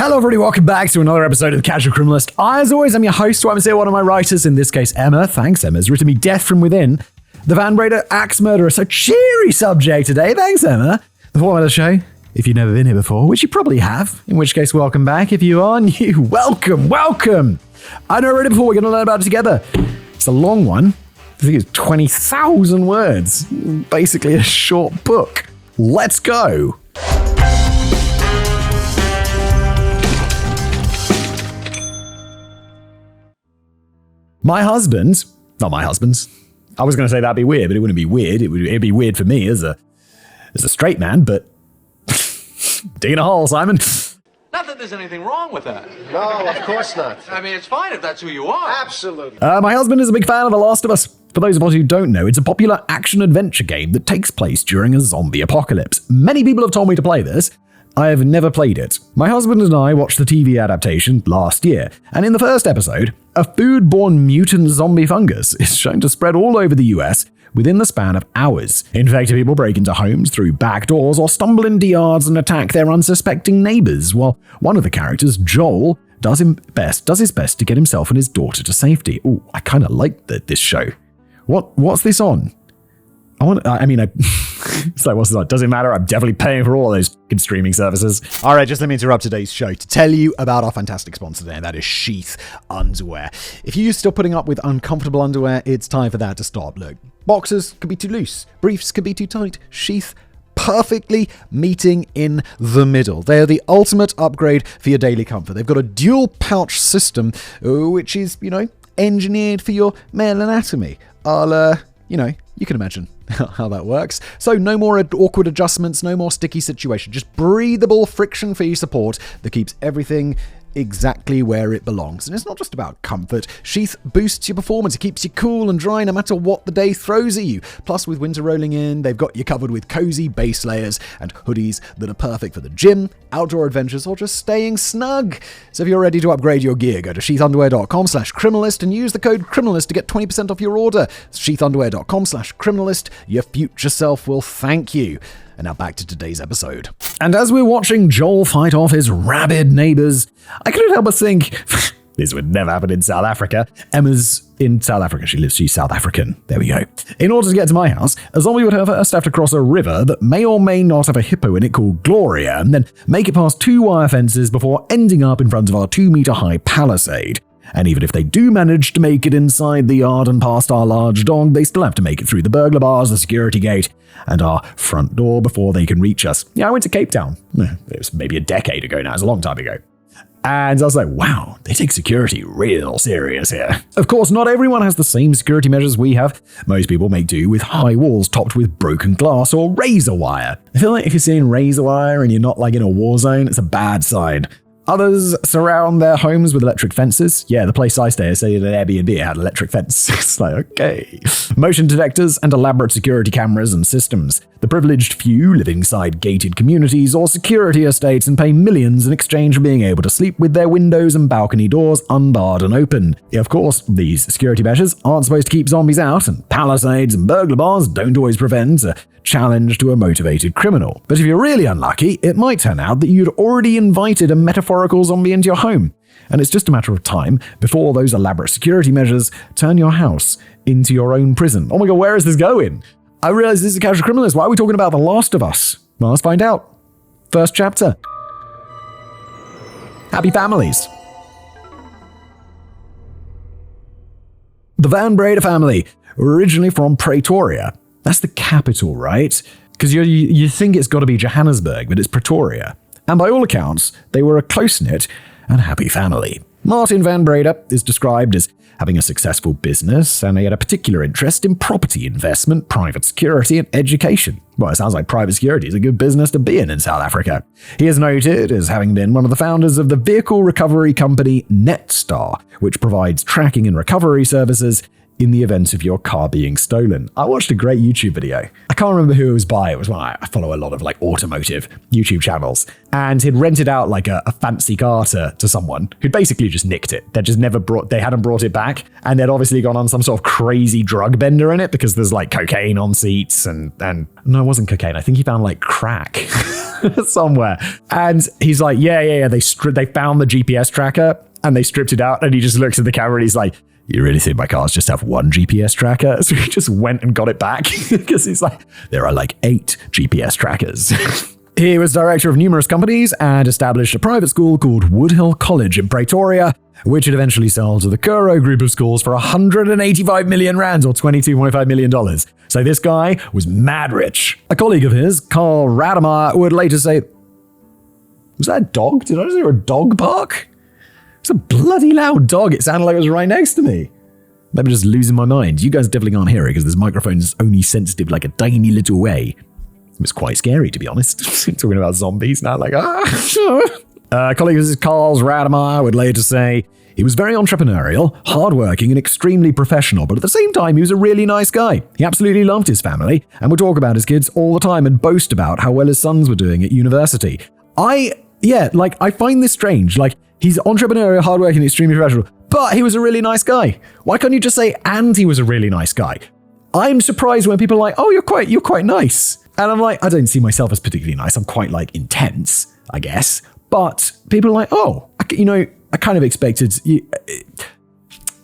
Hello everybody, welcome back to another episode of The Casual Criminalist. As always, I'm your host, I'm here, one of my writers, in this case Emma. Thanks Emma, has written me Death from Within, the Van Breda axe murderer, so cheery subject today. Thanks Emma. The format of the show, if you've never been here before, which you probably have, in which case welcome back. If you are new, welcome. I know already before, we're going to learn about it together. It's a long one. I think it's 20,000 words. Basically a short book. Let's go. Not my husband's. I was going to say that'd be weird, but it wouldn't be weird. It'd be weird for me as a straight man, but dig in a hole, Simon. Not that there's anything wrong with that. No, of course not. I mean, it's fine if that's who you are. Absolutely. My husband is a big fan of The Last of Us. For those of us who don't know, it's a popular action-adventure game that takes place during a zombie apocalypse. Many people have told me to play this. I have never played it. My husband and I watched the TV adaptation last year, and in the first episode, a food-borne mutant zombie fungus is shown to spread all over the US within the span of hours. Infected people break into homes through back doors or stumble into yards and attack their unsuspecting neighbors, while one of the characters, Joel, does his best to get himself and his daughter to safety. Ooh, I kind of like this show. What's this on? It's like, what's this on? Doesn't matter. I'm definitely paying for all those streaming services. All right, just let me interrupt today's show to tell you about our fantastic sponsor today, and that is Sheath Underwear. If you're still putting up with uncomfortable underwear, it's time for that to stop. Look, boxers could be too loose. Briefs could be too tight. Sheath perfectly meeting in the middle. They are the ultimate upgrade for your daily comfort. They've got a dual pouch system, which is, engineered for your male anatomy. You can imagine how that works. So no more awkward adjustments, no more sticky situation, just breathable, friction-free support that keeps everything exactly where it belongs. And it's not just about comfort. Sheath boosts your performance. It keeps you cool and dry no matter what the day throws at you. Plus, with winter rolling in, they've got you covered with cozy base layers and hoodies that are perfect for the gym, outdoor adventures, or just staying snug. So if you're ready to upgrade your gear, go to sheathunderwear.com/criminalist and use the code criminalist to get 20% off your order. sheathunderwear.com/criminalist. Your future self will thank you. And now back to today's episode. And as we're watching Joel fight off his rabid neighbors, I couldn't help but think, this would never happen in South Africa. Emma's in South Africa. She's South African. There we go. In order to get to my house, a zombie would first have to cross a river that may or may not have a hippo in it called Gloria, and then make it past 2 wire fences before ending up in front of our 2-meter-high palisade. And even if they do manage to make it inside the yard and past our large dog, they still have to make it through the burglar bars, the security gate, and our front door before they can reach us. Yeah, I went to Cape Town. It was maybe a decade ago now. It was a long time ago. And I was like, wow, they take security real serious here. Of course, not everyone has the same security measures we have. Most people make do with high walls topped with broken glass or razor wire. I feel like if you're seeing razor wire and you're not in a war zone, it's a bad sign. Others surround their homes with electric fences. Yeah, the place I stay at, say at an Airbnb, had an electric fence. It's like, okay. Motion detectors and elaborate security cameras and systems. The privileged few live inside gated communities or security estates and pay millions in exchange for being able to sleep with their windows and balcony doors unbarred and open. Of course, these security measures aren't supposed to keep zombies out, and palisades and burglar bars don't always prevent a challenge to a motivated criminal. But if you're really unlucky, it might turn out that you'd already invited a metaphorical zombie into your home. And it's just a matter of time before those elaborate security measures turn your house into your own prison. Oh my god, where is this going? I realize this is a Casual Criminalist. Why are we talking about The Last of Us? Well, let's find out. First chapter. Happy families. The Van Breda family, originally from Pretoria. That's the capital, right? Because you think it's got to be Johannesburg, but it's Pretoria. And by all accounts, they were a close-knit and happy family. Martin Van Breda is described as having a successful business, and he had a particular interest in property investment, private security, and education. Well, it sounds like private security is a good business to be in South Africa. He is noted as having been one of the founders of the vehicle recovery company Netstar, which provides tracking and recovery services in the event of your car being stolen. I watched a great YouTube video. I can't remember who it was by. It was one I follow a lot of like automotive YouTube channels. And he'd rented out like a fancy car to someone who'd basically just nicked it. They hadn't brought it back. And they'd obviously gone on some sort of crazy drug bender in it because there's like cocaine on seats and no, it wasn't cocaine. I think he found like crack somewhere. And he's like, yeah. They found the GPS tracker and they stripped it out. And he just looks at the camera and he's like, you really think my cars just have one GPS tracker? So he just went and got it back because he's like, there are like 8 GPS trackers. He was director of numerous companies and established a private school called Woodhill College in Pretoria, which would eventually sell to the Curro group of schools for 185 million rands or $22.5 million. So this guy was mad rich. A colleague of his, Carl Rademacher, would later say, was that a dog? Did I just hear a dog bark? It's a bloody loud dog. It sounded like it was right next to me. Maybe just losing my mind. You guys definitely can't hear it because this microphone is only sensitive like a tiny little way. It was quite scary, to be honest. Talking about zombies now, like, colleague of his, Carl Rademacher, would later say, he was very entrepreneurial, hardworking, and extremely professional, but at the same time, he was a really nice guy. He absolutely loved his family and would talk about his kids all the time and boast about how well his sons were doing at university. I find this strange. Like, he's entrepreneurial, hardworking, extremely professional, but he was a really nice guy. Why can't you just say, and he was a really nice guy? I'm surprised when people are like, oh, you're quite nice. And I'm like, I don't see myself as particularly nice. I'm quite like intense, I guess. But people are like, oh, I kind of expected,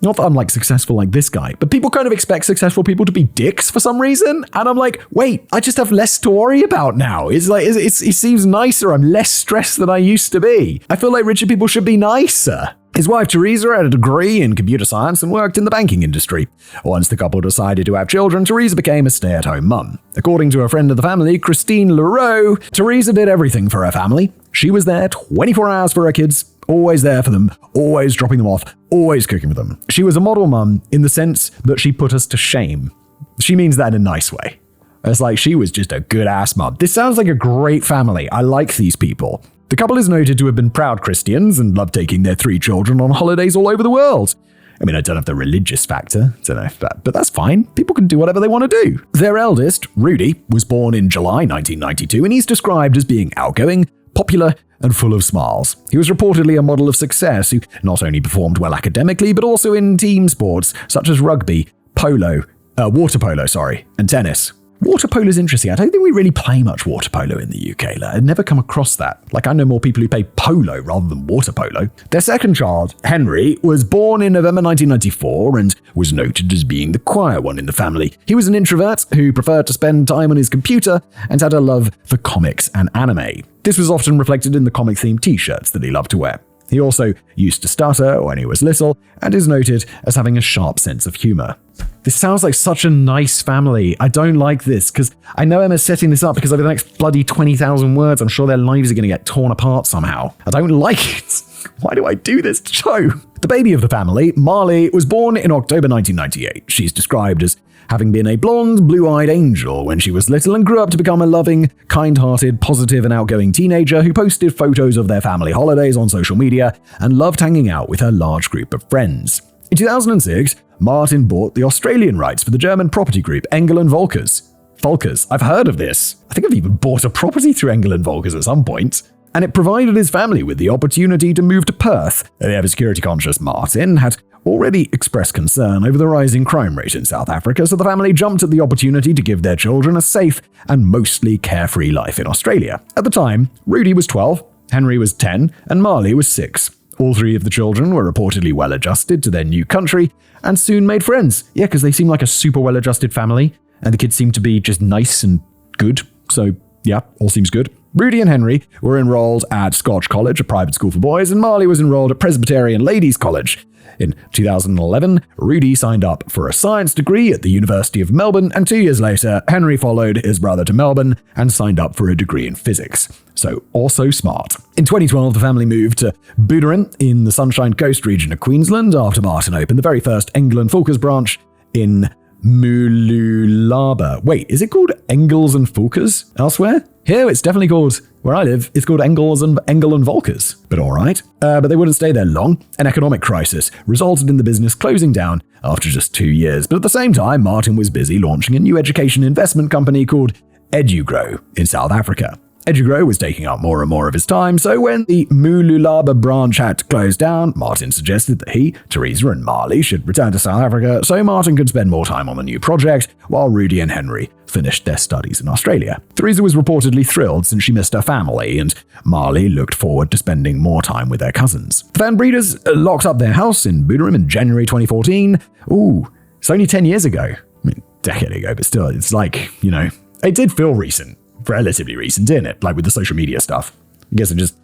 not that I'm like successful like this guy, but people kind of expect successful people to be dicks for some reason. And I'm like, wait, I just have less to worry about now. It's like, it seems nicer. I'm less stressed than I used to be. I feel like richer people should be nicer. His wife, Teresa, had a degree in computer science and worked in the banking industry. Once the couple decided to have children, Teresa became a stay-at-home mum. According to a friend of the family, Christine Leroux, Teresa did everything for her family. She was there 24 hours for her kids, always there for them, always dropping them off, always cooking for them. She was a model mum in the sense that she put us to shame. She means that in a nice way. It's like she was just a good-ass mum. This sounds like a great family. I like these people. The couple is noted to have been proud Christians and loved taking their 3 children on holidays all over the world. I mean, I don't have the religious factor, but that's fine. People can do whatever they want to do. Their eldest, Rudy, was born in July 1992, and he's described as being outgoing, popular, and full of smiles. He was reportedly a model of success who not only performed well academically, but also in team sports such as rugby, water polo, and tennis. Water polo is interesting. I don't think we really play much water polo in the UK. I'd never come across that. Like, I know more people who play polo rather than water polo. Their second child, Henry, was born in November 1994 and was noted as being the quiet one in the family. He was an introvert who preferred to spend time on his computer and had a love for comics and anime. This was often reflected in the comic-themed t-shirts that he loved to wear. He also used to stutter when he was little and is noted as having a sharp sense of humor. This sounds like such a nice family. I don't like this because I know Emma's setting this up because over the next bloody 20,000 words, I'm sure their lives are going to get torn apart somehow. I don't like it. Why do I do this show? The baby of the family, Marley, was born in October 1998. She's described as having been a blonde, blue-eyed angel when she was little and grew up to become a loving, kind-hearted, positive and outgoing teenager who posted photos of their family holidays on social media and loved hanging out with her large group of friends. In 2006, Martin bought the Australian rights for the German property group Engel & Volkers. I've heard of this. I think I've even bought a property through Engel & Volkers at some point. And it provided his family with the opportunity to move to Perth. The ever-security-conscious Martin had already expressed concern over the rising crime rate in South Africa, so the family jumped at the opportunity to give their children a safe and mostly carefree life in Australia. At the time, Rudy was 12, Henry was 10, and Marley was 6. All 3 of the children were reportedly well-adjusted to their new country and soon made friends. Yeah, because they seem like a super well-adjusted family, and the kids seem to be just nice and good. So, yeah, all seems good. Rudy and Henry were enrolled at Scotch College, a private school for boys, and Marley was enrolled at Presbyterian Ladies College. In 2011, Rudy signed up for a science degree at the University of Melbourne, and 2 years later, Henry followed his brother to Melbourne and signed up for a degree in physics. So, also smart. In 2012, the family moved to Buderim in the Sunshine Coast region of Queensland after Martin opened the very first Engel & Volkers branch in Mooloolaba. Wait, is it called Engels & Volkers elsewhere? Here, it's definitely called, where I live, it's called Engel and Volkers. But all right. But they wouldn't stay there long. An economic crisis resulted in the business closing down after just 2 years. But at the same time, Martin was busy launching a new education investment company called EduGrow in South Africa. EduGrow was taking up more and more of his time, so when the Mululaba branch had to close down, Martin suggested that he, Teresa, and Marley should return to South Africa so Martin could spend more time on the new project, while Rudy and Henry finished their studies in Australia. Teresa was reportedly thrilled since she missed her family, and Marley looked forward to spending more time with their cousins. The Van Bredas locked up their house in Boonderham in January 2014. Ooh, it's only 10 years ago. I mean, a decade ago, but still, it's like, it did feel recent. Relatively recent, didn't it? Like with the social media stuff. I guess I just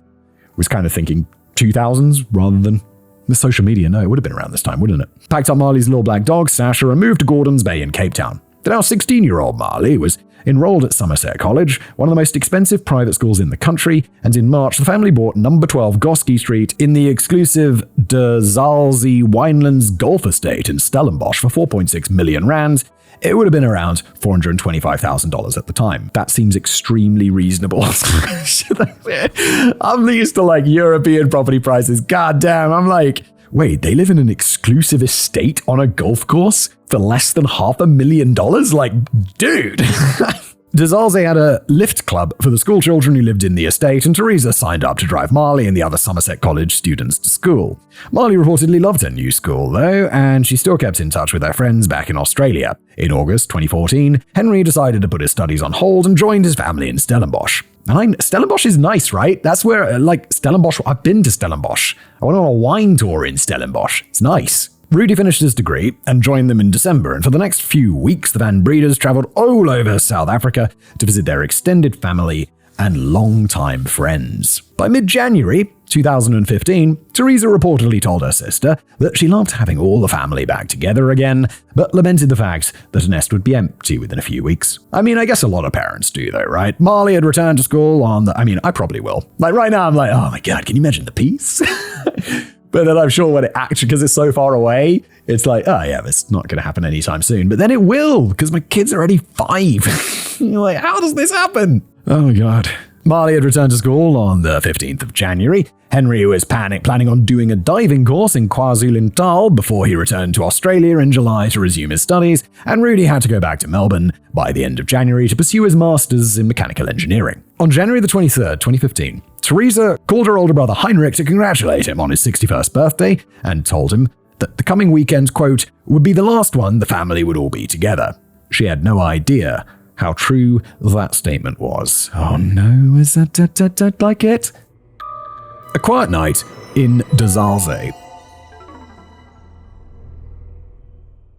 was kind of thinking 2000s rather than the social media. No, it would have been around this time, wouldn't it? Packed up Marley's little black dog, Sasha, and moved to Gordons Bay in Cape Town. The now 16-year-old Marley was enrolled at Somerset College, one of the most expensive private schools in the country, and in March the family bought number 12 Goski Street in the exclusive De Zalze Winelands Golf Estate in Stellenbosch for 4.6 million rands. It would have been around $425,000 at the time. That seems extremely reasonable. I'm used to like European property prices. God damn, I'm like, wait, they live in an exclusive estate on a golf course for less than $500,000? Like, dude. De Zalze had a lift club for the school children who lived in the estate, and Teresa signed up to drive Marley and the other Somerset College students to school. Marley reportedly loved her new school, though, and she still kept in touch with her friends back in Australia. In August 2014, Henry decided to put his studies on hold and joined his family in Stellenbosch. Stellenbosch is nice, right? That's where, Stellenbosch, I've been to Stellenbosch. I went on a wine tour in Stellenbosch. It's nice. Rudy finished his degree and joined them in December, and for the next few weeks, the Van Bredas traveled all over South Africa to visit their extended family and longtime friends. By mid-January 2015, Teresa reportedly told her sister that she loved having all the family back together again, but lamented the fact that a nest would be empty within a few weeks. I mean, I guess a lot of parents do though, right? Marley had returned to school I probably will. Like right now, I'm like, oh my God, can you imagine the peace? But then I'm sure when it actually, because it's so far away, it's like, oh yeah, it's not going to happen anytime soon. But then it will, because my kids are already 5. You're like, how does this happen? Oh my God. Marley had returned to school on the 15th of January. Henry was planning on doing a diving course in KwaZulu-Natal before he returned to Australia in July to resume his studies, and Rudy had to go back to Melbourne by the end of January to pursue his master's in mechanical engineering. On January the 23rd, 2015, Teresa called her older brother Heinrich to congratulate him on his 61st birthday and told him that the coming weekend, quote, would be the last one the family would all be together. She had no idea how true that statement was. Oh no, is that like it? A quiet night in De Zalze.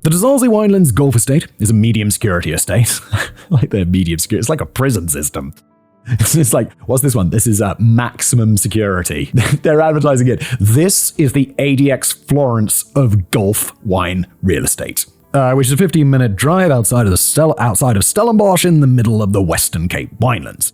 The De Zalze Winelands Golf Estate is a medium security estate. Like they're medium security. It's like a prison system. It's like, what's this one? This is maximum security. They're advertising it. This is the ADX Florence of golf wine real estate. Which is a 15-minute drive outside of Stellenbosch in the middle of the Western Cape Winelands.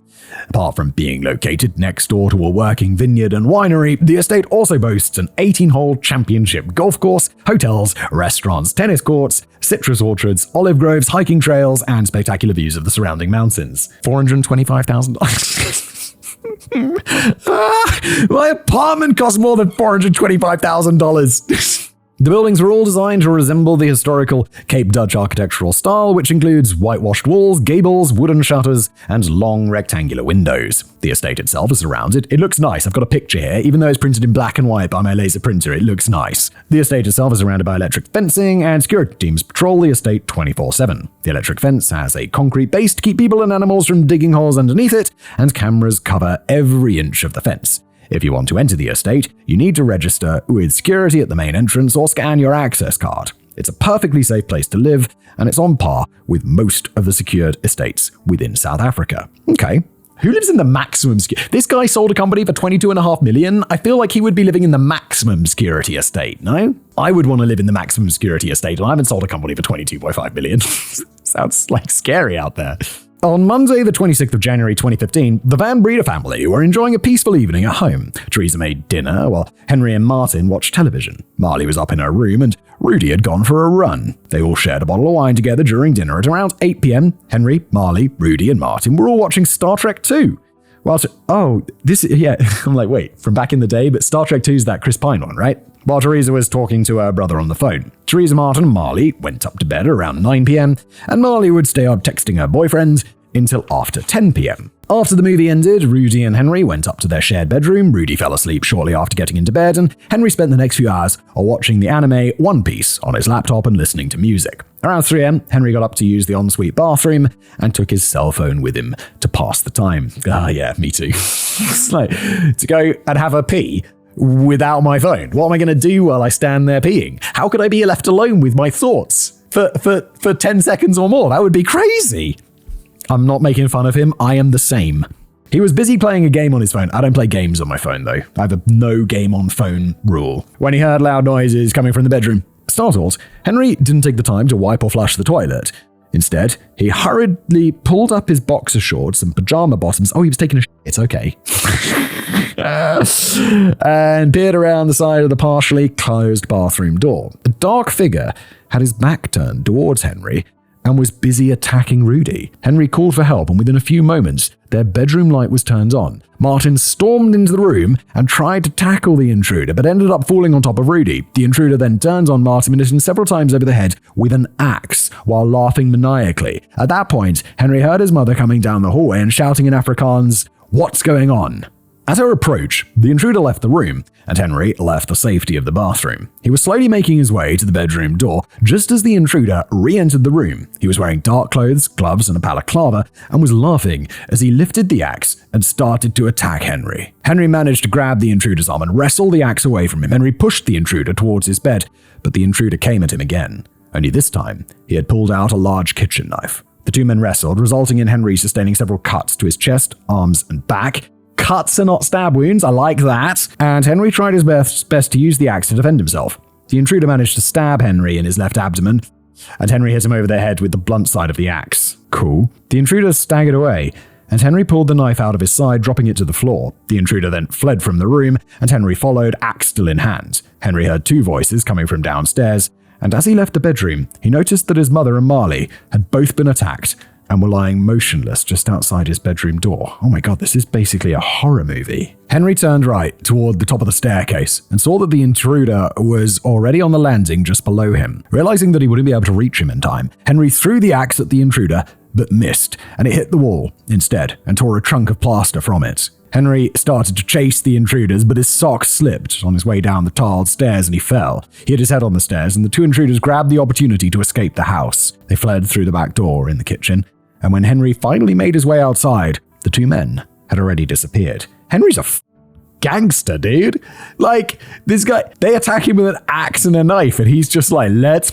Apart from being located next door to a working vineyard and winery, the estate also boasts an 18-hole championship golf course, hotels, restaurants, tennis courts, citrus orchards, olive groves, hiking trails, and spectacular views of the surrounding mountains. $425,000. My apartment costs more than $425,000. The buildings were all designed to resemble the historical Cape Dutch architectural style, which includes whitewashed walls, gables, wooden shutters, and long rectangular windows. The estate itself is surrounded. It looks nice. I've got a picture here. Even though it's printed in black and white by my laser printer, it looks nice. The estate itself is surrounded by electric fencing, and security teams patrol the estate 24/7. The electric fence has a concrete base to keep people and animals from digging holes underneath it, and cameras cover every inch of the fence. If you want to enter the estate, you need to register with security at the main entrance or scan your access card. It's a perfectly safe place to live, and it's on par with most of the secured estates within South Africa. Okay. Who lives in the maximum security? This guy sold a company for $22.5 million. I feel like he would be living in the maximum security estate, no? I would want to live in the maximum security estate, and I haven't sold a company for $22.5 million. Sounds like scary out there. On Monday, the 26th of January 2015, the Van Breda family were enjoying a peaceful evening at home. Teresa made dinner while Henry and Martin watched television. Marley was up in her room and Rudy had gone for a run. They all shared a bottle of wine together during dinner at around 8 p.m. Henry, Marley, Rudy, and Martin were all watching Star Trek 2. I'm like, wait, from back in the day, but Star Trek 2 is that Chris Pine one, right? While Teresa was talking to her brother on the phone. Teresa, Martin, and Marley went up to bed around 9 p.m, and Marley would stay up texting her boyfriend until after 10 p.m. After the movie ended, Rudy and Henry went up to their shared bedroom. Rudy fell asleep shortly after getting into bed, and Henry spent the next few hours watching the anime One Piece on his laptop and listening to music. Around 3 a.m, Henry got up to use the ensuite bathroom and took his cell phone with him to pass the time. Yeah, me too. It's like, to go and have a pee without my phone. What am I going to do while I stand there peeing? How could I be left alone with my thoughts for 10 seconds or more? That would be crazy. I'm not making fun of him. I am the same. He was busy playing a game on his phone. I don't play games on my phone, though. I have a no game on phone rule. When he heard loud noises coming from the bedroom, startled, Henry didn't take the time to wipe or flush the toilet. Instead, he hurriedly pulled up his boxer shorts and pajama bottoms. Oh, he was taking a shit. It's okay. And peered around the side of the partially closed bathroom door. A dark figure had his back turned towards Henry and was busy attacking Rudy. Henry called for help, and within a few moments, their bedroom light was turned on. Martin stormed into the room and tried to tackle the intruder, but ended up falling on top of Rudy. The intruder then turns on Martin and hit him several times over the head with an axe while laughing maniacally. At that point, Henry heard his mother coming down the hallway and shouting in Afrikaans, "What's going on?" At her approach, the intruder left the room, and Henry left the safety of the bathroom. He was slowly making his way to the bedroom door just as the intruder re-entered the room. He was wearing dark clothes, gloves, and a balaclava, and was laughing as he lifted the axe and started to attack Henry. Henry managed to grab the intruder's arm and wrestle the axe away from him. Henry pushed the intruder towards his bed, but the intruder came at him again. Only this time, he had pulled out a large kitchen knife. The two men wrestled, resulting in Henry sustaining several cuts to his chest, arms, and back. Cuts are not stab wounds, I like that. And Henry tried his best to use the axe to defend himself. The intruder managed to stab Henry in his left abdomen, and Henry hit him over the head with the blunt side of the axe. Cool. The intruder staggered away, and Henry pulled the knife out of his side, dropping it to the floor. The intruder then fled from the room, and Henry followed, axe still in hand. Henry heard two voices coming from downstairs, and as he left the bedroom, he noticed that his mother and Marley had both been attacked and were lying motionless just outside his bedroom door. Oh my god, this is basically a horror movie. Henry turned right toward the top of the staircase and saw that the intruder was already on the landing just below him. Realizing that he wouldn't be able to reach him in time, Henry threw the axe at the intruder, but missed, and it hit the wall instead and tore a chunk of plaster from it. Henry started to chase the intruders, but his sock slipped on his way down the tiled stairs and he fell. He hit his head on the stairs, and the two intruders grabbed the opportunity to escape the house. They fled through the back door in the kitchen, and when Henry finally made his way outside, the two men had already disappeared. Henry's a gangster, dude. Like, this guy, they attack him with an axe and a knife, and he's just like, let's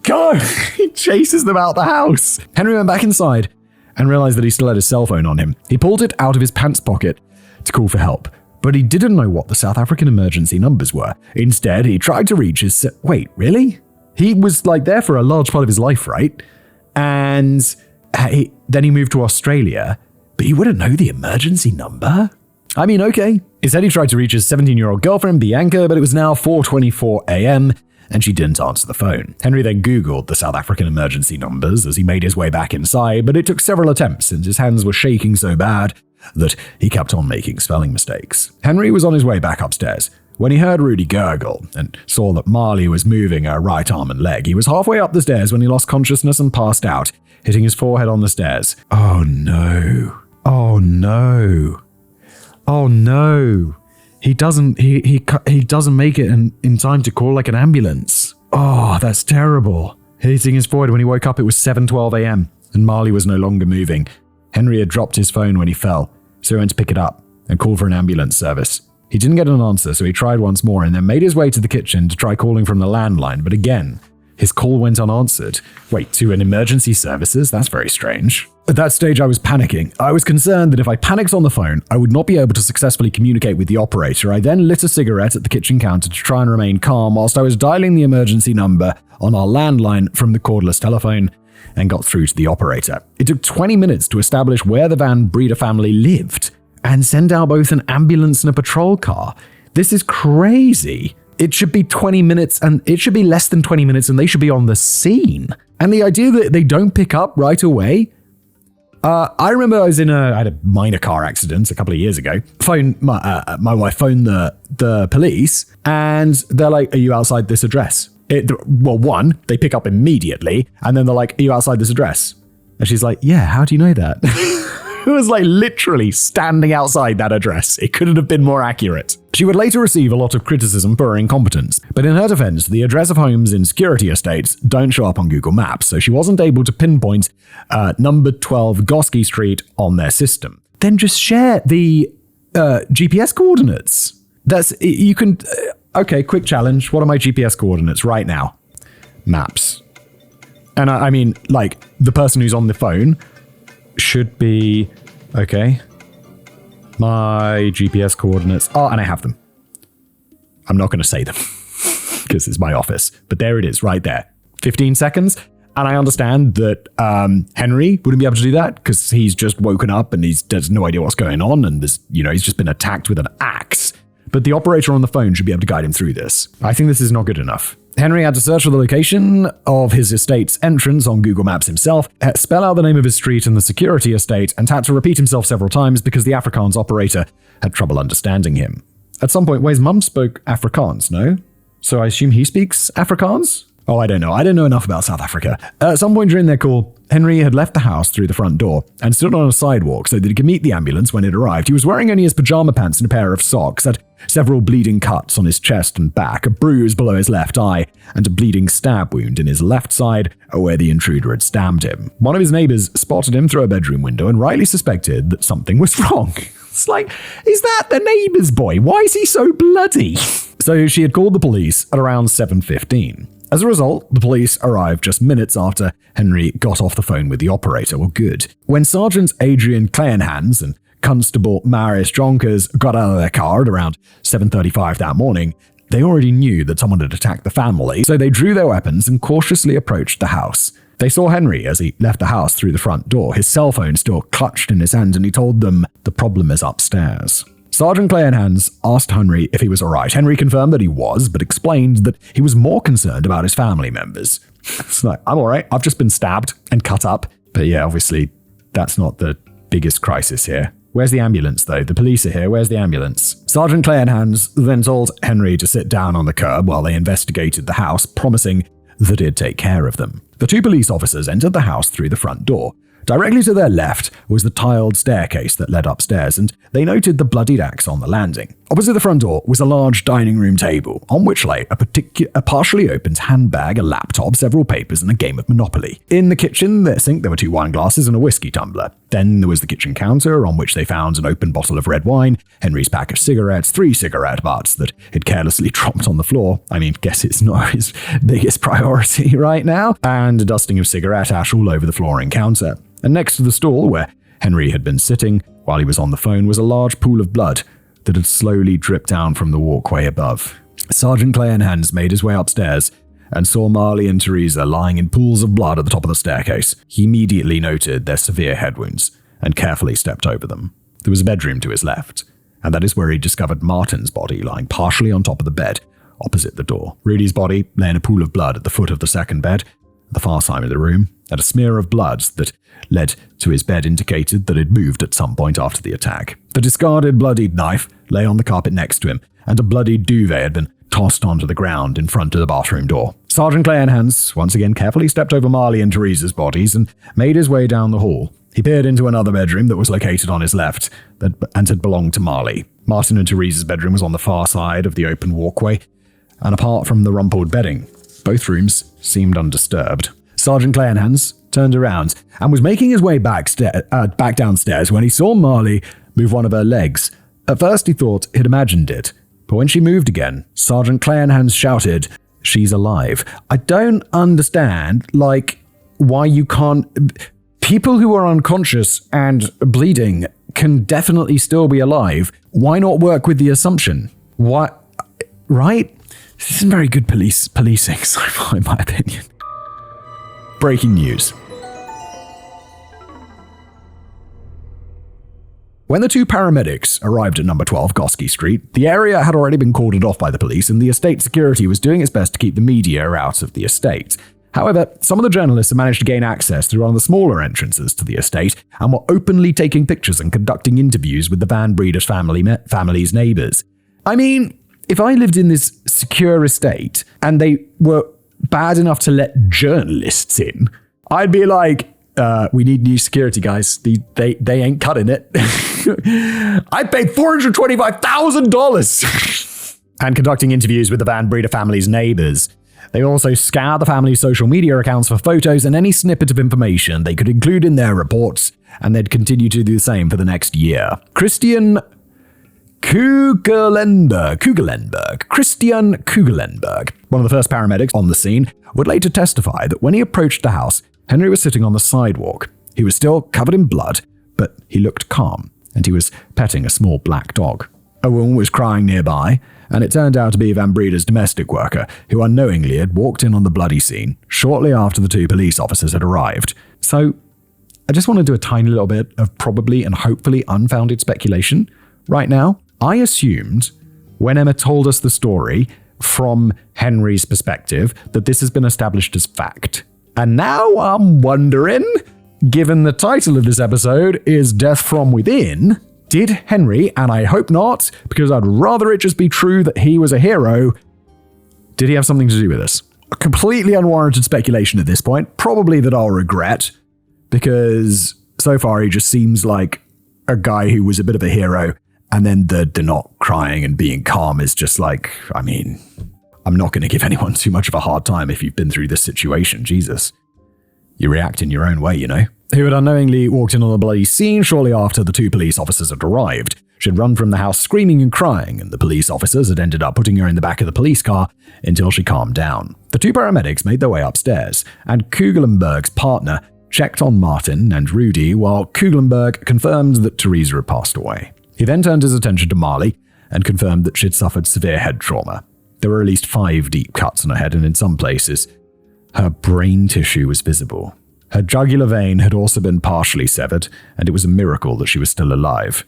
go. He chases them out the house. Henry went back inside and realized that he still had his cell phone on him. He pulled it out of his pants pocket to call for help, but he didn't know what the South African emergency numbers were. Instead, he tried to reach his... Wait, really? He was like there for a large part of his life, right? And then he moved to Australia, but he wouldn't know the emergency number? I mean, okay. Instead, he tried to reach his 17-year-old girlfriend, Bianca, but it was now 4:24 a.m., and she didn't answer the phone. Henry then Googled the South African emergency numbers as he made his way back inside, but it took several attempts since his hands were shaking so bad that he kept on making spelling mistakes. Henry was on his way back upstairs when he heard Rudy gurgle and saw that Marley was moving her right arm and leg. He was halfway up the stairs when he lost consciousness and passed out, hitting his forehead on the stairs. Oh no. Oh no. Oh no. He doesn't make it in time to call like an ambulance. Oh, that's terrible. Hitting his forehead when he woke up, it was 7:12 a.m. and Marley was no longer moving. Henry had dropped his phone when he fell, so he went to pick it up and call for an ambulance service. He didn't get an answer, so he tried once more and then made his way to the kitchen to try calling from the landline, but again, his call went unanswered. Wait, to an emergency services? That's very strange. At that stage, I was panicking. I was concerned that if I panicked on the phone, I would not be able to successfully communicate with the operator. I then lit a cigarette at the kitchen counter to try and remain calm whilst I was dialing the emergency number on our landline from the cordless telephone. and got through to the operator. It took 20 minutes to establish where the Van Breda family lived and send out both an ambulance and a patrol car. This is crazy. It should be 20 minutes, and it should be less than 20 minutes, and they should be on the scene. And the idea that they don't pick up right away. I remember I had a minor car accident a couple of years ago. My wife phoned the police, and they're like, "Are you outside this address?" One, they pick up immediately, and then they're like, "Are you outside this address?" And she's like, "Yeah, how do you know that?" It was like literally standing outside that address. It couldn't have been more accurate. She would later receive a lot of criticism for her incompetence, but in her defense, the address of homes in security estates don't show up on Google Maps, so she wasn't able to pinpoint number 12 Gosky Street on their system. Then just share the GPS coordinates. Okay, quick challenge. What are my GPS coordinates right now? Maps. And I mean, like, the person who's on the phone should be, okay, my GPS coordinates. Oh, and I have them. I'm not going to say them because it's my office, but there it is right there. 15 seconds. And I understand that Henry wouldn't be able to do that because he's just woken up and has no idea what's going on. And he's just been attacked with an axe. But the operator on the phone should be able to guide him through this. I think this is not good enough. Henry had to search for the location of his estate's entrance on Google Maps himself, spell out the name of his street and the security estate, and had to repeat himself several times because the Afrikaans operator had trouble understanding him. At some point, Way's mum spoke Afrikaans, no? So I assume he speaks Afrikaans? Oh, I don't know. I don't know enough about South Africa. At some point during their call, Henry had left the house through the front door and stood on a sidewalk so that he could meet the ambulance when it arrived. He was wearing only his pajama pants and a pair of socks, had several bleeding cuts on his chest and back, a bruise below his left eye, and a bleeding stab wound in his left side where the intruder had stabbed him. One of his neighbors spotted him through a bedroom window and rightly suspected that something was wrong. It's like, is that the neighbor's boy? Why is he so bloody? So she had called the police at around 7:15. As a result, the police arrived just minutes after Henry got off the phone with the operator. Well, good. When Sergeants Adrian Kleyenhans and Constable Marius Jonkers got out of their car at around 7:35 that morning, they already knew that someone had attacked the family, so they drew their weapons and cautiously approached the house. They saw Henry as he left the house through the front door, his cell phone still clutched in his hand, and he told them, "The problem is upstairs." Sergeant Kleyenhans asked Henry if he was alright. Henry confirmed that he was, but explained that he was more concerned about his family members. It's like, I'm alright, I've just been stabbed and cut up. But yeah, obviously, that's not the biggest crisis here. Where's the ambulance, though? The police are here. Where's the ambulance? Sergeant Kleyenhans then told Henry to sit down on the curb while they investigated the house, promising that he'd take care of them. The two police officers entered the house through the front door. Directly to their left was the tiled staircase that led upstairs, and they noted the bloodied axe on the landing. Opposite the front door was a large dining room table, on which lay a partially opened handbag, a laptop, several papers, and a game of Monopoly. In the kitchen sink, there were 2 wine glasses and a whiskey tumbler. Then there was the kitchen counter, on which they found an open bottle of red wine, Henry's pack of cigarettes, 3 cigarette butts that he'd carelessly dropped on the floor. I mean, guess it's not his biggest priority right now. And a dusting of cigarette ash all over the flooring counter. And next to the stool where Henry had been sitting while he was on the phone was a large pool of blood that had slowly dripped down from the walkway above. Sergeant Kleyenhans made his way upstairs and saw Marley and Teresa lying in pools of blood at the top of the staircase. He immediately noted their severe head wounds and carefully stepped over them. There was a bedroom to his left, and that is where he discovered Martin's body lying partially on top of the bed opposite the door. Rudy's body lay in a pool of blood at the foot of the second bed, at the far side of the room, and a smear of blood that led to his bed indicated that it moved at some point after the attack. The discarded bloodied knife lay on the carpet next to him, and a bloodied duvet had been tossed onto the ground in front of the bathroom door. Sergeant Kleyenhans once again carefully stepped over Marley and Teresa's bodies and made his way down the hall. He peered into another bedroom that was located on his left and had belonged to Marley. Martin and Teresa's bedroom was on the far side of the open walkway, and apart from the rumpled bedding, both rooms seemed undisturbed. Sergeant Kleyenhans turned around and was making his way back downstairs when he saw Marley move one of her legs. At first he thought he'd imagined it, but when she moved again, Sergeant Kleyenhans shouted, "She's alive." I don't understand, why you can't... People who are unconscious and bleeding can definitely still be alive. Why not work with the assumption? What? Right? This isn't very good policing, so far, in my opinion. Breaking news. When the two paramedics arrived at number 12 Gosky Street, the area had already been cordoned off by the police, and the estate security was doing its best to keep the media out of the estate. However, some of the journalists had managed to gain access through one of the smaller entrances to the estate and were openly taking pictures and conducting interviews with the Van Breda family's neighbors. I mean, if I lived in this secure estate and they were bad enough to let journalists in, I'd be like, we need new security, guys. They ain't cutting it. I paid $425,000 and conducting interviews with the Van Breda family's neighbors. They also scoured the family's social media accounts for photos and any snippet of information they could include in their reports, and they'd continue to do the same for the next year. Christian Kugelenberg, one of the first paramedics on the scene, would later testify that when he approached the house, Henry was sitting on the sidewalk. He was still covered in blood, but he looked calm, and he was petting a small black dog. A woman was crying nearby, and it turned out to be Van Breda's domestic worker, who unknowingly had walked in on the bloody scene shortly after the two police officers had arrived. So, I just want to do a tiny little bit of probably and hopefully unfounded speculation right now. I assumed, when Emma told us the story from Henry's perspective, that this has been established as fact. And now I'm wondering, given the title of this episode is Death from Within, did Henry, and I hope not, because I'd rather it just be true that he was a hero, did he have something to do with this? A completely unwarranted speculation at this point, probably that I'll regret, because so far he just seems like a guy who was a bit of a hero, and then the not crying and being calm is just like, I mean, I'm not going to give anyone too much of a hard time if you've been through this situation, Jesus. You react in your own way, you know? Who had unknowingly walked in on the bloody scene shortly after the two police officers had arrived. She had run from the house screaming and crying, and the police officers had ended up putting her in the back of the police car until she calmed down. The two paramedics made their way upstairs, and Kugelenberg's partner checked on Martin and Rudy, while Kugelenberg confirmed that Teresa had passed away. He then turned his attention to Marley and confirmed that she'd suffered severe head trauma. There were at least 5 deep cuts on her head, and in some places, her brain tissue was visible. Her jugular vein had also been partially severed, and it was a miracle that she was still alive.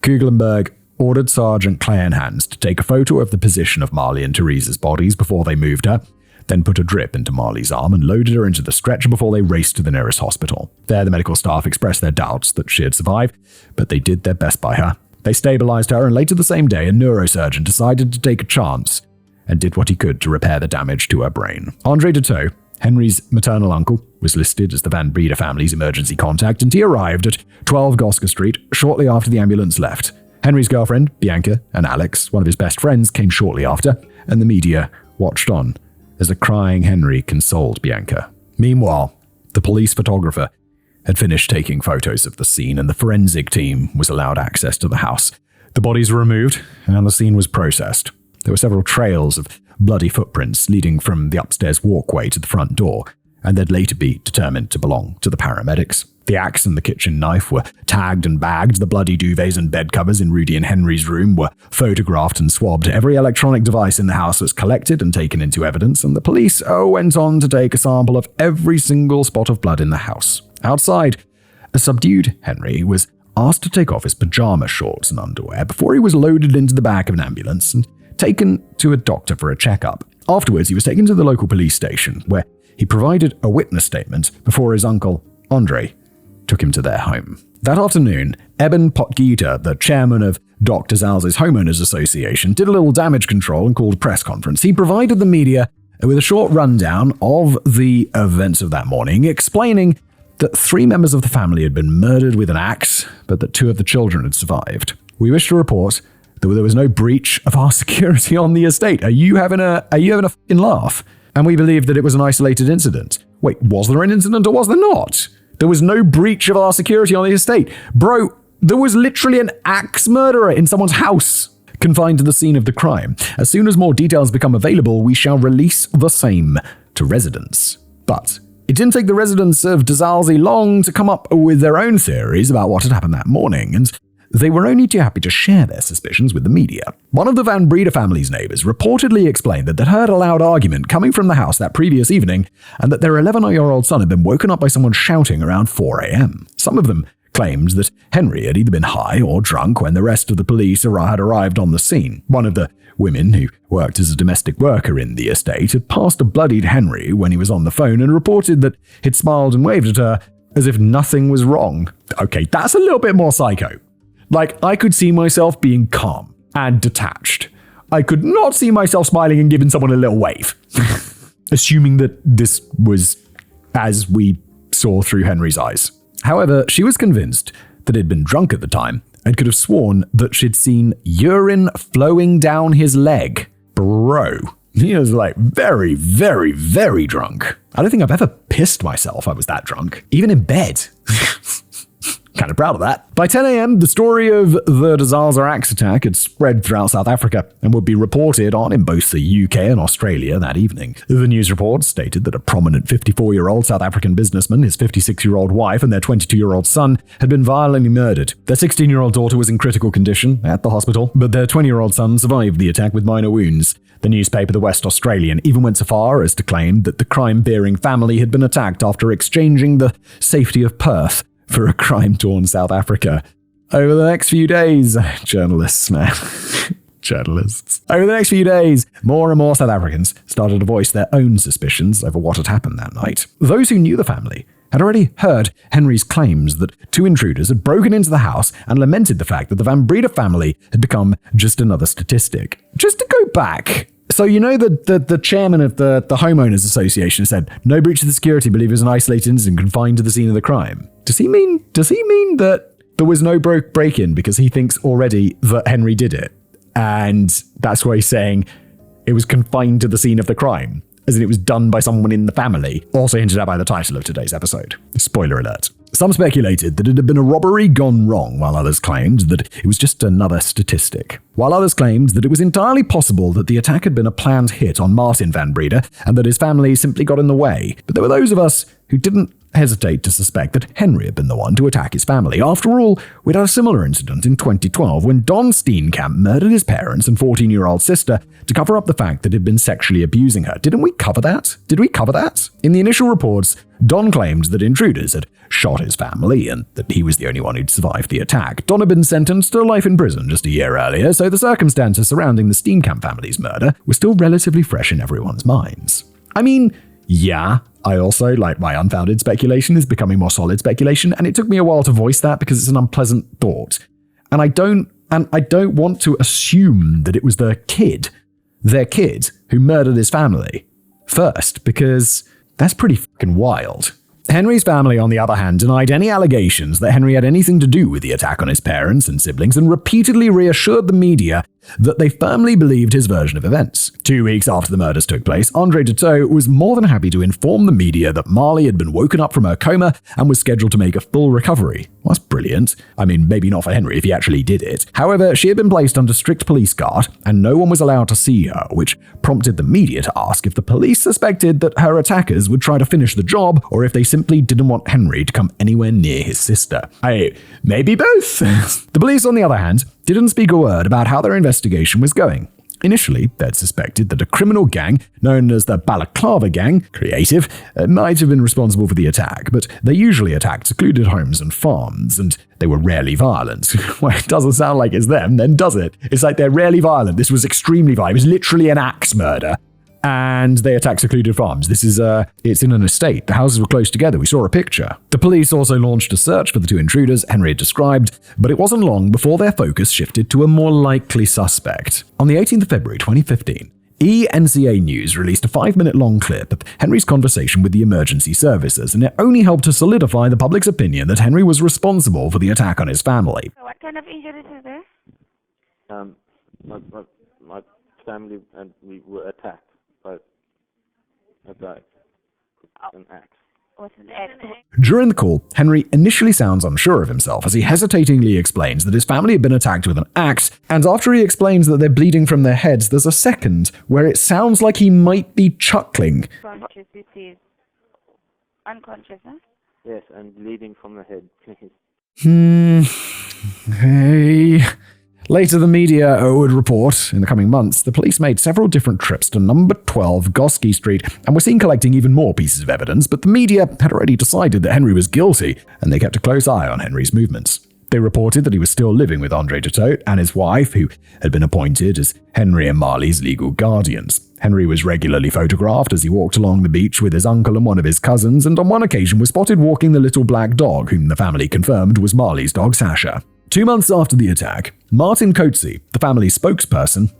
Kugelenberg ordered Sergeant Clarenhans to take a photo of the position of Marley and Teresa's bodies before they moved her, then put a drip into Marley's arm and loaded her into the stretcher before they raced to the nearest hospital. There, the medical staff expressed their doubts that she had survived, but they did their best by her. They stabilized her, and later the same day, a neurosurgeon decided to take a chance and did what he could to repair the damage to her brain. Andre Duteau, Henry's maternal uncle, was listed as the Van Breda family's emergency contact, and he arrived at 12 Gosker Street shortly after the ambulance left. Henry's girlfriend, Bianca, and Alex, one of his best friends, came shortly after, and the media watched on as a crying Henry consoled Bianca. Meanwhile, the police photographer had finished taking photos of the scene, and the forensic team was allowed access to the house. The bodies were removed, and the scene was processed. There were several trails of bloody footprints leading from the upstairs walkway to the front door, and they'd later be determined to belong to the paramedics. The axe and the kitchen knife were tagged and bagged. The bloody duvets and bed covers in Rudy and Henry's room were photographed and swabbed. Every electronic device in the house was collected and taken into evidence, and the police went on to take a sample of every single spot of blood in the house. Outside, a subdued Henry was asked to take off his pajama shorts and underwear before he was loaded into the back of an ambulance and taken to a doctor for a checkup. Afterwards, he was taken to the local police station, where he provided a witness statement before his uncle, Andre, took him to their home. That afternoon, Eben Potgieter, the chairman of Dr. Zalz's Homeowners Association, did a little damage control and called a press conference. He provided the media with a short rundown of the events of that morning, explaining that 3 members of the family had been murdered with an axe, but that 2 of the children had survived. We wish to report that there was no breach of our security on the estate. Are you having a fucking laugh? And we believe that it was an isolated incident. Wait, was there an incident or was there not? There was no breach of our security on the estate. Bro, there was literally an axe murderer in someone's house, confined to the scene of the crime. As soon as more details become available, we shall release the same to residents. But it didn't take the residents of Dzalzi long to come up with their own theories about what had happened that morning, and they were only too happy to share their suspicions with the media. One of the Van Breda family's neighbors reportedly explained that they'd heard a loud argument coming from the house that previous evening, and that their 11-year-old son had been woken up by someone shouting around 4 a.m. Some of them claimed that Henry had either been high or drunk when the rest of the police had arrived on the scene. One of the women, who worked as a domestic worker in the estate, had passed a bloodied Henry when he was on the phone and reported that he'd smiled and waved at her as if nothing was wrong. Okay, that's a little bit more psycho. Like, I could see myself being calm and detached. I could not see myself smiling and giving someone a little wave. Assuming that this was as we saw through Henry's eyes. However, she was convinced that he'd been drunk at the time and could have sworn that she'd seen urine flowing down his leg. Bro, he was like very, very, very drunk. I don't think I've ever pissed myself I was that drunk, even in bed. Kind of proud of that. By 10 a.m., the story of the disaster axe attack had spread throughout South Africa and would be reported on in both the UK and Australia that evening. The news reports stated that a prominent 54-year-old South African businessman, his 56-year-old wife, and their 22-year-old son had been violently murdered. Their 16-year-old daughter was in critical condition at the hospital, but their 20-year-old son survived the attack with minor wounds. The newspaper The West Australian even went so far as to claim that the crime-bearing family had been attacked after exchanging the safety of Perth for a crime-torn South Africa. Over the next few days, journalists, man. Journalists. Over the next few days, more and more South Africans started to voice their own suspicions over what had happened that night. Those who knew the family had already heard Henry's claims that two intruders had broken into the house and lamented the fact that the Van Breda family had become just another statistic. Just to go back, so you know the chairman of the homeowners association said no breach of the security, believe it was an isolated incident confined to the scene of the crime. Does he mean that there was no break-in because he thinks already that Henry did it, and that's why he's saying it was confined to the scene of the crime, as in it was done by someone in the family? Also hinted at by the title of today's episode. Spoiler alert. Some speculated that it had been a robbery gone wrong, while others claimed that it was just another statistic. While others claimed that it was entirely possible that the attack had been a planned hit on Martin Van Breda and that his family simply got in the way. But there were those of us who didn't hesitate to suspect that Henry had been the one to attack his family. After all, we'd had a similar incident in 2012 when Don Steenkamp murdered his parents and 14-year-old sister to cover up the fact that he'd been sexually abusing her. Didn't we cover that? Did we cover that? In the initial reports, Don claimed that intruders had shot his family and that he was the only one who'd survived the attack. Don had been sentenced to life in prison just a year earlier, so the circumstances surrounding the Steenkamp family's murder were still relatively fresh in everyone's minds. I mean, yeah, I also, like, my unfounded speculation is becoming more solid speculation, and it took me a while to voice that because it's an unpleasant thought. And I don't want to assume that it was their kid, who murdered his family first, because that's pretty fucking wild. Henry's family, on the other hand, denied any allegations that Henry had anything to do with the attack on his parents and siblings and repeatedly reassured the media that they firmly believed his version of events. 2 weeks after the murders took place, Andre Duteau was more than happy to inform the media that Marley had been woken up from her coma and was scheduled to make a full recovery. Well, that's brilliant. I mean, maybe not for Henry if he actually did it. However, she had been placed under strict police guard and no one was allowed to see her, which prompted the media to ask if the police suspected that her attackers would try to finish the job or if they simply didn't want Henry to come anywhere near his sister. Maybe both. The police, on the other hand, didn't speak a word about how their investigation was going. Initially, they'd suspected that a criminal gang known as the Balaclava Gang, creative, might have been responsible for the attack, but they usually attacked secluded homes and farms, and they were rarely violent. Well, it doesn't sound like it's them, then does it? It's like they're rarely violent. This was extremely violent. It was literally an axe murder. And they attacked secluded farms. This is, it's in an estate. The houses were close together. We saw a picture. The police also launched a search for the two intruders Henry had described, but it wasn't long before their focus shifted to a more likely suspect. On the 18th of February 2015, ENCA News released a 5-minute-long clip of Henry's conversation with the emergency services, and it only helped to solidify the public's opinion that Henry was responsible for the attack on his family. So what kind of injuries is there? My family and we were attacked. By an axe. What's an axe? During the call, Henry initially sounds unsure of himself as he hesitatingly explains that his family had been attacked with an axe, and after he explains that they're bleeding from their heads, there's a second where it sounds like he might be chuckling. Unconscious, it is. Unconscious, huh? Yes, and bleeding from the head. Hey, Later, the media would report in the coming months the police made several different trips to number 12 Gosky Street and were seen collecting even more pieces of evidence, but the media had already decided that Henry was guilty, and they kept a close eye on Henry's movements. They reported that he was still living with Andre Dutot and his wife, who had been appointed as Henry and Marley's legal guardians. Henry was regularly photographed as he walked along the beach with his uncle and one of his cousins, and on one occasion was spotted walking the little black dog, whom the family confirmed was Marley's dog Sasha. 2 months after the attack, Martin Coetzee, the family's spokesperson,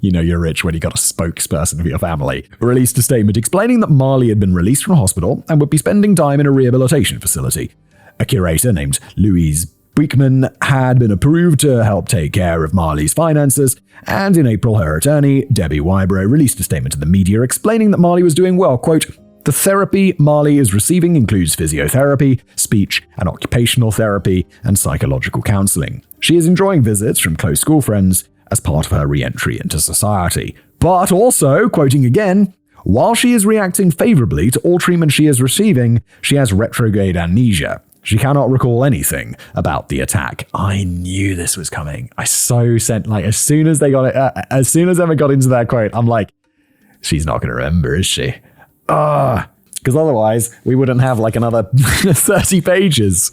you know you're rich when you got a spokesperson for your family, released a statement explaining that Marley had been released from hospital and would be spending time in a rehabilitation facility. A curator named Louise Buickman had been approved to help take care of Marley's finances, and in April her attorney, Debbie Wybrow, released a statement to the media explaining that Marley was doing well, quote, "The therapy Marley is receiving includes physiotherapy, speech and occupational therapy, and psychological counseling. She is enjoying visits from close school friends as part of her re-entry into society. But also, quoting again, while she is reacting favorably to all treatment she is receiving, she has retrograde amnesia. She cannot recall anything about the attack." I knew this was coming. I so sent, as soon as they got it, as soon as Emma got into that quote, I'm like, she's not going to remember, is she? Because otherwise we wouldn't have another 30 pages.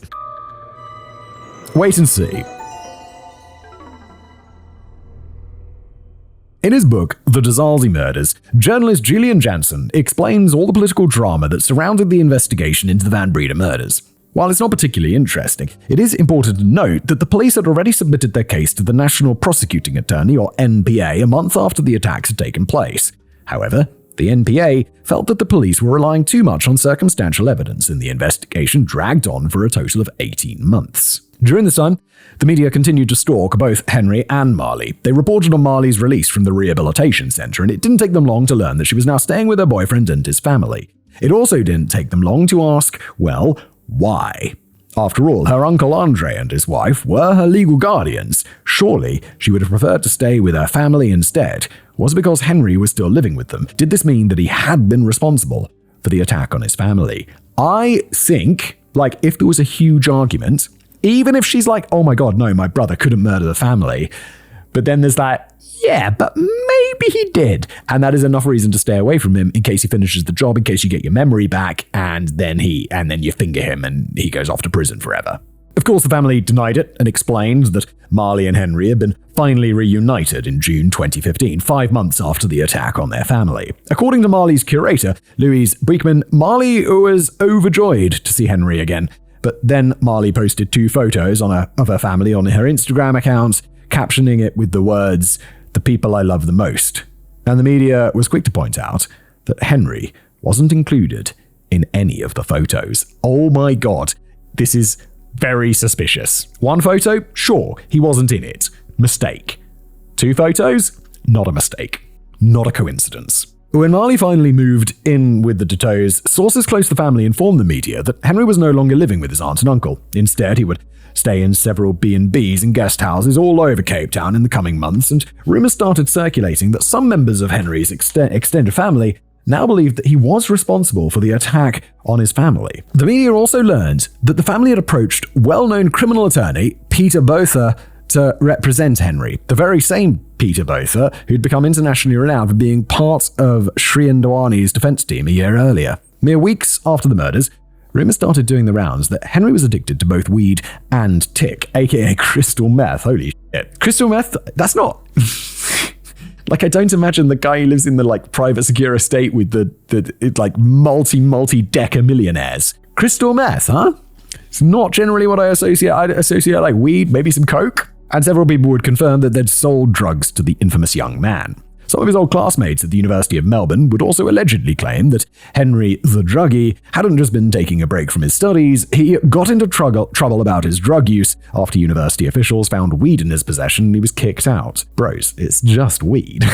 Wait and see. In his book, The Desalzi Murders, journalist Julian Jansen explains all the political drama that surrounded the investigation into the Van Breda murders. While it's not particularly interesting, it is important to note that the police had already submitted their case to the National Prosecuting Attorney, or NPA, a month after the attacks had taken place. However, the NPA felt that the police were relying too much on circumstantial evidence, and the investigation dragged on for a total of 18 months. During this time, the media continued to stalk both Henry and Marley. They reported on Marley's release from the rehabilitation center, and it didn't take them long to learn that she was now staying with her boyfriend and his family. It also didn't take them long to ask, well, why? After all, her uncle Andre and his wife were her legal guardians. Surely she would have preferred to stay with her family instead. Was it because Henry was still living with them? Did this mean that he had been responsible for the attack on his family? I think, if there was a huge argument, even if she's like, oh my god, no, my brother couldn't murder the family, but then there's that, yeah, but maybe he did. And that is enough reason to stay away from him in case he finishes the job, in case you get your memory back, and then you finger him and he goes off to prison forever. Of course, the family denied it and explained that Marley and Henry had been finally reunited in June 2015, 5 months after the attack on their family. According to Marley's curator, Louise Buickman, Marley was overjoyed to see Henry again. But then Marley posted 2 photos of her family on her Instagram account, captioning it with the words, "The people I love the most." And the media was quick to point out that Henry wasn't included in any of the photos. Oh my god, this is very suspicious. 1 photo, sure, he wasn't in it. Mistake. 2 photos, not a mistake. Not a coincidence. When Marley finally moved in with the Dutots, sources close to the family informed the media that Henry was no longer living with his aunt and uncle. Instead, he would stay in several B&Bs and guest houses all over Cape Town in the coming months, and rumors started circulating that some members of Henry's extended family now believed that he was responsible for the attack on his family. The media also learned that the family had approached well-known criminal attorney Peter Botha to represent Henry, the very same Peter Botha who'd become internationally renowned for being part of Shrien Dhawani's defense team a year earlier. Mere weeks after the murders, rumors started doing the rounds that Henry was addicted to both weed and tick, aka crystal meth. Holy shit. Crystal meth? That's not... I don't imagine the guy who lives in the private secure estate with the multi-decker millionaires. Crystal meth, huh? It's not generally what I associate. I'd associate weed, maybe some coke. And several people would confirm that they'd sold drugs to the infamous young man. Some of his old classmates at the University of Melbourne would also allegedly claim that Henry the druggie hadn't just been taking a break from his studies, he got into trouble about his drug use after university officials found weed in his possession and he was kicked out. Bros, it's just weed.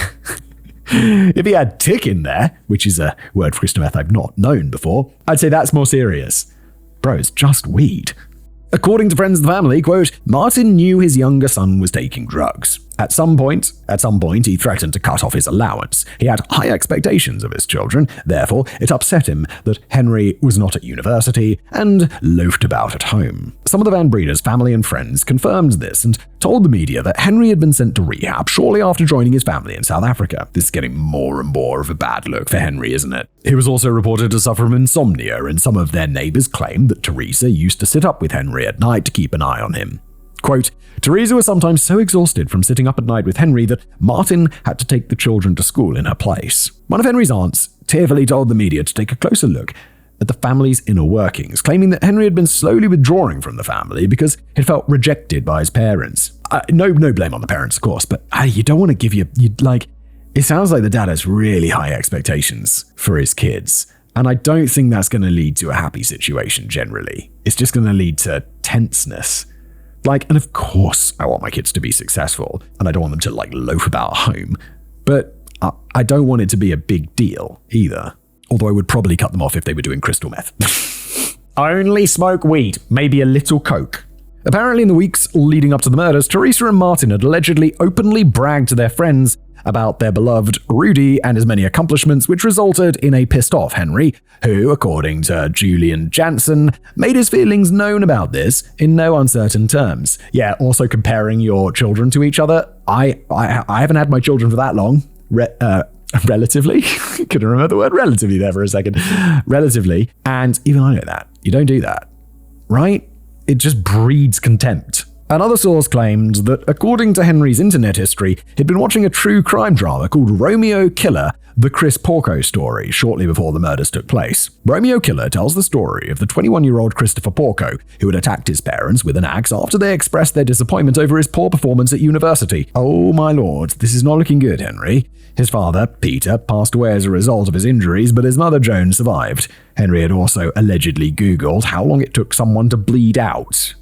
If he had tick in there, which is a word for crystal meth I've not known before, I'd say that's more serious. Bros, just weed. According to friends of the family, quote, Martin knew his younger son was taking drugs. At some point, he threatened to cut off his allowance. He had high expectations of his children, therefore it upset him that Henry was not at university and loafed about at home. Some of the Van Breda's family and friends confirmed this and told the media that Henry had been sent to rehab shortly after joining his family in South Africa. This is getting more and more of a bad look for Henry, isn't it? He was also reported to suffer from insomnia, and some of their neighbors claimed that Teresa used to sit up with Henry at night to keep an eye on him. Quote, Teresa was sometimes so exhausted from sitting up at night with Henry that Martin had to take the children to school in her place. One of Henry's aunts tearfully told the media to take a closer look at the family's inner workings, claiming that Henry had been slowly withdrawing from the family because he felt rejected by his parents. No blame on the parents, of course, but you don't want to give it sounds like the dad has really high expectations for his kids. And I don't think that's going to lead to a happy situation generally. It's just going to lead to tenseness. And of course, I want my kids to be successful, and I don't want them to, loaf about home. But I don't want it to be a big deal, either. Although I would probably cut them off if they were doing crystal meth. Only smoke weed, maybe a little coke. Apparently, in the weeks leading up to the murders, Teresa and Martin had allegedly openly bragged to their friends about their beloved Rudy and his many accomplishments, which resulted in a pissed-off Henry, who, according to Julian Jansen, made his feelings known about this in no uncertain terms. Yeah, also comparing your children to each other. I haven't had my children for that long. Relatively. Couldn't remember the word relatively there for a second. Relatively. And even I know that. You don't do that. Right? It just breeds contempt. Another source claimed that, according to Henry's internet history, he'd been watching a true crime drama called Romeo Killer, the Chris Porco story, shortly before the murders took place. Romeo Killer tells the story of the 21-year-old Christopher Porco, who had attacked his parents with an axe after they expressed their disappointment over his poor performance at university. Oh my lord, this is not looking good, Henry. His father, Peter, passed away as a result of his injuries, but his mother, Joan, survived. Henry had also allegedly Googled how long it took someone to bleed out.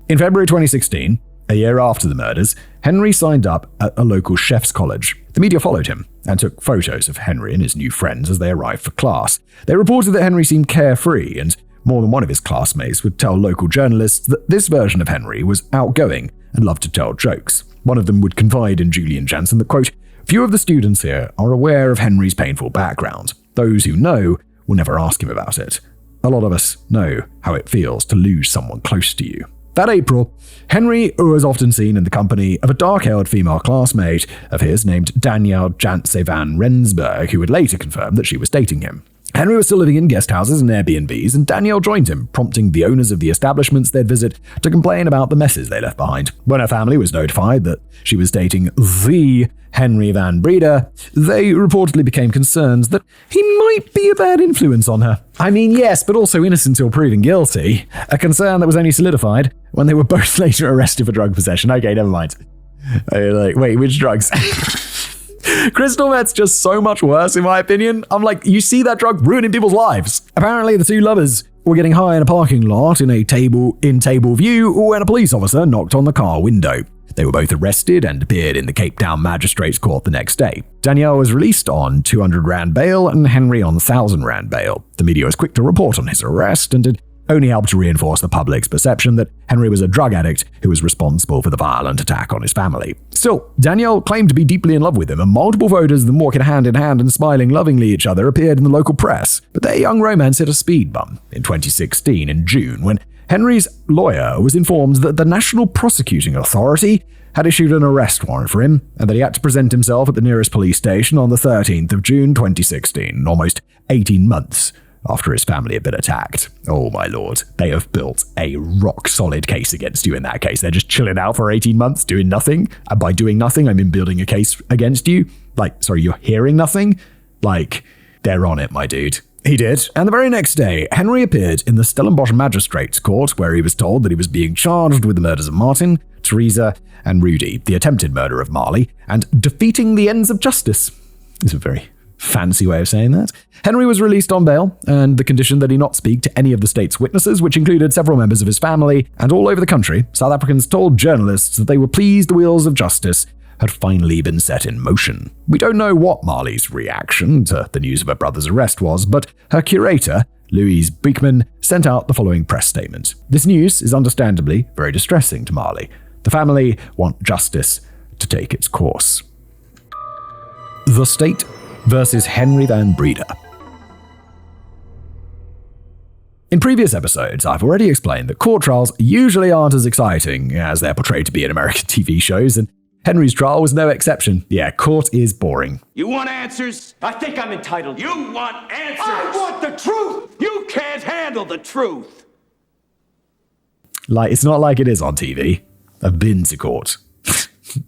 In February 2016, a year after the murders, Henry signed up at a local chef's college. The media followed him and took photos of Henry and his new friends as they arrived for class. They reported that Henry seemed carefree, and more than one of his classmates would tell local journalists that this version of Henry was outgoing and loved to tell jokes. One of them would confide in Julian Jansen that, quote, few of the students here are aware of Henry's painful background. Those who know will never ask him about it. A lot of us know how it feels to lose someone close to you. That April, Henry was often seen in the company of a dark-haired female classmate of his named Danielle Jantse van Rensburg, who would later confirm that she was dating him. Henry was still living in guest houses and Airbnbs, and Danielle joined him, prompting the owners of the establishments they'd visit to complain about the messes they left behind. When her family was notified that she was dating the Henry Van Breda, they reportedly became concerned that he might be a bad influence on her. I mean, yes, but also innocent until proven guilty. A concern that was only solidified when they were both later arrested for drug possession. Okay, never mind. Wait, which drugs? Crystal meth's just so much worse, in my opinion. I'm like, you see that drug ruining people's lives. Apparently, the two lovers were getting high in a parking lot in table view when a police officer knocked on the car window. They were both arrested and appeared in the Cape Town Magistrates Court the next day. Danielle was released on 200 Rand bail and Henry on 1,000 Rand bail. The media was quick to report on his arrest, and it only helped to reinforce the public's perception that Henry was a drug addict who was responsible for the violent attack on his family. Still, Danielle claimed to be deeply in love with him, and multiple photos of them walking hand in hand and smiling lovingly at each other appeared in the local press. But their young romance hit a speed bump in 2016 in June, when Henry's lawyer was informed that the National Prosecuting Authority had issued an arrest warrant for him, and that he had to present himself at the nearest police station on the 13th of June 2016, almost 18 months after his family had been attacked. Oh my lord, they have built a rock-solid case against you in that case. They're just chilling out for 18 months, doing nothing. And by doing nothing, I mean building a case against you. You're hearing nothing? They're on it, my dude. He did, and the very next day, Henry appeared in the Stellenbosch Magistrates Court, where he was told that he was being charged with the murders of Martin, Teresa, and Rudy, the attempted murder of Marley, and defeating the ends of justice. It's a very fancy way of saying that. Henry was released on bail, and the condition that he not speak to any of the state's witnesses, which included several members of his family, and all over the country, South Africans told journalists that they were pleased the wheels of justice had finally been set in motion. We don't know what Marley's reaction to the news of her brother's arrest was, but her curator, Louise Beekman, sent out the following press statement. This news is understandably very distressing to Marley. The family want justice to take its course. The State versus Henry Van Breda. In previous episodes, I've already explained that court trials usually aren't as exciting as they're portrayed to be in American TV shows, and Henry's trial was no exception. Yeah, court is boring. You want answers? I think I'm entitled. You want answers? I want the truth! You can't handle the truth! Like, it's not like it is on TV. I've been to court.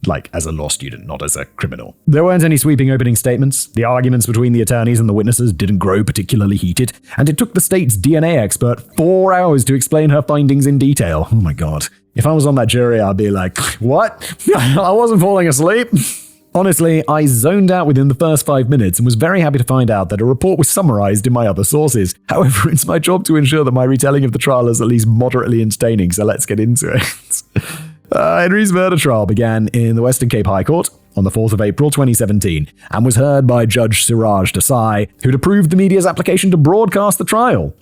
Like, as a law student, not as a criminal. There weren't any sweeping opening statements. The arguments between the attorneys and the witnesses didn't grow particularly heated, and it took the state's DNA expert 4 hours to explain her findings in detail. Oh my god. If I was on that jury, I'd be like, what? I wasn't falling asleep. Honestly, I zoned out within the first 5 minutes and was very happy to find out that a report was summarized in my other sources. However, it's my job to ensure that my retelling of the trial is at least moderately entertaining, so let's get into it. Henry's murder trial began in the Western Cape High Court on the 4th of April 2017 and was heard by Judge Siraj Desai, who'd approved the media's application to broadcast the trial.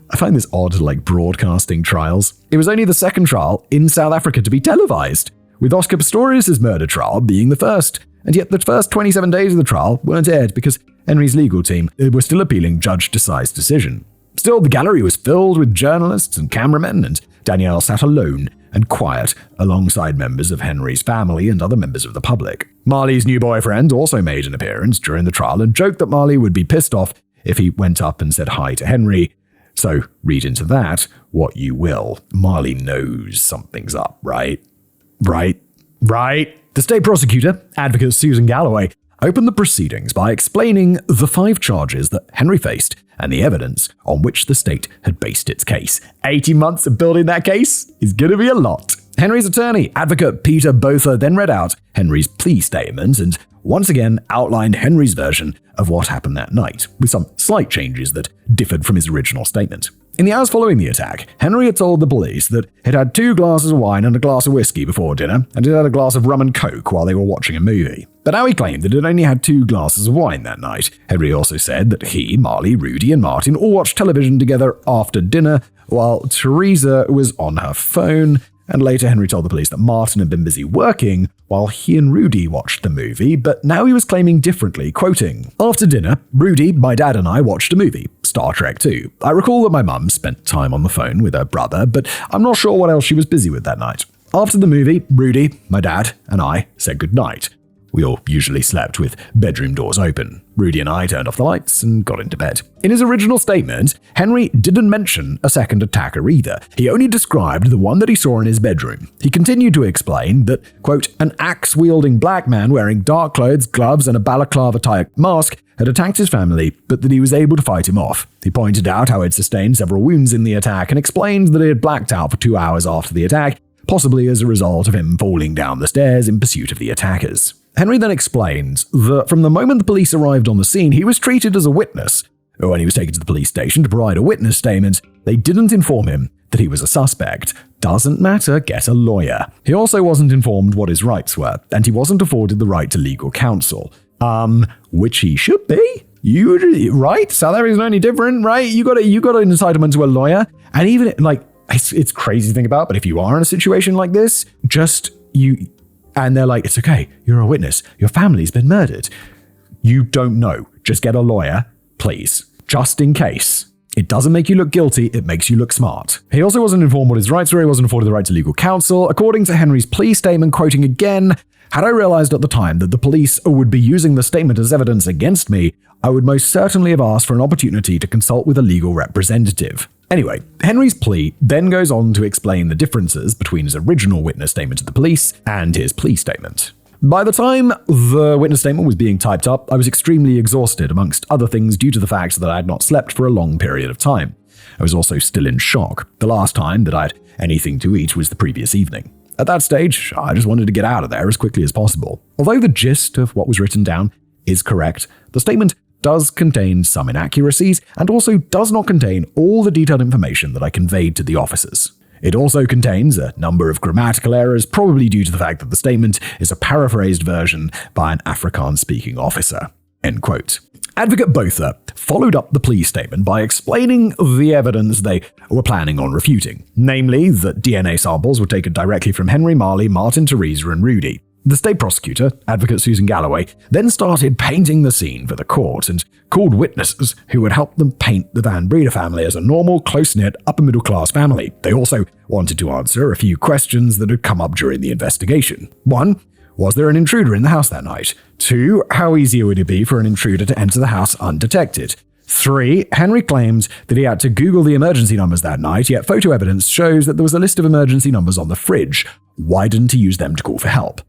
I find this odd, like broadcasting trials. It was only the second trial in South Africa to be televised, with Oscar Pistorius' murder trial being the first, and yet the first 27 days of the trial weren't aired because Henry's legal team were still appealing Judge Desai's decision. Still, the gallery was filled with journalists and cameramen, and Danielle sat alone and quiet alongside members of Henry's family and other members of the public. Marley's new boyfriend also made an appearance during the trial and joked that Marley would be pissed off if he went up and said hi to Henry. So read into that what you will. Marley knows something's up, right? Right? The state prosecutor, advocate Susan Galloway, opened the proceedings by explaining the 5 charges that Henry faced and the evidence on which the state had based its case. 80 months of building that case is going to be a lot. Henry's attorney, advocate Peter Botha, then read out Henry's plea statement and once again outlined Henry's version of what happened that night, with some slight changes that differed from his original statement. In the hours following the attack, Henry had told the police that he'd had 2 glasses of wine and a glass of whiskey before dinner, and he'd had a glass of rum and coke while they were watching a movie. But now he claimed that he'd only had 2 glasses of wine that night. Henry also said that he, Marley, Rudy, and Martin all watched television together after dinner, while Teresa was on her phone. And later Henry told the police that Martin had been busy working while he and Rudy watched the movie, but now he was claiming differently, quoting, "After dinner, Rudy, my dad, and I watched a movie, Star Trek 2. I recall that my mum spent time on the phone with her brother, but I'm not sure what else she was busy with that night. After the movie, Rudy, my dad, and I said goodnight. We all usually slept with bedroom doors open. Rudy and I turned off the lights and got into bed." In his original statement, Henry didn't mention a second attacker either. He only described the one that he saw in his bedroom. He continued to explain that, quote, "an axe-wielding black man wearing dark clothes, gloves, and a balaclava-type mask had attacked his family, but that he was able to fight him off. He pointed out how he'd sustained several wounds in the attack and explained that he had blacked out for 2 hours after the attack, possibly as a result of him falling down the stairs in pursuit of the attackers." Henry then explains that from the moment the police arrived on the scene, he was treated as a witness. When he was taken to the police station to provide a witness statement, they didn't inform him that he was a suspect. Doesn't matter, get a lawyer. He also wasn't informed what his rights were, and he wasn't afforded the right to legal counsel. Which he should be. Right? South Africa's not any different, right? You got an entitlement to a lawyer, and even it's crazy to think about, but if you are in a situation like this, and they're like, it's okay, you're a witness, your family's been murdered. You don't know. Just get a lawyer, please. Just in case. It doesn't make you look guilty, it makes you look smart. He also wasn't informed what his rights were, he wasn't afforded the right to legal counsel. According to Henry's plea statement, quoting again, "Had I realized at the time that the police would be using the statement as evidence against me, I would most certainly have asked for an opportunity to consult with a legal representative." Anyway, Henry's plea then goes on to explain the differences between his original witness statement to the police and his plea statement. By the time the witness statement was being typed up, I was extremely exhausted, amongst other things due to the fact that I had not slept for a long period of time. I was also still in shock. The last time that I had anything to eat was the previous evening. At that stage, I just wanted to get out of there as quickly as possible. Although the gist of what was written down is correct, the statement does contain some inaccuracies and also does not contain all the detailed information that I conveyed to the officers. It also contains a number of grammatical errors, probably due to the fact that the statement is a paraphrased version by an Afrikaans-speaking officer. End quote. Advocate Botha followed up the plea statement by explaining the evidence they were planning on refuting, namely that DNA samples were taken directly from Henry, Marley, Martin, Teresa, and Rudy. The state prosecutor, Advocate Susan Galloway, then started painting the scene for the court and called witnesses who would help them paint the Van Breda family as a normal, close-knit, upper-middle-class family. They also wanted to answer a few questions that had come up during the investigation. 1. Was there an intruder in the house that night? 2. How easy would it be for an intruder to enter the house undetected? 3. Henry claims that he had to Google the emergency numbers that night, yet photo evidence shows that there was a list of emergency numbers on the fridge. Why didn't he use them to call for help?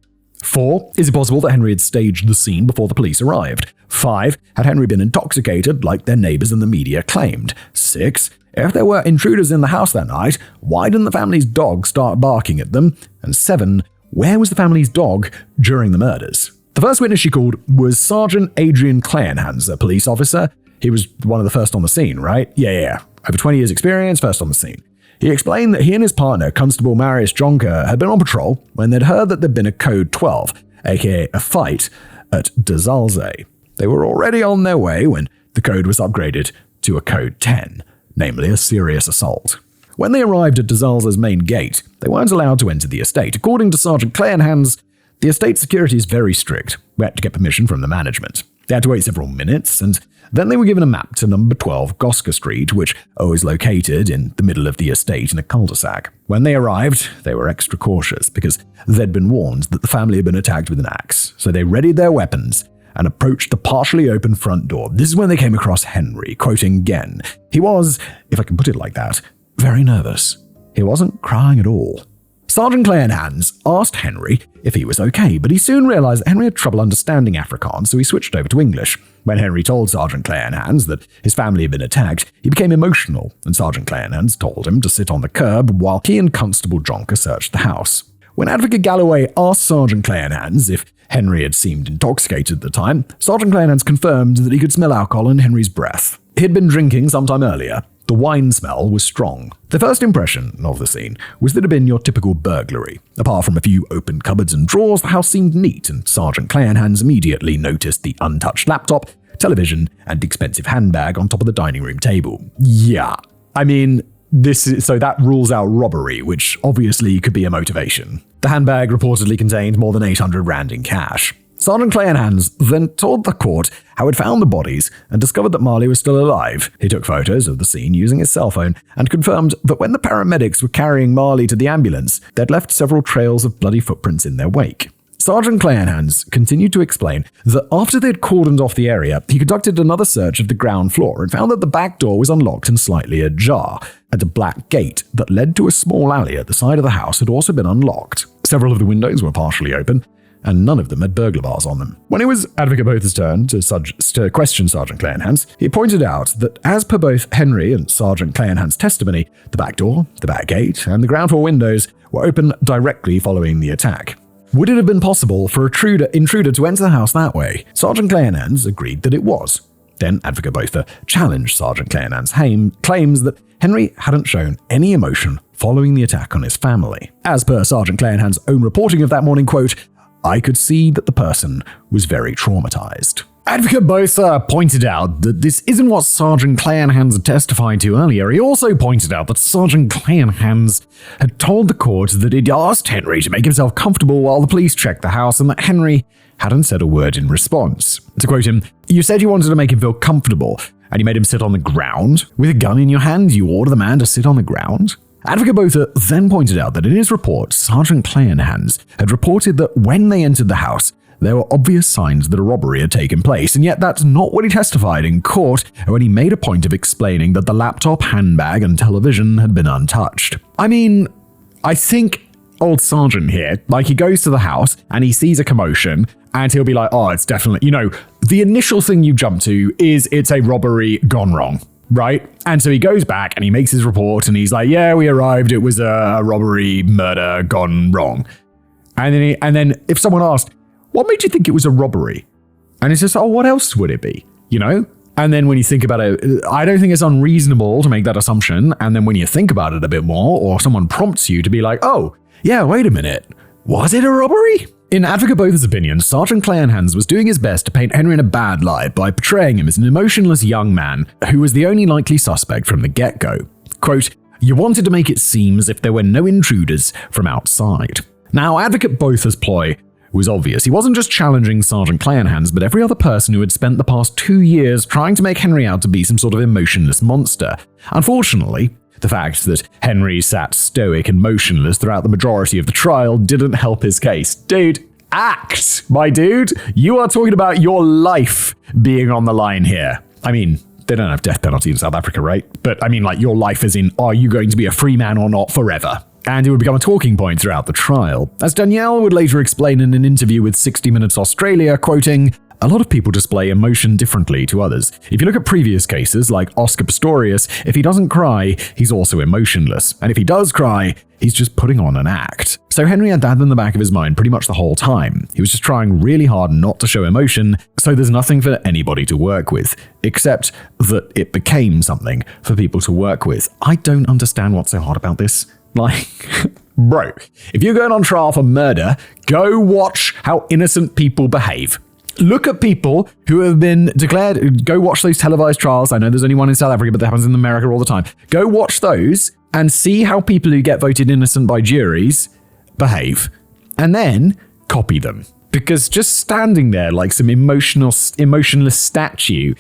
4. Is it possible that Henry had staged the scene before the police arrived? 5. Had Henry been intoxicated like their neighbors and the media claimed? 6. If there were intruders in the house that night, why didn't the family's dog start barking at them? And 7. Where was the family's dog during the murders? The first witness she called was Sergeant Adrian Clarenhans, a police officer. He was one of the first on the scene, right? Yeah. Over 20 years experience, first on the scene. He explained that he and his partner, Constable Marius Jonker, had been on patrol when they'd heard that there'd been a Code 12, aka a fight, at De Zalze. They were already on their way when the code was upgraded to a Code 10, namely a serious assault. When they arrived at De Zalze's main gate, they weren't allowed to enter the estate. According to Sergeant Clarenhans, the estate security is very strict. We had to get permission from the management. They had to wait several minutes, and then they were given a map to number 12 Goscar Street, which was located in the middle of the estate in a cul-de-sac. When they arrived, they were extra cautious because they'd been warned that the family had been attacked with an axe, so they readied their weapons and approached the partially open front door. This is when they came across Henry, quoting again. He was, if I can put it like that, very nervous. He wasn't crying at all. Sergeant Clarenhans asked Henry if he was okay, but he soon realized that Henry had trouble understanding Afrikaans, so he switched over to English. When Henry told Sergeant Clarenhans that his family had been attacked, he became emotional, and Sergeant Clarenhans told him to sit on the curb while he and Constable Jonker searched the house. When Advocate Galloway asked Sergeant Clarenhans if Henry had seemed intoxicated at the time, Sergeant Clarenhans confirmed that he could smell alcohol in Henry's breath. He had been drinking sometime earlier. The wine smell was strong. The first impression of the scene was that it had been your typical burglary. Apart from a few open cupboards and drawers, the house seemed neat, and Sergeant Clarenhans immediately noticed the untouched laptop, television, and expensive handbag on top of the dining room table. Yeah, I mean, so that rules out robbery, which obviously could be a motivation. The handbag reportedly contained more than 800 rand in cash. Sergeant Clarenhans then told the court how he'd found the bodies and discovered that Marley was still alive. He took photos of the scene using his cell phone and confirmed that when the paramedics were carrying Marley to the ambulance, they'd left several trails of bloody footprints in their wake. Sergeant Clarenhans continued to explain that after they'd cordoned off the area, he conducted another search of the ground floor and found that the back door was unlocked and slightly ajar, and a black gate that led to a small alley at the side of the house had also been unlocked. Several of the windows were partially open, and none of them had burglar bars on them. When it was Advocate Botha's turn to question Sergeant Clarenhans, he pointed out that as per both Henry and Sergeant Clarenhans' testimony, the back door, the back gate, and the ground floor windows were open directly following the attack. Would it have been possible for an intruder to enter the house that way? Sergeant Clarenhans agreed that it was. Then Advocate Botha challenged Sergeant Clarenhans' claims that Henry hadn't shown any emotion following the attack on his family. As per Sergeant Clarenhans' own reporting of that morning, quote, I could see that the person was very traumatized. Advocate Botha pointed out that this isn't what Sergeant Clarenhans had testified to earlier. He also pointed out that Sergeant Clarenhans had told the court that he'd asked Henry to make himself comfortable while the police checked the house and that Henry hadn't said a word in response. To quote him, you said you wanted to make him feel comfortable, and you made him sit on the ground? With a gun in your hand, you order the man to sit on the ground? Advocate Botha then pointed out that in his report, Sergeant Clarenhans had reported that when they entered the house, there were obvious signs that a robbery had taken place, and yet that's not what he testified in court when he made a point of explaining that the laptop, handbag, and television had been untouched. I mean, I think old Sergeant here, he goes to the house and he sees a commotion and he'll be like, oh, it's definitely, the initial thing you jump to is it's a robbery gone wrong. Right? And so he goes back and he makes his report and he's like, yeah, we arrived. It was a robbery, murder gone wrong. And then if someone asked, what made you think it was a robbery? And it's just, oh, what else would it be? And then when you think about it, I don't think it's unreasonable to make that assumption. And then when you think about it a bit more, or someone prompts you to be like, oh, yeah, wait a minute. Was it a robbery? In Advocate Botha's opinion, Sergeant Clarenhans was doing his best to paint Henry in a bad light by portraying him as an emotionless young man who was the only likely suspect from the get-go. Quote, "You wanted to make it seem as if there were no intruders from outside." Now, Advocate Botha's ploy was obvious. He wasn't just challenging Sergeant Clarenhans, but every other person who had spent the past 2 years trying to make Henry out to be some sort of emotionless monster. Unfortunately, the fact that Henry sat stoic and motionless throughout the majority of the trial didn't help his case. Dude, act, my dude. You are talking about your life being on the line here. I mean, they don't have death penalty in South Africa, right? But I mean, like, your life is in, are you going to be a free man or not forever? And it would become a talking point throughout the trial. As Danielle would later explain in an interview with 60 Minutes Australia, quoting, "A lot of people display emotion differently to others. If you look at previous cases like Oscar Pistorius, if he doesn't cry, he's also emotionless. And if he does cry, he's just putting on an act." So Henry had that in the back of his mind pretty much the whole time. He was just trying really hard not to show emotion, so there's nothing for anybody to work with, except that it became something for people to work with. I don't understand what's so hard about this. Like, bro, if you're going on trial for murder, go watch how innocent people behave. Look at people who have been declared, go watch those televised trials. I know there's only one in South Africa, but that happens in America all the time. Go watch those and see how people who get voted innocent by juries behave. And then copy them. Because just standing there like some emotionless statue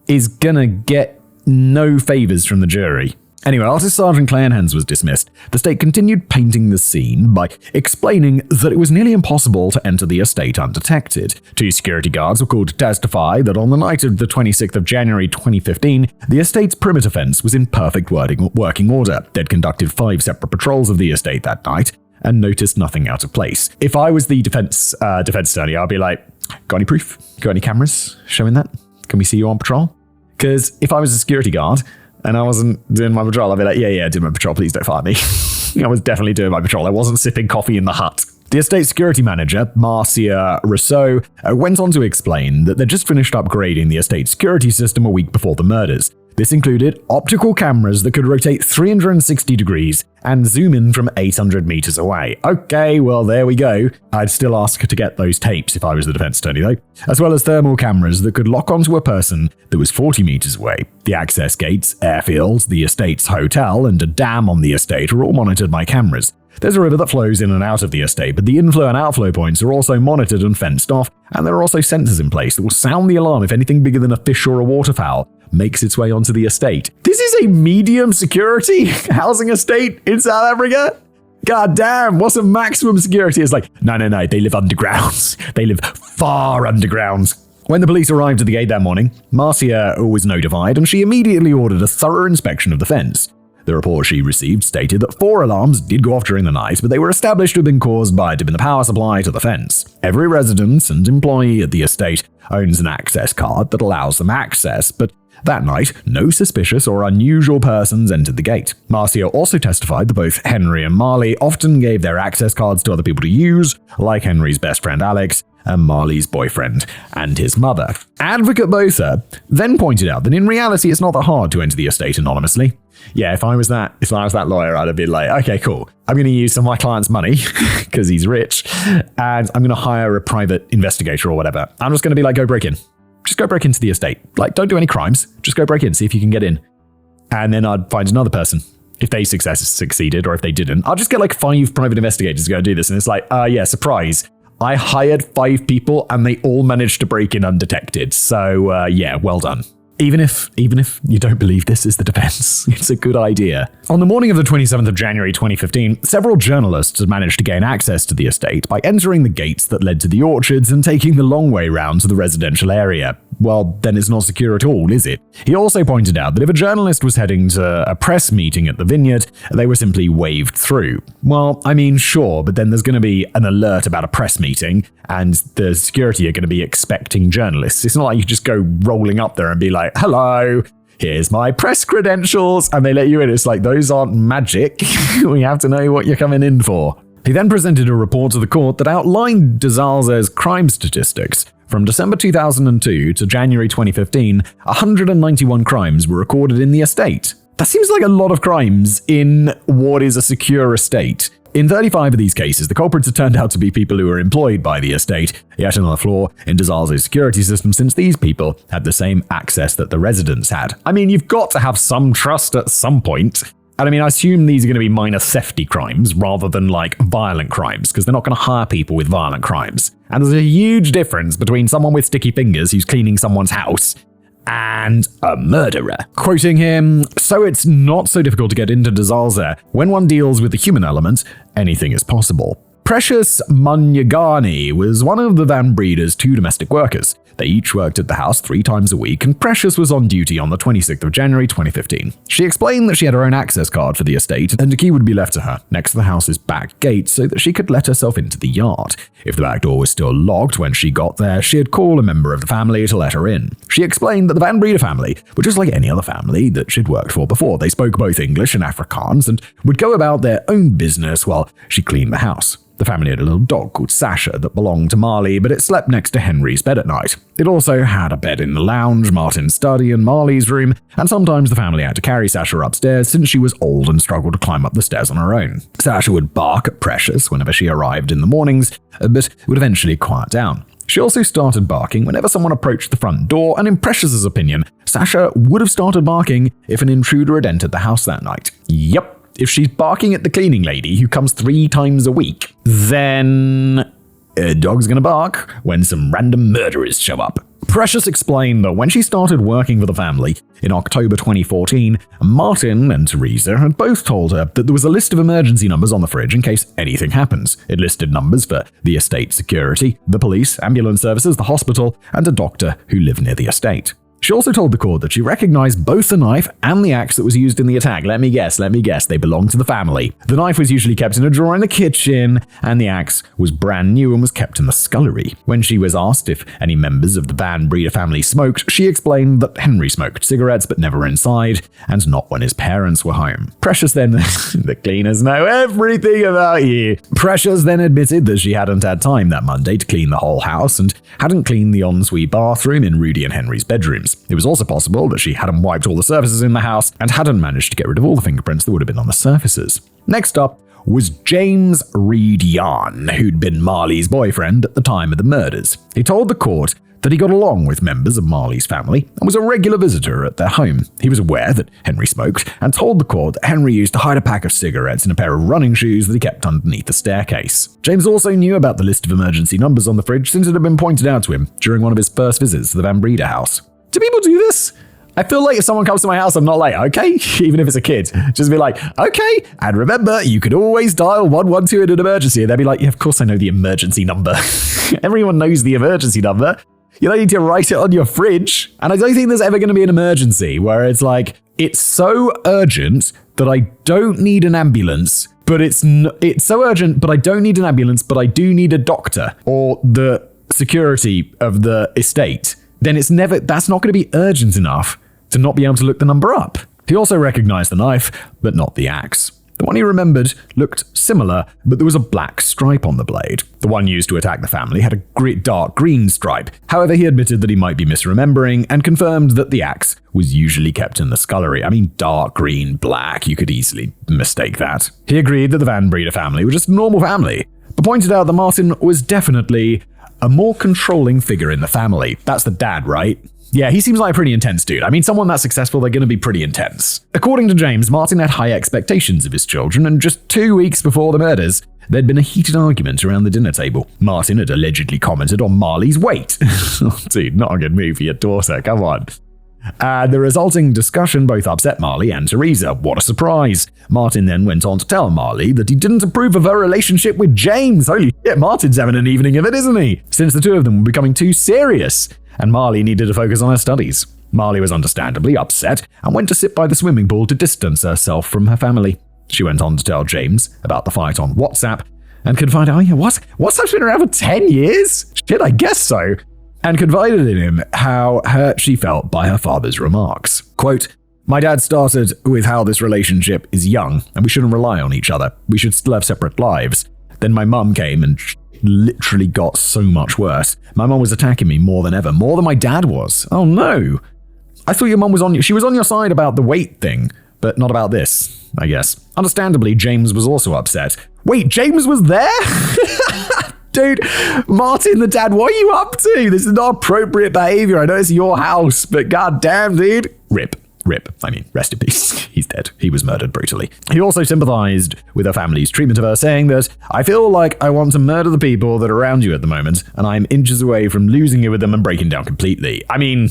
is gonna get no favors from the jury. Anyway, after Sergeant Clarenhans was dismissed, the state continued painting the scene by explaining that it was nearly impossible to enter the estate undetected. 2 security guards were called to testify that on the night of the 26th of January 2015, the estate's perimeter fence was in perfect working order. They'd conducted 5 separate patrols of the estate that night and noticed nothing out of place. If I was the defense attorney, I'd be like, got any proof? Got any cameras showing that? Can we see you on patrol? Because if I was a security guard and I wasn't doing my patrol, I'd be like, yeah, doing my patrol, please don't fire me. I was definitely doing my patrol. I wasn't sipping coffee in the hut. The estate security manager, Marcia Rousseau, went on to explain that they'd just finished upgrading the estate security system a week before the murders. This included optical cameras that could rotate 360 degrees and zoom in from 800 meters away. Okay, well, there we go. I'd still ask to get those tapes if I was the defense attorney, though. As well as thermal cameras that could lock onto a person that was 40 meters away. The access gates, airfields, the estate's hotel, and a dam on the estate are all monitored by cameras. There's a river that flows in and out of the estate, but the inflow and outflow points are also monitored and fenced off, and there are also sensors in place that will sound the alarm if anything bigger than a fish or a waterfowl makes its way onto the estate. This is a medium security housing estate in South Africa? God damn, what's a maximum security? It's like, no, they live underground. They live far underground. When the police arrived at the gate that morning, Marcia was notified, and she immediately ordered a thorough inspection of the fence. The report she received stated that 4 alarms did go off during the night, but they were established to have been caused by a dip in the power supply to the fence. Every resident and employee at the estate owns an access card that allows them access, but that night, no suspicious or unusual persons entered the gate. Marcia also testified that both Henry and Marley often gave their access cards to other people to use, like Henry's best friend Alex and Marley's boyfriend and his mother. Advocate Botha then pointed out that in reality it's not that hard to enter the estate anonymously. Yeah, if I was that lawyer, I'd have been like, okay, cool. I'm going to use some of my client's money because he's rich, and I'm going to hire a private investigator or whatever. I'm just going to be like, go break in. Just go break into the estate. Like, don't do any crimes. Just go break in, see if you can get in. And then I'd find another person. If they succeeded or if they didn't, I'll just get like 5 private investigators to go do this. And it's like, yeah, surprise. I hired 5 people and they all managed to break in undetected. So, yeah, well done. Even if you don't believe this is the defense, it's a good idea. On the morning of the 27th of January 2015, several journalists had managed to gain access to the estate by entering the gates that led to the orchards and taking the long way round to the residential area. Well, then it's not secure at all, is it? He also pointed out that if a journalist was heading to a press meeting at the vineyard, they were simply waved through. Well, I mean, sure, but then there's going to be an alert about a press meeting, and the security are going to be expecting journalists. It's not like you just go rolling up there and be like, hello, here's my press credentials, and they let you in. It's like, those aren't magic. We have to know what you're coming in for. He then presented a report to the court that outlined de Zalze's crime statistics. From December 2002 to January 2015, 191 crimes were recorded in the estate. That seems like a lot of crimes in what is a secure estate. In 35 of these cases, the culprits have turned out to be people who were employed by the estate, yet another flaw in DeZalzo's security system since these people had the same access that the residents had. I mean, you've got to have some trust at some point. And I mean, I assume these are going to be minor thefty crimes rather than like violent crimes, because they're not going to hire people with violent crimes. And there's a huge difference between someone with sticky fingers who's cleaning someone's house and a murderer. Quoting him, "So it's not so difficult to get into DeZalzo. When one deals with the human element, anything is possible." Precious Munyagani was one of the Van Breda's 2 domestic workers. They each worked at the house 3 times a week, and Precious was on duty on the 26th of January 2015. She explained that she had her own access card for the estate, and a key would be left to her next to the house's back gate so that she could let herself into the yard. If the back door was still locked when she got there, she'd call a member of the family to let her in. She explained that the Van Breda family were just like any other family that she'd worked for before. They spoke both English and Afrikaans and would go about their own business while she cleaned the house. The family had a little dog called Sasha that belonged to Marley, but it slept next to Henry's bed at night. It also had a bed in the lounge, Martin's study, and Marley's room, and sometimes the family had to carry Sasha upstairs since she was old and struggled to climb up the stairs on her own. Sasha would bark at Precious whenever she arrived in the mornings, but would eventually quiet down. She also started barking whenever someone approached the front door, and in Precious's opinion, Sasha would have started barking if an intruder had entered the house that night. Yep. If she's barking at the cleaning lady who comes 3 times a week, then a dog's gonna bark when some random murderers show up. Precious explained that when she started working for the family in October 2014, Martin and Teresa had both told her that there was a list of emergency numbers on the fridge in case anything happens. It listed numbers for the estate security, the police, ambulance services, the hospital, and a doctor who lived near the estate. She also told the court that she recognized both the knife and the axe that was used in the attack. Let me guess, they belonged to the family. The knife was usually kept in a drawer in the kitchen, and the axe was brand new and was kept in the scullery. When she was asked if any members of the Van Breda family smoked, she explained that Henry smoked cigarettes but never inside, and not when his parents were home. Precious then, the cleaners know everything about you. Precious then admitted that she hadn't had time that Monday to clean the whole house and hadn't cleaned the ensuite bathroom in Rudy and Henry's bedrooms. It was also possible that she hadn't wiped all the surfaces in the house and hadn't managed to get rid of all the fingerprints that would have been on the surfaces. Next up was James Reed Yarn, who'd been Marley's boyfriend at the time of the murders. He told the court that he got along with members of Marley's family and was a regular visitor at their home. He was aware that Henry smoked and told the court that Henry used to hide a pack of cigarettes in a pair of running shoes that he kept underneath the staircase. James also knew about the list of emergency numbers on the fridge since it had been pointed out to him during one of his first visits to the Van Breda house. Do people do this? I feel like if someone comes to my house, I'm not like, okay, even if it's a kid, just be like, okay. And remember, you could always dial 112 in an emergency. And they'll be like, yeah, of course I know the emergency number. Everyone knows the emergency number. You don't need to write it on your fridge. And I don't think there's ever going to be an emergency where it's like, it's so urgent that I don't need an ambulance, but it's so urgent, but I don't need an ambulance, but I do need a doctor or the security of the estate. Then that's not going to be urgent enough to not be able to look the number up. He also recognized the knife, but not the axe. The one he remembered looked similar, but there was a black stripe on the blade. The one used to attack the family had a dark green stripe. However, he admitted that he might be misremembering and confirmed that the axe was usually kept in the scullery. I mean, dark green, black, you could easily mistake that. He agreed that the Van Breda family were just a normal family, but pointed out that Martin was definitely a more controlling figure in the family. That's the dad, right? Yeah, he seems like a pretty intense dude. I mean, someone that successful, they're going to be pretty intense. According to James, Martin had high expectations of his children, and just 2 weeks before the murders, there'd been a heated argument around the dinner table. Martin had allegedly commented on Marley's weight. Dude, not a good move for your daughter, come on. The resulting discussion both upset Marley and Teresa. What a surprise. Martin then went on to tell Marley that he didn't approve of her relationship with James. Holy shit, Martin's having an evening of it, isn't he? Since the two of them were becoming too serious, and Marley needed to focus on her studies. Marley was understandably upset and went to sit by the swimming pool to distance herself from her family. She went on to tell James about the fight on WhatsApp and confided, WhatsApp's been around for 10 years? Shit, I guess so. And confided in him how hurt she felt by her father's remarks. Quote, "My dad started with how this relationship is young and we shouldn't rely on each other. We should still have separate lives. Then my mum came and literally got so much worse. My mum was attacking me more than ever, more than my dad was. Oh no. I thought your mum was she was on your side about the weight thing, but not about this. I guess. Understandably, James was also upset. Wait, James was there? Dude, Martin, the dad, what are you up to? This is not appropriate behavior. I know it's your house, but goddamn, dude. Rip. I mean, rest in peace. He's dead. He was murdered brutally. He also sympathized with her family's treatment of her, saying that, I feel like I want to murder the people that are around you at the moment, and I'm inches away from losing it with them and breaking down completely. I mean,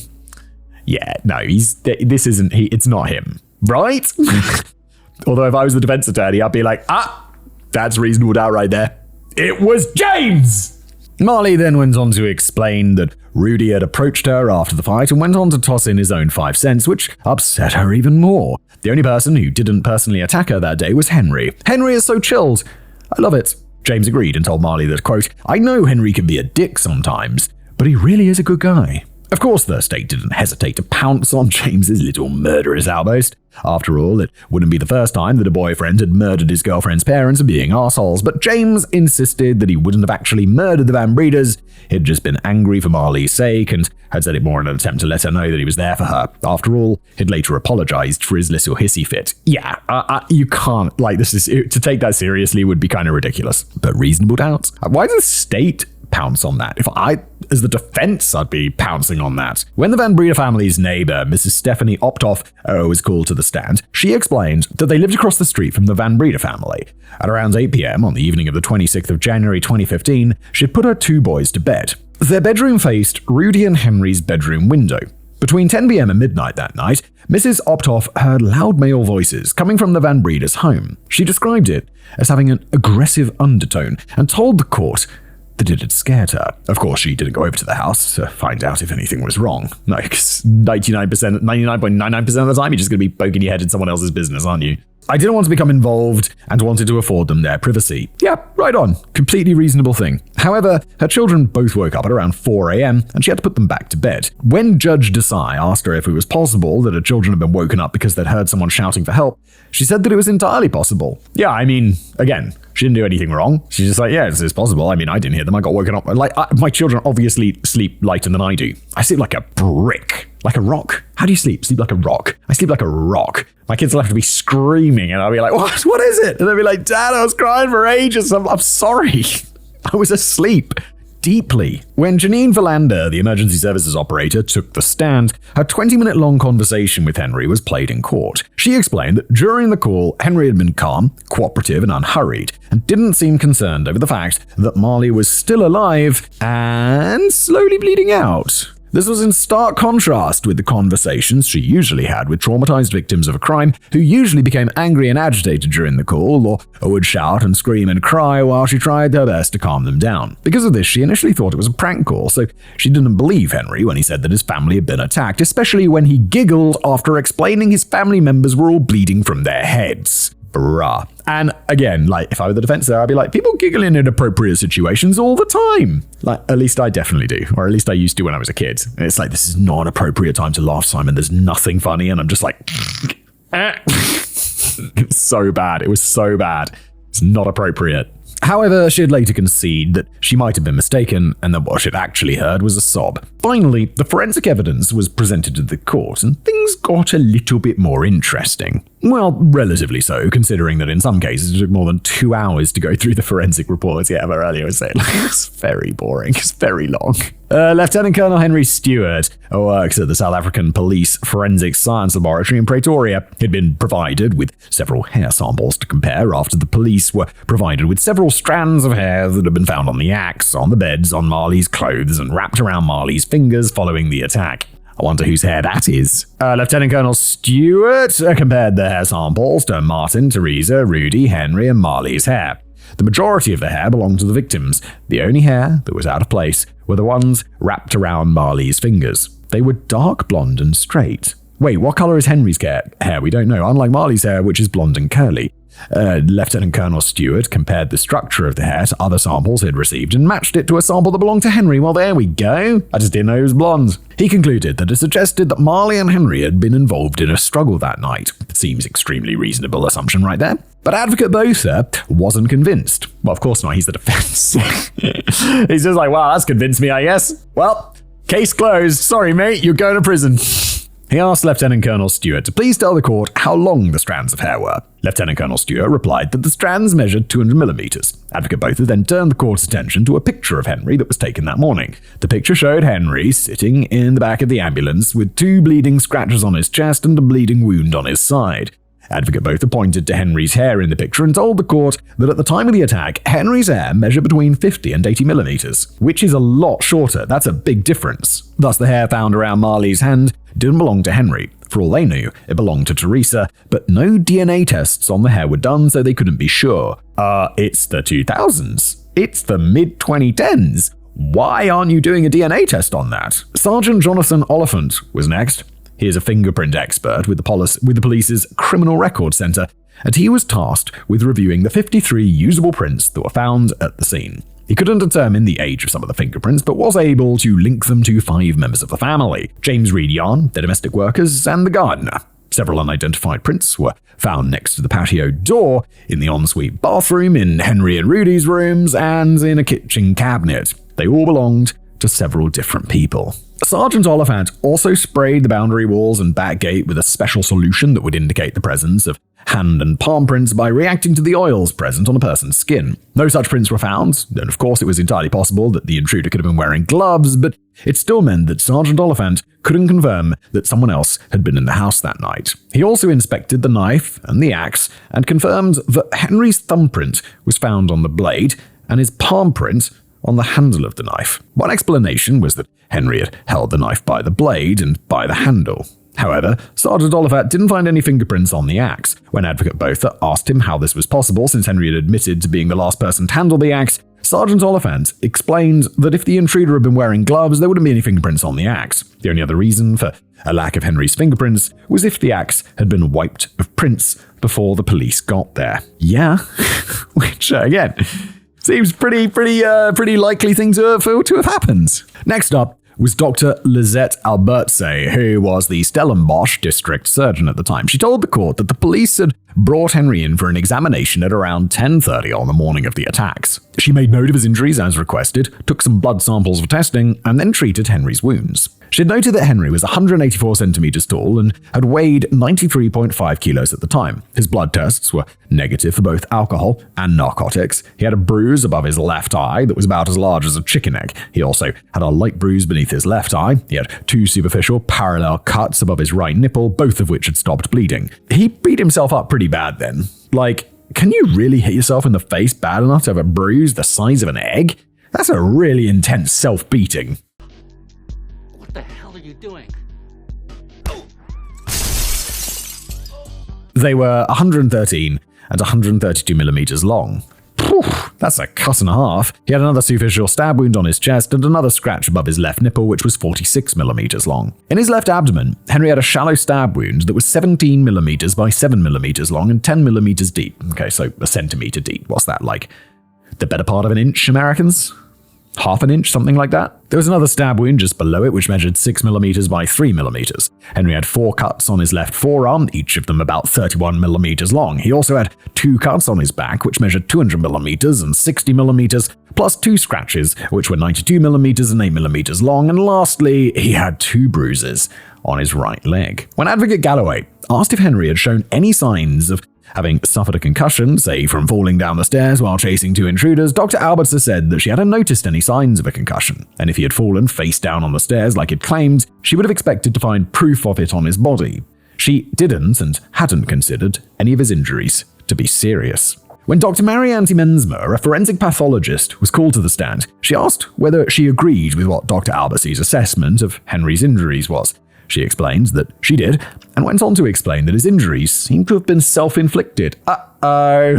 yeah, no, it's not him, right? Although if I was the defense attorney, I'd be like, that's reasonable doubt right there. It was James! Marley then went on to explain that Rudy had approached her after the fight and went on to toss in his own 5 cents, which upset her even more. The only person who didn't personally attack her that day was Henry. Henry is so chilled. I love it. James agreed and told Marley that, quote, I know Henry can be a dick sometimes, but he really is a good guy. Of course, the state didn't hesitate to pounce on James's little murderous outburst. After all, it wouldn't be the first time that a boyfriend had murdered his girlfriend's parents for being assholes, but James insisted that he wouldn't have actually murdered the Van Bredas. He'd just been angry for Marley's sake and had said it more in an attempt to let her know that he was there for her. After all, he'd later apologized for his little hissy fit. Yeah, you can't, to take that seriously would be kind of ridiculous. But reasonable doubt? Why does the state pounce on that? If I, as the defense, I'd be pouncing on that. When the Van Breda family's neighbor, Mrs. Stephanie Optoff, was called to the stand, she explained that they lived across the street from the Van Breda family. At around 8 p.m. on the evening of the 26th of January 2015, she'd put her 2 boys to bed. Their bedroom faced Rudy and Henry's bedroom window. Between 10 p.m. and midnight that night, Mrs. Optoff heard loud male voices coming from the Van Breda's home. She described it as having an aggressive undertone and told the court that it had scared her. Of course, she didn't go over to the house to find out if anything was wrong. No, because 99.99% of the time, you're just going to be poking your head in someone else's business, aren't you? I didn't want to become involved and wanted to afford them their privacy. Yeah, right on. Completely reasonable thing. However, her children both woke up at around 4 a.m. and she had to put them back to bed. When Judge Desai asked her if it was possible that her children had been woken up because they'd heard someone shouting for help, she said that it was entirely possible. Yeah, I mean, again, she didn't do anything wrong. She's just like, yeah, it's possible. I mean, I didn't hear them. I got woken up. My children obviously sleep lighter than I do. I sleep like a brick. Like a rock. How do you sleep? Sleep like a rock. I sleep like a rock. My kids will have to be screaming and I'll be like, what is it? And they'll be like, Dad, I was crying for ages. I'm sorry. I was asleep. Deeply. When Janine Verlander, the emergency services operator, took the stand, her 20-minute-long conversation with Henry was played in court. She explained that during the call, Henry had been calm, cooperative, and unhurried, and didn't seem concerned over the fact that Marley was still alive and slowly bleeding out. This was in stark contrast with the conversations she usually had with traumatized victims of a crime who usually became angry and agitated during the call or would shout and scream and cry while she tried her best to calm them down. Because of this, she initially thought it was a prank call, so she didn't believe Henry when he said that his family had been attacked, especially when he giggled after explaining his family members were all bleeding from their heads. Bruh. And again, if I were the defense there, I'd be like, people giggle in inappropriate situations all the time. At least I definitely do. Or at least I used to when I was a kid. And it's like, this is not an appropriate time to laugh, Simon. There's nothing funny. And I'm just like, it was so bad. It was so bad. It's not appropriate. However, she had later conceded that she might have been mistaken and that what she'd actually heard was a sob. Finally, the forensic evidence was presented to the court and things got a little bit more interesting. Well, relatively so, considering that in some cases it took more than 2 hours to go through the forensic reports. Yeah, but earlier I was saying, it's very boring. It's very long. Lieutenant Colonel Henry Stewart works at the South African Police Forensic Science Laboratory in Pretoria. He'd been provided with several hair samples to compare after the police were provided with several strands of hair that had been found on the axe, on the beds, on Marley's clothes, and wrapped around Marley's fingers following the attack. I wonder whose hair that is. Lieutenant Colonel Stewart compared the hair samples to Martin, Teresa, Rudy, Henry, and Marley's hair. The majority of the hair belonged to the victims. The only hair that was out of place were the ones wrapped around Marley's fingers. They were dark blonde and straight. Wait, what color is Henry's hair? We don't know, unlike Marley's hair, which is blonde and curly. Lieutenant Colonel Stewart compared the structure of the hair to other samples he'd received and matched it to a sample that belonged to Henry. Well, there we go. I just didn't know he was blonde. He concluded that it suggested that Marley and Henry had been involved in a struggle that night. Seems extremely reasonable assumption right there. But Advocate Botha wasn't convinced. Well, of course not. He's the defense. He's just like, wow, that's convinced me, I guess. Well, case closed. Sorry, mate. You're going to prison. He asked Lieutenant Colonel Stewart to please tell the court how long the strands of hair were. Lieutenant Colonel Stewart replied that the strands measured 200 millimeters. Advocate Botha then turned the court's attention to a picture of Henry that was taken that morning. The picture showed Henry sitting in the back of the ambulance with 2 bleeding scratches on his chest and a bleeding wound on his side. Advocate Botha pointed to Henry's hair in the picture and told the court that at the time of the attack, Henry's hair measured between 50 and 80 millimeters, which is a lot shorter. That's a big difference. Thus, the hair found around Marley's hand didn't belong to Henry. For all they knew, it belonged to Teresa, but no DNA tests on the hair were done, so they couldn't be sure. It's the 2000s. It's the mid-2010s. Why aren't you doing a DNA test on that? Sergeant Jonathan Oliphant was next. He is a fingerprint expert with the police's Criminal Record Center, and he was tasked with reviewing the 53 usable prints that were found at the scene. He couldn't determine the age of some of the fingerprints, but was able to link them to 5 members of the family: James Reed Yarn, the domestic workers, and the gardener. Several unidentified prints were found next to the patio door, in the ensuite bathroom, in Henry and Rudy's rooms, and in a kitchen cabinet. They all belonged to several different people. Sergeant Oliphant also sprayed the boundary walls and back gate with a special solution that would indicate the presence of hand and palm prints by reacting to the oils present on a person's skin. No such prints were found, and of course it was entirely possible that the intruder could have been wearing gloves, but it still meant that Sergeant Oliphant couldn't confirm that someone else had been in the house that night. He also inspected the knife and the axe and confirmed that Henry's thumbprint was found on the blade and his palm print on the handle of the knife. One explanation was that Henry had held the knife by the blade and by the handle. However, Sergeant Oliphant didn't find any fingerprints on the axe. When Advocate Botha asked him how this was possible, since Henry had admitted to being the last person to handle the axe, Sergeant Oliphant explained that if the intruder had been wearing gloves, there wouldn't be any fingerprints on the axe. The only other reason for a lack of Henry's fingerprints was if the axe had been wiped of prints before the police got there. Yeah, which again seems pretty likely thing to have happened. Next up was Dr. Lizette Albertse, who was the Stellenbosch district surgeon at the time. She told the court that the police had brought Henry in for an examination at around 10:30 on the morning of the attacks. She made note of his injuries as requested, took some blood samples for testing, and then treated Henry's wounds. She had noted that Henry was 184 centimeters tall and had weighed 93.5 kilos at the time. His blood tests were negative for both alcohol and narcotics. He had a bruise above his left eye that was about as large as a chicken egg. He also had a light bruise beneath his left eye. He had 2 superficial parallel cuts above his right nipple, both of which had stopped bleeding. He beat himself up pretty bad then. Like, can you really hit yourself in the face bad enough to have a bruise the size of an egg? That's a really intense self-beating. What the hell are you doing? They were 113 and 132 millimeters long. Phew, that's a cut and a half. He had another superficial stab wound on his chest and another scratch above his left nipple, which was 46 millimeters long. In his left abdomen, Henry had a shallow stab wound that was 17 millimeters by 7 millimeters long and 10 millimeters deep. Okay, so a centimeter deep. What's that, like the better part of an inch, Americans? Half an inch, something like that. There was another stab wound just below it, which measured 6 millimeters by 3 millimeters. Henry had 4 cuts on his left forearm, each of them about 31 millimeters long. He also had 2 cuts on his back, which measured 200 millimeters and 60 millimeters, plus 2 scratches, which were 92 millimeters and 8 millimeters long. And lastly, he had 2 bruises on his right leg. When Advocate Galloway asked if Henry had shown any signs of having suffered a concussion, say from falling down the stairs while chasing 2 intruders, Dr. Albertser said that she hadn't noticed any signs of a concussion, and if he had fallen face down on the stairs like he'd claimed, she would have expected to find proof of it on his body. She didn't and hadn't considered any of his injuries to be serious. When Dr. Marianne Mensmer, a forensic pathologist, was called to the stand, she asked whether she agreed with what Dr. Albertser's assessment of Henry's injuries was. She explained that she did, and went on to explain that his injuries seemed to have been self-inflicted. Uh-oh.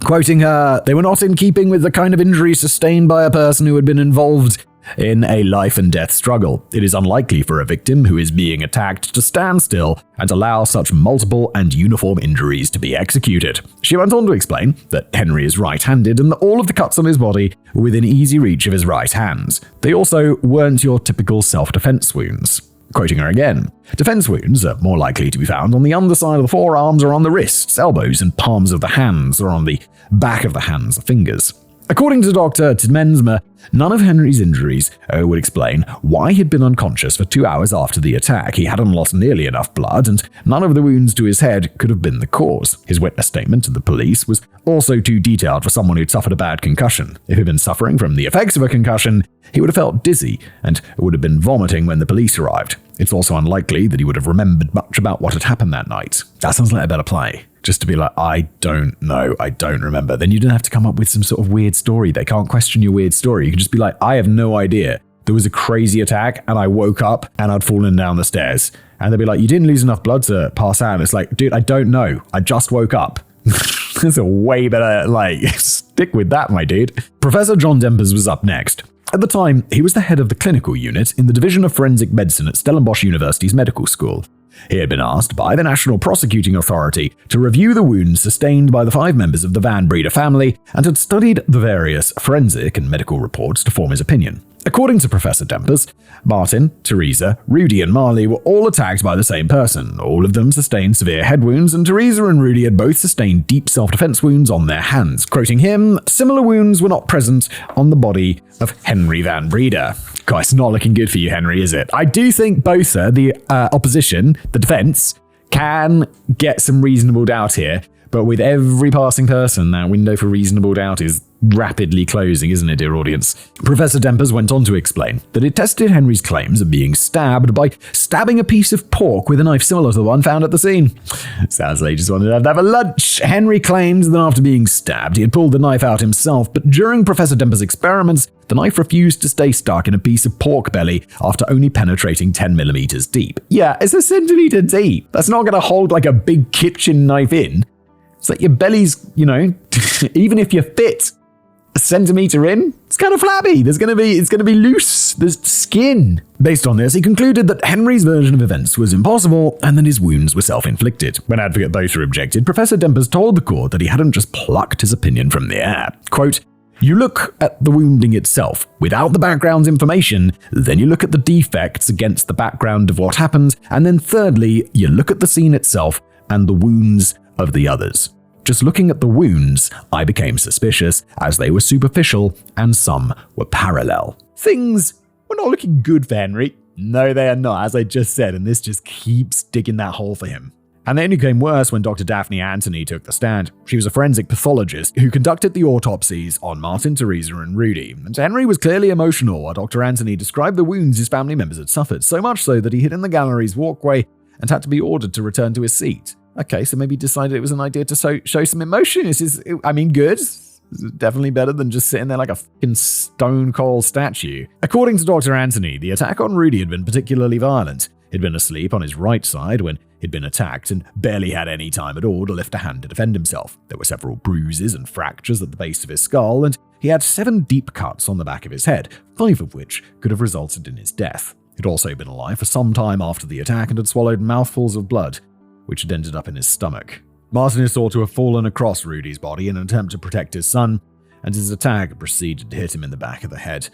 Quoting her, they were not in keeping with the kind of injuries sustained by a person who had been involved in a life and death struggle. It is unlikely for a victim who is being attacked to stand still and allow such multiple and uniform injuries to be executed. She went on to explain that Henry is right-handed and that all of the cuts on his body were within easy reach of his right hand. They also weren't your typical self-defense wounds. Quoting her again, defense wounds are more likely to be found on the underside of the forearms or on the wrists, elbows, and palms of the hands, or on the back of the hands or fingers. According to Dr. Timensma, none of Henry's injuries would explain why he'd been unconscious for 2 hours after the attack. He hadn't lost nearly enough blood, and none of the wounds to his head could have been the cause. His witness statement to the police was also too detailed for someone who'd suffered a bad concussion. If he'd been suffering from the effects of a concussion, he would have felt dizzy and would have been vomiting when the police arrived. It's also unlikely that he would have remembered much about what had happened that night. That sounds like a better play. Just to be like, I don't know, I don't remember. Then you don't have to come up with some sort of weird story. They can't question your weird story. You can just be like, I have no idea. There was a crazy attack and I woke up and I'd fallen down the stairs. And they'll be like, you didn't lose enough blood to pass out. And it's like, dude, I don't know. I just woke up. That's a way better, stick with that, my dude. Professor John Dempers was up next. At the time, he was the head of the clinical unit in the Division of Forensic Medicine at Stellenbosch University's medical school. He had been asked by the National Prosecuting Authority to review the wounds sustained by the 5 members of the Van Breda family and had studied the various forensic and medical reports to form his opinion. According to Professor Dempers, Martin, Teresa, Rudy, and Marley were all attacked by the same person. All of them sustained severe head wounds, and Teresa and Rudy had both sustained deep self-defense wounds on their hands. Quoting him, similar wounds were not present on the body of Henry Van Breda. God, it's not looking good for you, Henry, is it? I do think both the opposition, the defense, can get some reasonable doubt here, but with every passing person, that window for reasonable doubt is rapidly closing, isn't it, dear audience? Professor Dempers went on to explain that it tested Henry's claims of being stabbed by stabbing a piece of pork with a knife similar to the one found at the scene. Sounds like he just wanted to have a lunch. Henry claimed that after being stabbed, he had pulled the knife out himself, but during Professor Dempers' experiments, the knife refused to stay stuck in a piece of pork belly after only penetrating 10 millimeters deep. Yeah, it's a centimeter deep. That's not going to hold like a big kitchen knife in. It's like your belly's, even if you fit a centimeter in, it's kind of flabby. It's going to be loose. There's skin. Based on this, he concluded that Henry's version of events was impossible and that his wounds were self-inflicted. When Advocate Boser objected, Professor Dempers told the court that he hadn't just plucked his opinion from the air. Quote, you look at the wounding itself without the background information, then you look at the defects against the background of what happened, and then thirdly, you look at the scene itself and the wounds of the others. Just looking at the wounds, I became suspicious as they were superficial and some were parallel. Things were not looking good for Henry. No, they are not, as I just said, and this just keeps digging that hole for him. And they only became worse when Dr. Daphne Anthony took the stand. She was a forensic pathologist who conducted the autopsies on Martin, Teresa, and Rudy. And Henry was clearly emotional while Dr. Anthony described the wounds his family members had suffered, so much so that he hid in the gallery's walkway and had to be ordered to return to his seat. Okay, so maybe he decided it was an idea to show some emotion. Good. It's definitely better than just sitting there like a fucking stone cold statue. According to Dr. Anthony, the attack on Rudy had been particularly violent. He'd been asleep on his right side when he'd been attacked and barely had any time at all to lift a hand to defend himself. There were several bruises and fractures at the base of his skull, and he had 7 deep cuts on the back of his head, 5 of which could have resulted in his death. He'd also been alive for some time after the attack and had swallowed mouthfuls of blood, which had ended up in his stomach. Martin is thought to have fallen across Rudy's body in an attempt to protect his son, and his attack proceeded to hit him in the back of the head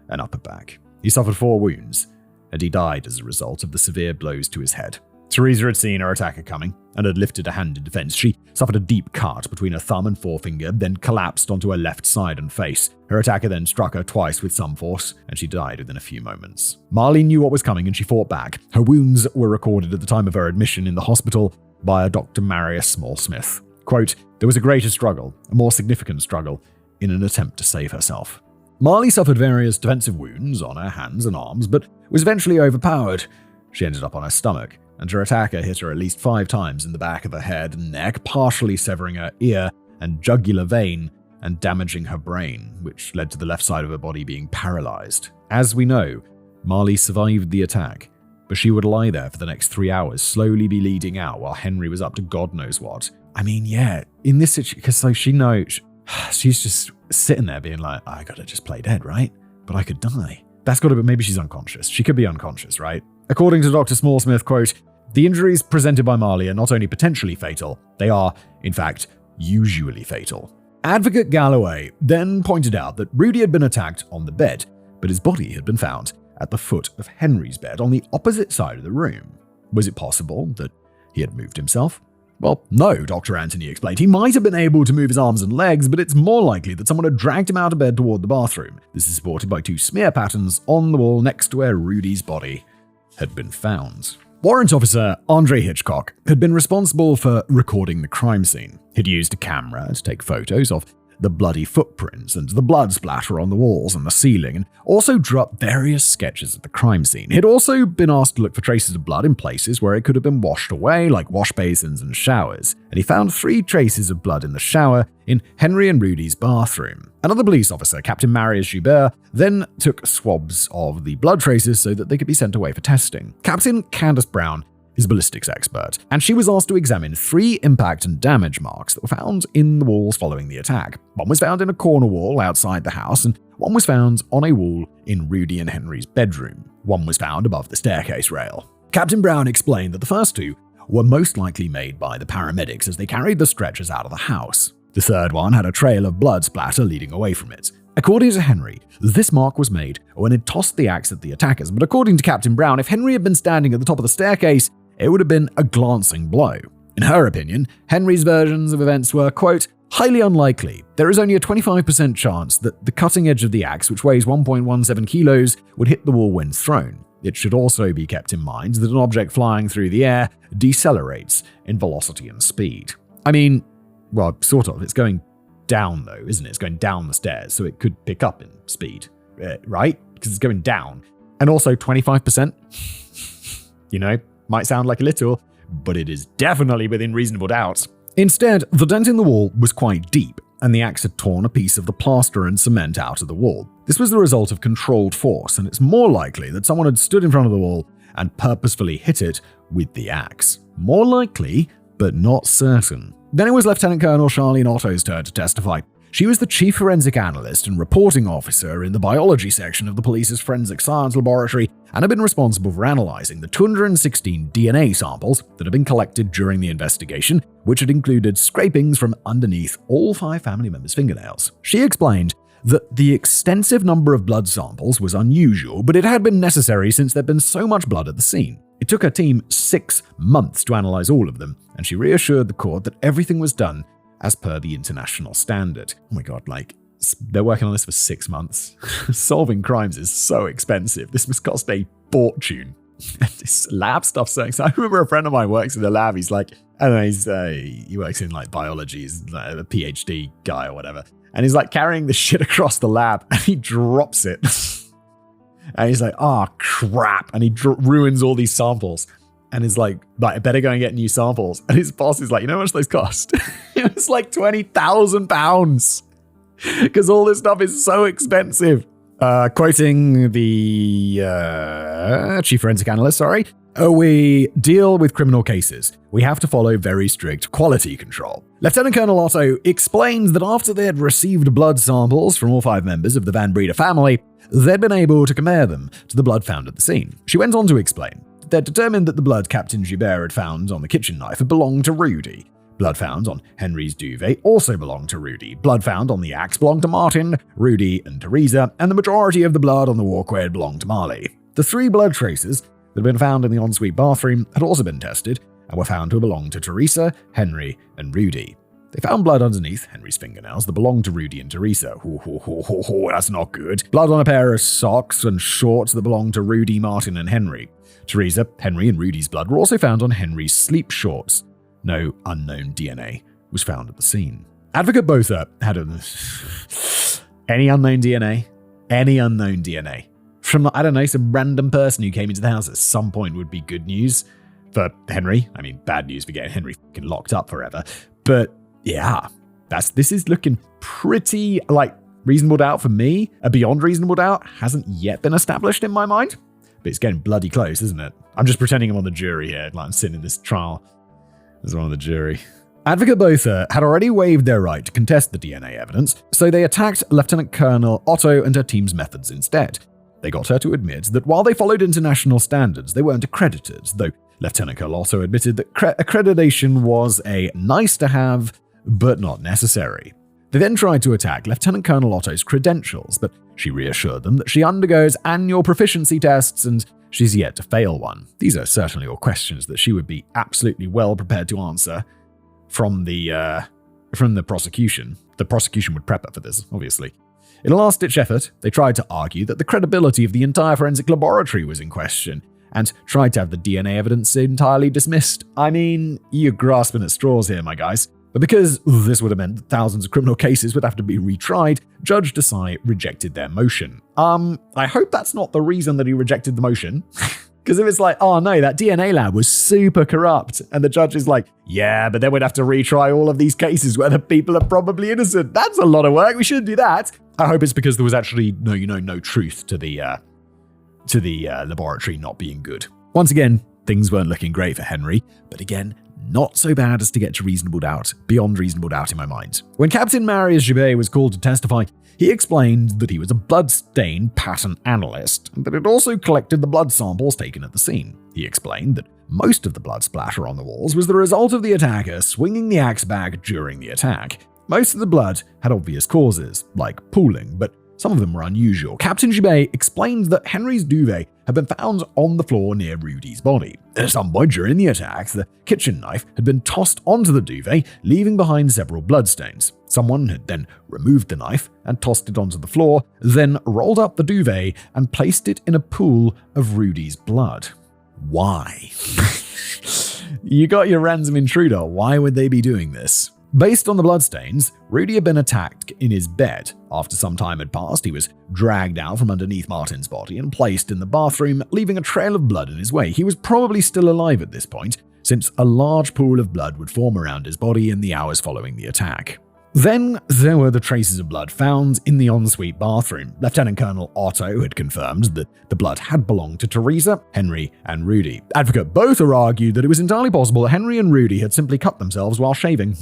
and upper back. He suffered 4 wounds, and he died as a result of the severe blows to his head. Teresa had seen her attacker coming and had lifted a hand in defense. She suffered a deep cut between her thumb and forefinger, then collapsed onto her left side and face. Her attacker then struck her twice with some force, and she died within a few moments. Marley knew what was coming and she fought back. Her wounds were recorded at the time of her admission in the hospital by a Dr. Marius Small-Smith. Quote, there was a greater struggle, a more significant struggle, in an attempt to save herself. Marley suffered various defensive wounds on her hands and arms, but was eventually overpowered. She ended up on her stomach, and her attacker hit her at least 5 times in the back of the head and neck, partially severing her ear and jugular vein and damaging her brain, which led to the left side of her body being paralyzed. As we know, Marley survived the attack, but she would lie there for the next 3 hours, slowly bleeding out while Henry was up to God knows what. I mean, yeah, in this situation, because she knows, she's just sitting there being like, I gotta just play dead, right? But I could die. That's gotta be, maybe she's unconscious. She could be unconscious, right? According to Dr. Small-Smith, quote, the injuries presented by Marley are not only potentially fatal, they are, in fact, usually fatal. Advocate Galloway then pointed out that Rudy had been attacked on the bed, but his body had been found at the foot of Henry's bed on the opposite side of the room. Was it possible that he had moved himself? Well, no, Dr. Anthony explained. He might have been able to move his arms and legs, but it's more likely that someone had dragged him out of bed toward the bathroom. This is supported by 2 smear patterns on the wall next to where Rudy's body had been found. Warrant Officer Andre Hitchcock had been responsible for recording the crime scene. He'd used a camera to take photos of the bloody footprints and the blood splatter on the walls and the ceiling, and also drew up various sketches of the crime scene. He'd also been asked to look for traces of blood in places where it could have been washed away, like wash basins and showers, and he found 3 traces of blood in the shower in Henry and Rudy's bathroom. Another police officer, Captain Marius Joubert, then took swabs of the blood traces so that they could be sent away for testing. Captain Candace Brown is a ballistics expert, and she was asked to examine 3 impact and damage marks that were found in the walls following the attack. One was found in a corner wall outside the house, and one was found on a wall in Rudy and Henry's bedroom. One was found above the staircase rail. Captain Brown explained that the first 2 were most likely made by the paramedics as they carried the stretchers out of the house. The third one had a trail of blood splatter leading away from it. According to Henry, this mark was made when he tossed the axe at the attackers, but according to Captain Brown, if Henry had been standing at the top of the staircase, it would have been a glancing blow. In her opinion, Henry's versions of events were, quote, highly unlikely. There is only a 25% chance that the cutting edge of the axe, which weighs 1.17 kilos, would hit the wall when thrown. It should also be kept in mind that an object flying through the air decelerates in velocity and speed. I mean, well, sort of. It's going down, though, isn't it? It's going down the stairs, so it could pick up in speed, right? Because it's going down. And also 25%, might sound like a little, but it is definitely within reasonable doubt. Instead, the dent in the wall was quite deep, and the axe had torn a piece of the plaster and cement out of the wall. This was the result of controlled force, and it's more likely that someone had stood in front of the wall and purposefully hit it with the axe. More likely, but not certain. Then it was Lieutenant Colonel Charlene Otto's turn to testify. She was the chief forensic analyst and reporting officer in the biology section of the police's forensic science laboratory and had been responsible for analyzing the 216 DNA samples that had been collected during the investigation, which had included scrapings from underneath all 5 family members' fingernails. She explained that the extensive number of blood samples was unusual, but it had been necessary since there'd been so much blood at the scene. It took her team 6 months to analyze all of them, and she reassured the court that everything was done as per the international standard. Oh my god, they're working on this for 6 months. Solving crimes is so expensive. This must cost a fortune. This lab stuff's so exciting. I remember a friend of mine works in the lab. He's like, I don't know, he works in biology. He's a PhD guy or whatever. And he's carrying the shit across the lab and he drops it. And he's like, oh crap. And he ruins all these samples. And he's like, I better go and get new samples. And his boss is like, you know how much those cost? It was £20,000 because all this stuff is so expensive. Quoting the chief forensic analyst, we deal with criminal cases. We have to follow very strict quality control. Lieutenant Colonel Otto explained that after they had received blood samples from all 5 members of the Van Breda family, they'd been able to compare them to the blood found at the scene. She went on to explain that they'd determined that the blood Captain Joubert had found on the kitchen knife had belonged to Rudy. Blood found on Henry's duvet also belonged to Rudy. Blood found on the axe belonged to Martin, Rudy, and Teresa, and the majority of the blood on the walkway had belonged to Marley. The 3 blood traces that had been found in the ensuite bathroom had also been tested and were found to belong to Teresa, Henry, and Rudy. They found blood underneath Henry's fingernails that belonged to Rudy and Teresa. That's not good. Blood on a pair of socks and shorts that belonged to Rudy, Martin, and Henry. Teresa, Henry, and Rudy's blood were also found on Henry's sleep shorts. No unknown DNA was found at the scene. Advocate Botha had any unknown DNA? Any unknown DNA. From, some random person who came into the house at some point would be good news for Henry. I mean, bad news for getting Henry fucking locked up forever. But yeah, this is looking pretty reasonable doubt for me. A beyond reasonable doubt hasn't yet been established in my mind, but it's getting bloody close, isn't it? I'm just pretending I'm on the jury here, I'm sitting in this trial as one of the jury. Advocate Botha had already waived their right to contest the DNA evidence, so they attacked Lieutenant Colonel Otto and her team's methods instead. They got her to admit that while they followed international standards, they weren't accredited, though Lieutenant Colonel Otto admitted that accreditation was a nice to have, but not necessary. They then tried to attack Lieutenant Colonel Otto's credentials, but she reassured them that she undergoes annual proficiency tests and she's yet to fail one. These are certainly all questions that she would be absolutely well prepared to answer from the prosecution. The prosecution would prep her for this, obviously. In a last-ditch effort, they tried to argue that the credibility of the entire forensic laboratory was in question, and tried to have the DNA evidence entirely dismissed. I mean, you're grasping at straws here, my guys. But because this would have meant that thousands of criminal cases would have to be retried, Judge Desai rejected their motion. I hope that's not the reason that he rejected the motion. Because if it's like, oh no, that DNA lab was super corrupt, and the judge is like, yeah, but then we'd have to retry all of these cases where the people are probably innocent. That's a lot of work. We shouldn't do that. I hope it's because there was actually no truth to the laboratory not being good. Once again, things weren't looking great for Henry, but again, not so bad as to get to beyond reasonable doubt in my mind. When Captain Marius Gibet was called to testify, he explained that he was a bloodstain pattern analyst, and that it also collected the blood samples taken at the scene. He explained that most of the blood splatter on the walls was the result of the attacker swinging the axe back during the attack. Most of the blood had obvious causes, like pooling, but some of them were unusual. Captain Gibet explained that Henry's duvet had been found on the floor near Rudy's body. At some point during the attack, the kitchen knife had been tossed onto the duvet, leaving behind several bloodstains. Someone had then removed the knife and tossed it onto the floor, then rolled up the duvet and placed it in a pool of Rudy's blood. Why? You got your random intruder. Why would they be doing this? Based on the bloodstains, Rudy had been attacked in his bed. After some time had passed, he was dragged out from underneath Martin's body and placed in the bathroom, leaving a trail of blood in his way. He was probably still alive at this point, since a large pool of blood would form around his body in the hours following the attack. Then there were the traces of blood found in the ensuite bathroom. Lieutenant Colonel Otto had confirmed that the blood had belonged to Teresa, Henry, and Rudy. Advocate Botha argued that it was entirely possible that Henry and Rudy had simply cut themselves while shaving.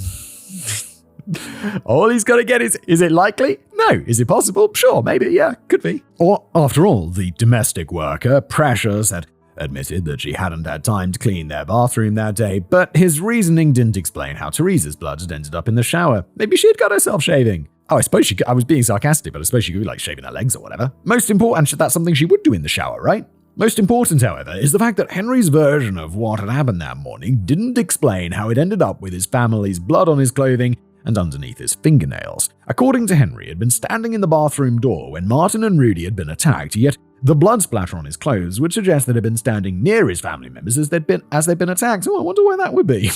All he's got to get is it likely? No. Is it possible? Sure, maybe, yeah, could be. Or, after all, the domestic worker, Precious, had admitted that she hadn't had time to clean their bathroom that day, but his reasoning didn't explain how Teresa's blood had ended up in the shower. Maybe she'd got herself shaving. Oh, I suppose I was being sarcastic, but I suppose she could be like shaving her legs or whatever. Most important, that's something she would do in the shower, right? Most important, however, is the fact that Henry's version of what had happened that morning didn't explain how it ended up with his family's blood on his clothing and underneath his fingernails. According to Henry, he had been standing in the bathroom door when Martin and Rudy had been attacked, yet the blood splatter on his clothes would suggest that he had been standing near his family members as they'd been attacked. Oh, I wonder why that would be.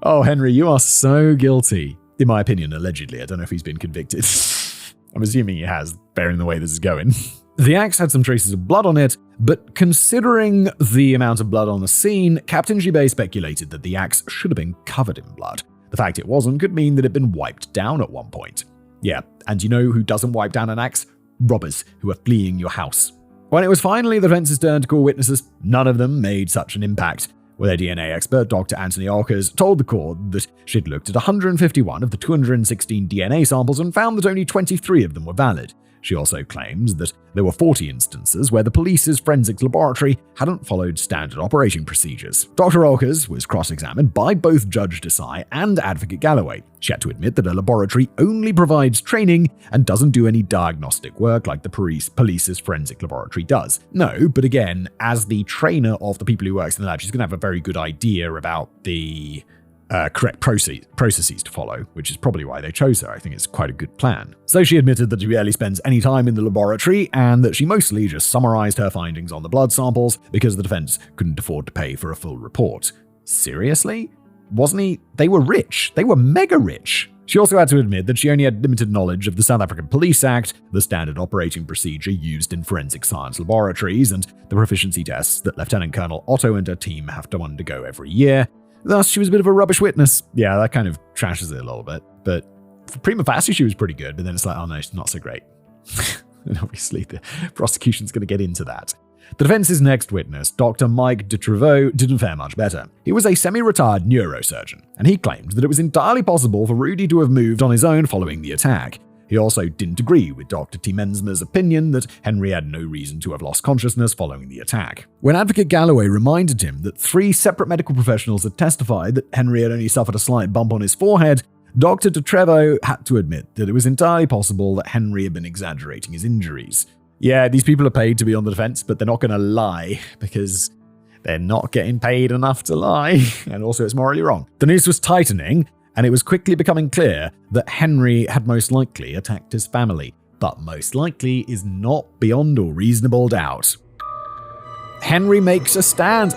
Oh, Henry, you are so guilty. In my opinion, allegedly. I don't know if he's been convicted. I'm assuming he has, bearing the way this is going. The axe had some traces of blood on it, but considering the amount of blood on the scene, Captain Gibet speculated that the axe should have been covered in blood. The fact it wasn't could mean that it had been wiped down at one point. Yeah, and you know who doesn't wipe down an axe? Robbers who are fleeing your house. When it was finally the defense's turn to call witnesses, none of them made such an impact. Well, their DNA expert, Dr. Anthony Alkers, told the court that she'd looked at 151 of the 216 DNA samples and found that only 23 of them were valid. She also claimed that there were 40 instances where the police's forensics laboratory hadn't followed standard operating procedures. Dr. Alkers was cross-examined by both Judge Desai and Advocate Galloway. She had to admit that a laboratory only provides training and doesn't do any diagnostic work like the police's forensic laboratory does. No, but again, as the trainer of the people who works in the lab, she's going to have a very good idea about the correct processes to follow, which is probably why they chose her. I think it's quite a good plan. So she admitted that she barely spends any time in the laboratory and that she mostly just summarized her findings on the blood samples because the defense couldn't afford to pay for a full report. Seriously? Wasn't he? They were rich. They were mega rich. She also had to admit that she only had limited knowledge of the South African Police Act, the standard operating procedure used in forensic science laboratories, and the proficiency tests that Lieutenant Colonel Otto and her team have to undergo every year. Thus, she was a bit of a rubbish witness. Yeah, that kind of trashes it a little bit. But for prima facie, she was pretty good. But then it's like, oh no, she's not so great. And obviously, the prosecution's going to get into that. The defense's next witness, Dr. Mike de Treveau, didn't fare much better. He was a semi-retired neurosurgeon, and he claimed that it was entirely possible for Rudy to have moved on his own following the attack. He also didn't agree with Dr. T. Mensmer's opinion that Henry had no reason to have lost consciousness following the attack. When Advocate Galloway reminded him that 3 separate medical professionals had testified that Henry had only suffered a slight bump on his forehead, Dr. de Treveau had to admit that it was entirely possible that Henry had been exaggerating his injuries. Yeah, these people are paid to be on the defense, but they're not going to lie because They're not getting paid enough to lie, and also it's morally wrong. The noose was tightening, and it was quickly becoming clear that Henry had most likely attacked his family. But most likely is not beyond all reasonable doubt. Henry makes a stand.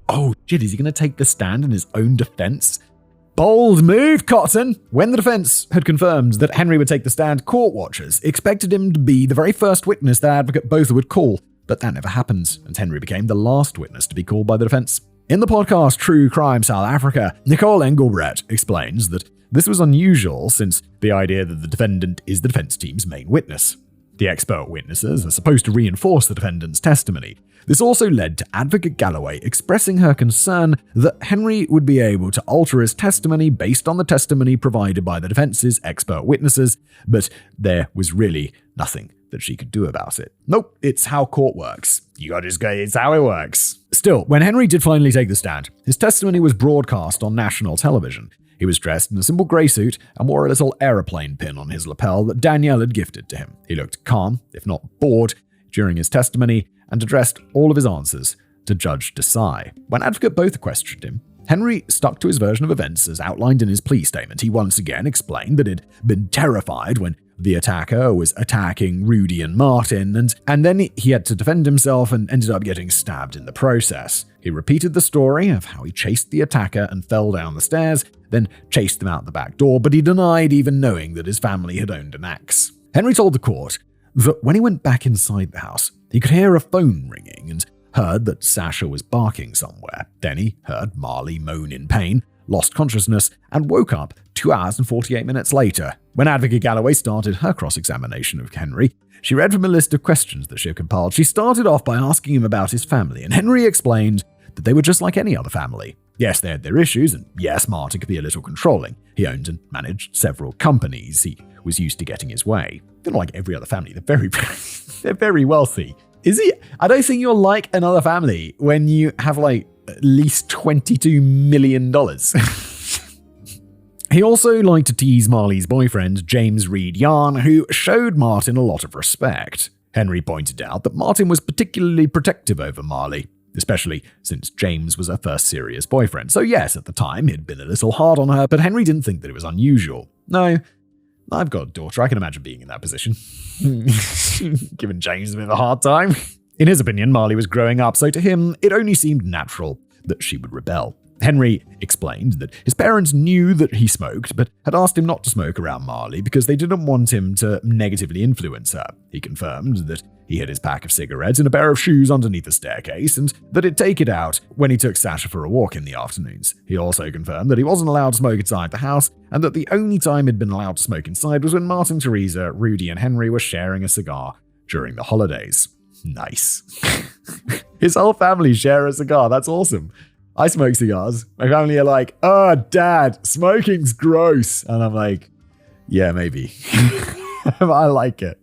Oh, shit, is he going to take the stand in his own defense? Bold move, Cotton! When the defense had confirmed that Henry would take the stand, court watchers expected him to be the very first witness that Advocate Botha would call. But that never happened, and Henry became the last witness to be called by the defense. In the podcast True Crime South Africa, Nicole Engelbrecht explains that this was unusual since the idea that the defendant is the defense team's main witness. The expert witnesses are supposed to reinforce the defendant's testimony. This also led to Advocate Galloway expressing her concern that Henry would be able to alter his testimony based on the testimony provided by the defense's expert witnesses, but there was really nothing that she could do about it. Nope, it's how court works. You gotta just go, it's how it works. Still, when Henry did finally take the stand, his testimony was broadcast on national television. He was dressed in a simple grey suit and wore a little aeroplane pin on his lapel that Danielle had gifted to him. He looked calm, if not bored, during his testimony and addressed all of his answers to Judge Desai. When Advocate Botha questioned him, Henry stuck to his version of events as outlined in his plea statement. He once again explained that he'd been terrified when the attacker was attacking Rudy and Martin, and then he had to defend himself and ended up getting stabbed in the process. He repeated the story of how he chased the attacker and fell down the stairs, then chased them out the back door, but he denied even knowing that his family had owned an axe. Henry told the court that when he went back inside the house, he could hear a phone ringing and heard that Sasha was barking somewhere. Then he heard Marley moan in pain, lost consciousness, and woke up 2 hours and 48 minutes later. When Advocate Galloway started her cross-examination of Henry, she read from a list of questions that she had compiled. She started off by asking him about his family, and Henry explained that they were just like any other family. Yes, they had their issues, and yes, Martin could be a little controlling. He owned and managed several companies. He was used to getting his way. They're not like every other family. They're very wealthy. Is he? I don't think you're like another family when you have like at least $22 million. He also liked to tease Marley's boyfriend, James Reed Yarn, who showed Martin a lot of respect. Henry pointed out that Martin was particularly protective over Marley, especially since James was her first serious boyfriend. So yes, at the time, he'd been a little hard on her, but Henry didn't think that it was unusual. No, I've got a daughter. I can imagine being in that position. Giving James a bit of a hard time. In his opinion, Marley was growing up, so to him, it only seemed natural that she would rebel. Henry explained that his parents knew that he smoked, but had asked him not to smoke around Marley because they didn't want him to negatively influence her. He confirmed that he hid his pack of cigarettes in a pair of shoes underneath the staircase, and that he'd take it out when he took Sasha for a walk in the afternoons. He also confirmed that he wasn't allowed to smoke inside the house, and that the only time he'd been allowed to smoke inside was when Martin, Teresa, Rudy, and Henry were sharing a cigar during the holidays. Nice. His whole family share a cigar. That's awesome. I smoke cigars. My family are like, oh, Dad, smoking's gross. And I'm like, yeah, maybe. I like it.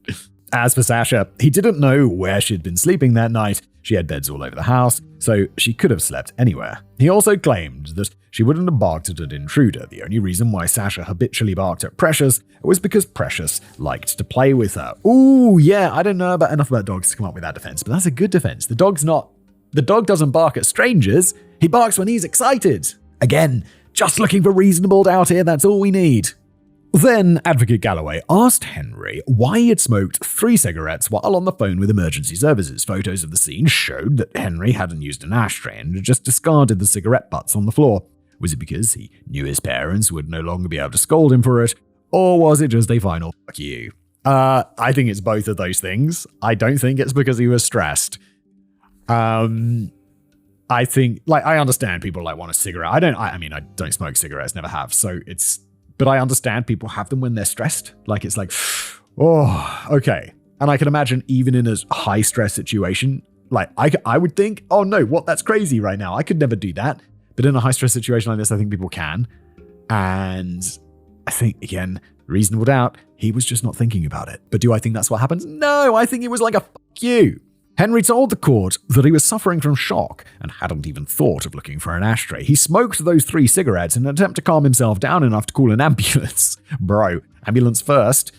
As for Sasha, he didn't know where she'd been sleeping that night. She had beds all over the house, so she could have slept anywhere. He also claimed that she wouldn't have barked at an intruder. The only reason why Sasha habitually barked at Precious was because Precious liked to play with her. Ooh, yeah, I don't know enough about dogs to come up with that defense, but that's a good defense. The dog doesn't bark at strangers. He barks when he's excited. Again, just looking for reasonable doubt here, that's all we need. Then Advocate Galloway asked Henry why he had smoked 3 cigarettes while on the phone with emergency services. Photos of the scene showed that Henry hadn't used an ashtray and had just discarded the cigarette butts on the floor. Was it because he knew his parents would no longer be able to scold him for it, or was it just a final fuck you? I think it's both of those things. I don't think it's because he was stressed. I think, I understand people want a cigarette. I don't smoke cigarettes, never have. But I understand people have them when they're stressed. It's like, oh, okay. And I can imagine even in a high stress situation, I would think, oh no, that's crazy right now. I could never do that. But in a high stress situation like this, I think people can. And I think, again, reasonable doubt, he was just not thinking about it. But do I think that's what happens? No, I think it was like a fuck you. Henry told the court that he was suffering from shock and hadn't even thought of looking for an ashtray. He smoked those 3 cigarettes in an attempt to calm himself down enough to call an ambulance. Bro, ambulance first.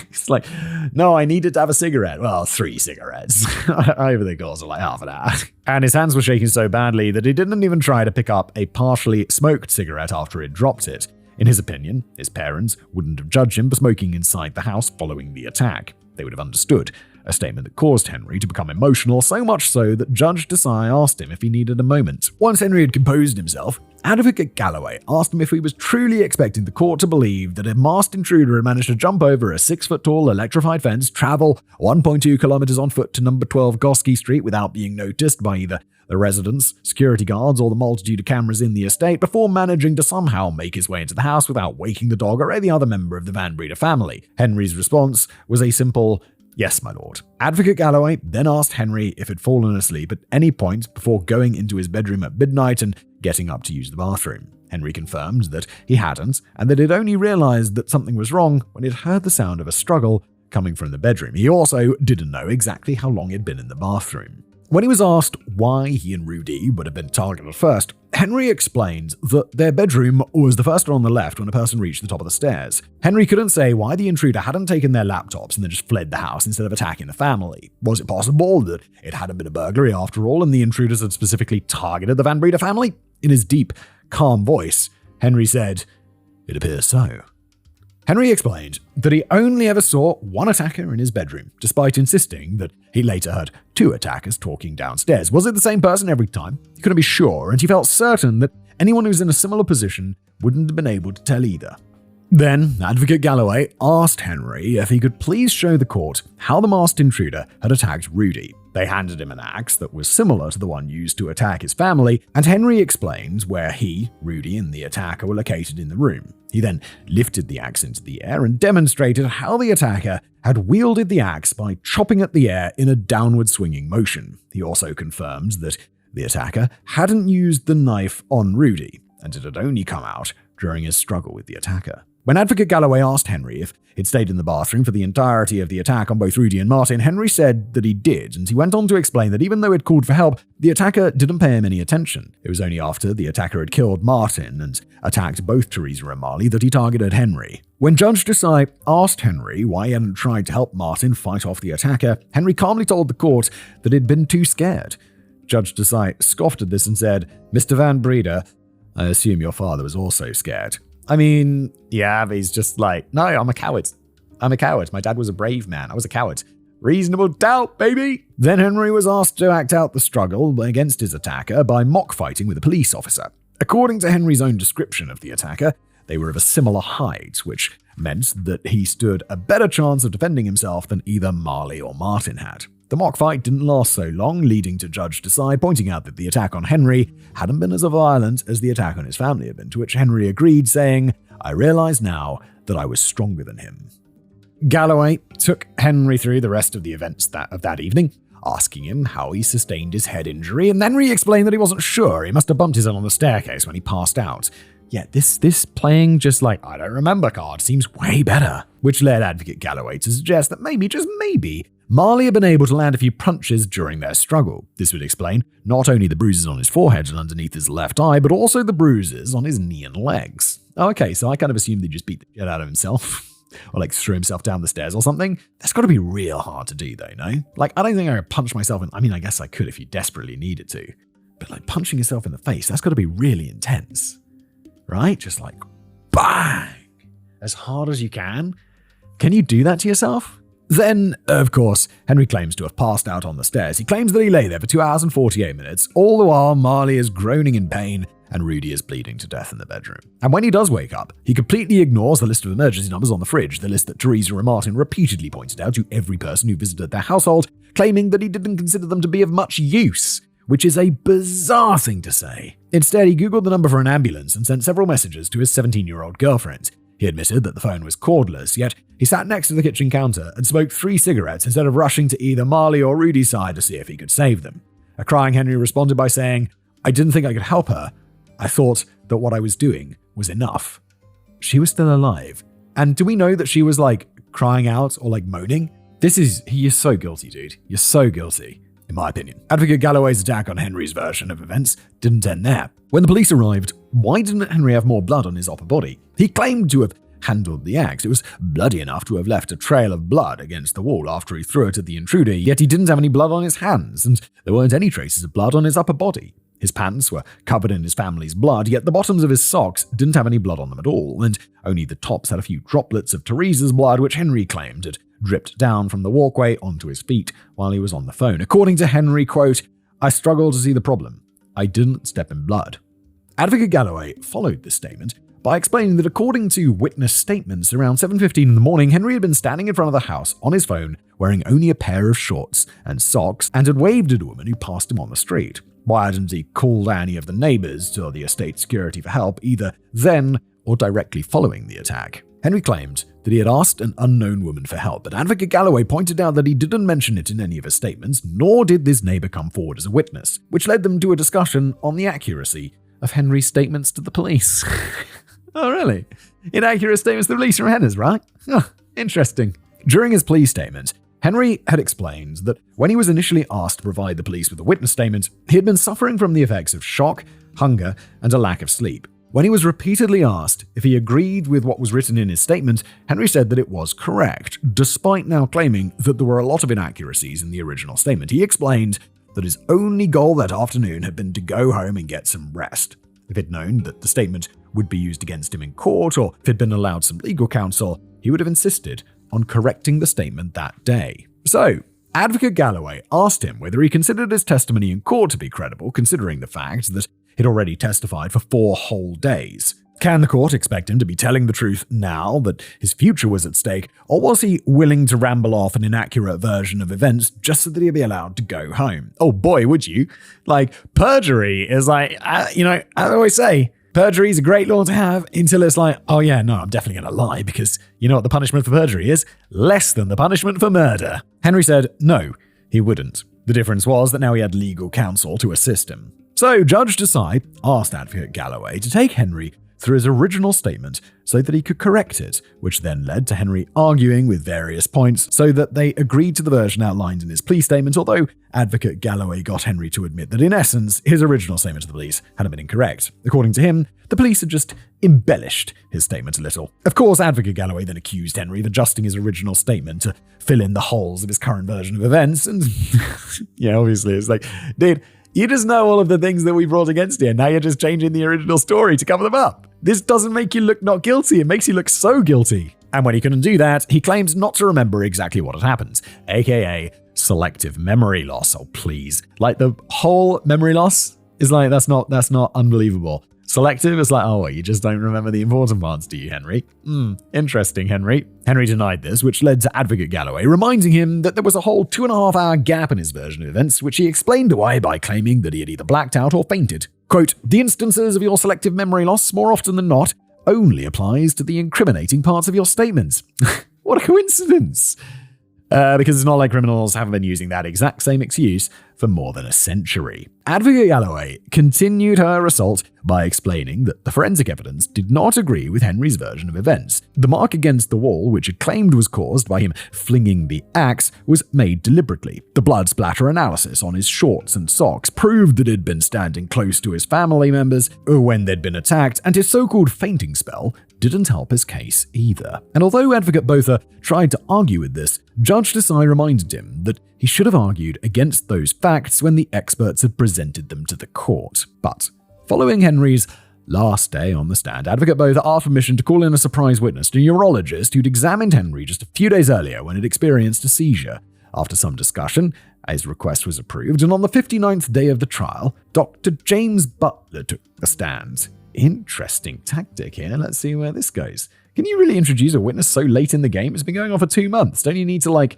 It's like, no, I needed to have a cigarette. Well, 3 cigarettes over the course of like half an hour. And his hands were shaking so badly that he didn't even try to pick up a partially smoked cigarette after he'd dropped it. In his opinion, his parents wouldn't have judged him for smoking inside the house following the attack. They would have understood. A statement that caused Henry to become emotional, so much so that Judge Desai asked him if he needed a moment. Once Henry had composed himself, Advocate Galloway asked him if he was truly expecting the court to believe that a masked intruder had managed to jump over a 6-foot-tall electrified fence, travel 1.2 kilometers on foot to number 12 Goski Street without being noticed by either the residents, security guards, or the multitude of cameras in the estate before managing to somehow make his way into the house without waking the dog or any other member of the Van Breda family. Henry's response was a simple, "Yes, my lord." Advocate Galloway then asked Henry if he'd fallen asleep at any point before going into his bedroom at midnight and getting up to use the bathroom. Henry confirmed that he hadn't, and that he'd only realized that something was wrong when he'd heard the sound of a struggle coming from the bedroom. He also didn't know exactly how long he'd been in the bathroom. When he was asked why he and Rudy would have been targeted first, Henry explained that their bedroom was the first one on the left when a person reached the top of the stairs. Henry couldn't say why the intruder hadn't taken their laptops and then just fled the house instead of attacking the family. Was it possible that it hadn't been a burglary after all and the intruders had specifically targeted the Van Breda family? In his deep, calm voice, Henry said, "It appears so." Henry explained that he only ever saw one attacker in his bedroom, despite insisting that he later heard 2 attackers talking downstairs. Was it the same person every time? He couldn't be sure, and he felt certain that anyone who's in a similar position wouldn't have been able to tell either. Then, Advocate Galloway asked Henry if he could please show the court how the masked intruder had attacked Rudy. They handed him an axe that was similar to the one used to attack his family, and Henry explains where he, Rudy, and the attacker were located in the room. He then lifted the axe into the air and demonstrated how the attacker had wielded the axe by chopping at the air in a downward swinging motion. He also confirmed that the attacker hadn't used the knife on Rudy, and it had only come out during his struggle with the attacker. When Advocate Galloway asked Henry if he'd stayed in the bathroom for the entirety of the attack on both Rudy and Martin, Henry said that he did, and he went on to explain that even though he'd called for help, the attacker didn't pay him any attention. It was only after the attacker had killed Martin and attacked both Teresa and Marley that he targeted Henry. When Judge Desai asked Henry why he hadn't tried to help Martin fight off the attacker, Henry calmly told the court that he'd been too scared. Judge Desai scoffed at this and said, "Mr. Van Breda, I assume your father was also scared." I mean, yeah, but he's just like, "No, I'm a coward. I'm a coward. My dad was a brave man. I was a coward. Reasonable doubt, baby." Then Henry was asked to act out the struggle against his attacker by mock fighting with a police officer. According to Henry's own description of the attacker, they were of a similar height, which meant that he stood a better chance of defending himself than either Marley or Martin had. The mock fight didn't last so long, leading to Judge Desai pointing out that the attack on Henry hadn't been as violent as the attack on his family had been, to which Henry agreed, saying, "I realize now that I was stronger than him." Galloway took Henry through the rest of the events of that evening, asking him how he sustained his head injury, and Henry explained that he wasn't sure. He must have bumped his head on the staircase when he passed out. Yet this playing just like, "I don't remember" card seems way better, which led Advocate Galloway to suggest that maybe, just maybe, Marley had been able to land a few punches during their struggle. This would explain not only the bruises on his forehead and underneath his left eye, but also the bruises on his knee and legs. Okay, so I kind of assumed he just beat the shit out of himself. Or like threw himself down the stairs or something. That's got to be real hard to do though, no? Like, I don't think I could punch myself in. I mean, I guess I could if you desperately needed to. But like punching yourself in the face, that's got to be really intense. Right? Just like, bang! As hard as you can. Can you do that to yourself? Then, of course, Henry claims to have passed out on the stairs. He claims that he lay there for 2 hours and 48 minutes, all the while Marley is groaning in pain and Rudy is bleeding to death in the bedroom. And when he does wake up, he completely ignores the list of emergency numbers on the fridge, the list that Teresa and Martin repeatedly pointed out to every person who visited their household, claiming that he didn't consider them to be of much use, which is a bizarre thing to say. Instead, he Googled the number for an ambulance and sent several messages to his 17-year-old girlfriend. He admitted that the phone was cordless, yet he sat next to the kitchen counter and smoked 3 cigarettes instead of rushing to either Marley or Rudy's side to see if he could save them. A crying Henry responded by saying, "I didn't think I could help her. I thought that what I was doing was enough." She was still alive. And do we know that she was like crying out or like moaning? He is so guilty, dude. You're so guilty. In my opinion. Advocate Galloway's attack on Henry's version of events didn't end there. When the police arrived, why didn't Henry have more blood on his upper body? He claimed to have handled the axe. It was bloody enough to have left a trail of blood against the wall after he threw it at the intruder, yet he didn't have any blood on his hands, and there weren't any traces of blood on his upper body. His pants were covered in his family's blood, yet the bottoms of his socks didn't have any blood on them at all, and only the tops had a few droplets of Teresa's blood, which Henry claimed had dripped down from the walkway onto his feet while he was on the phone. According to Henry, quote, "I struggle to see the problem. I didn't step in blood." Advocate Galloway followed this statement by explaining that according to witness statements, around 7:15 in the morning, Henry had been standing in front of the house on his phone wearing only a pair of shorts and socks and had waved at a woman who passed him on the street. Why hadn't he called any of the neighbors or the estate security for help, either then or directly following the attack? Henry claimed that he had asked an unknown woman for help, but Advocate Galloway pointed out that he didn't mention it in any of his statements, nor did this neighbor come forward as a witness, which led them to a discussion on the accuracy of Henry's statements to the police. Oh, really? Inaccurate statements to the police from Henry's, right? Oh, interesting. During his plea statement, Henry had explained that when he was initially asked to provide the police with a witness statement, he had been suffering from the effects of shock, hunger, and a lack of sleep. When he was repeatedly asked if he agreed with what was written in his statement, Henry said that it was correct, despite now claiming that there were a lot of inaccuracies in the original statement. He explained that his only goal that afternoon had been to go home and get some rest. If he'd known that the statement would be used against him in court, or if he'd been allowed some legal counsel, he would have insisted on correcting the statement that day. So, Advocate Galloway asked him whether he considered his testimony in court to be credible, considering the fact that he'd already testified for 4 whole days. Can the court expect him to be telling the truth now that his future was at stake, or was he willing to ramble off an inaccurate version of events just so that he'd be allowed to go home? Oh boy, would you? Like, perjury is like, I always say, perjury is a great law to have until it's like, oh yeah, no, I'm definitely going to lie because you know what the punishment for perjury is? Less than the punishment for murder. Henry said no, he wouldn't. The difference was that now he had legal counsel to assist him. So Judge Desai asked Advocate Galloway to take Henry through his original statement so that he could correct it, which then led to Henry arguing with various points so that they agreed to the version outlined in his plea statement, although Advocate Galloway got Henry to admit that in essence, his original statement to the police hadn't been incorrect. According to him, the police had just embellished his statement a little. Of course, Advocate Galloway then accused Henry of adjusting his original statement to fill in the holes of his current version of events, and yeah, obviously it's like, dude, you just know all of the things that we brought against you, and now you're just changing the original story to cover them up. This doesn't make you look not guilty, it makes you look so guilty. And when he couldn't do that, he claims not to remember exactly what had happened, aka selective memory loss. Oh, please. Like, the whole memory loss is like, that's not unbelievable. Selective is like, oh, you just don't remember the important parts, do you, Henry? Interesting, Henry. Henry denied this, which led to Advocate Galloway reminding him that there was a whole 2.5-hour gap in his version of events, which he explained away by claiming that he had either blacked out or fainted. Quote, "The instances of your selective memory loss, more often than not, only applies to the incriminating parts of your statements." What a coincidence. Because it's not like criminals haven't been using that exact same excuse for more than a century. Advocate Galloway continued her assault by explaining that the forensic evidence did not agree with Henry's version of events. The mark against the wall, which it claimed was caused by him flinging the axe, was made deliberately. The blood splatter analysis on his shorts and socks proved that he'd been standing close to his family members when they'd been attacked, and his so-called fainting spell didn't help his case either. And although Advocate Botha tried to argue with this, Judge Desai reminded him that he should have argued against those facts when the experts had presented them to the court. But following Henry's last day on the stand, Advocate Botha asked permission to call in a surprise witness, a neurologist who'd examined Henry just a few days earlier when he'd experienced a seizure. After some discussion, his request was approved, and on the 59th day of the trial, Dr. James Butler took the stand. Interesting tactic here. Let's see where this goes. Can you really introduce a witness so late in the game? It's been going on for 2 months. Don't you need to,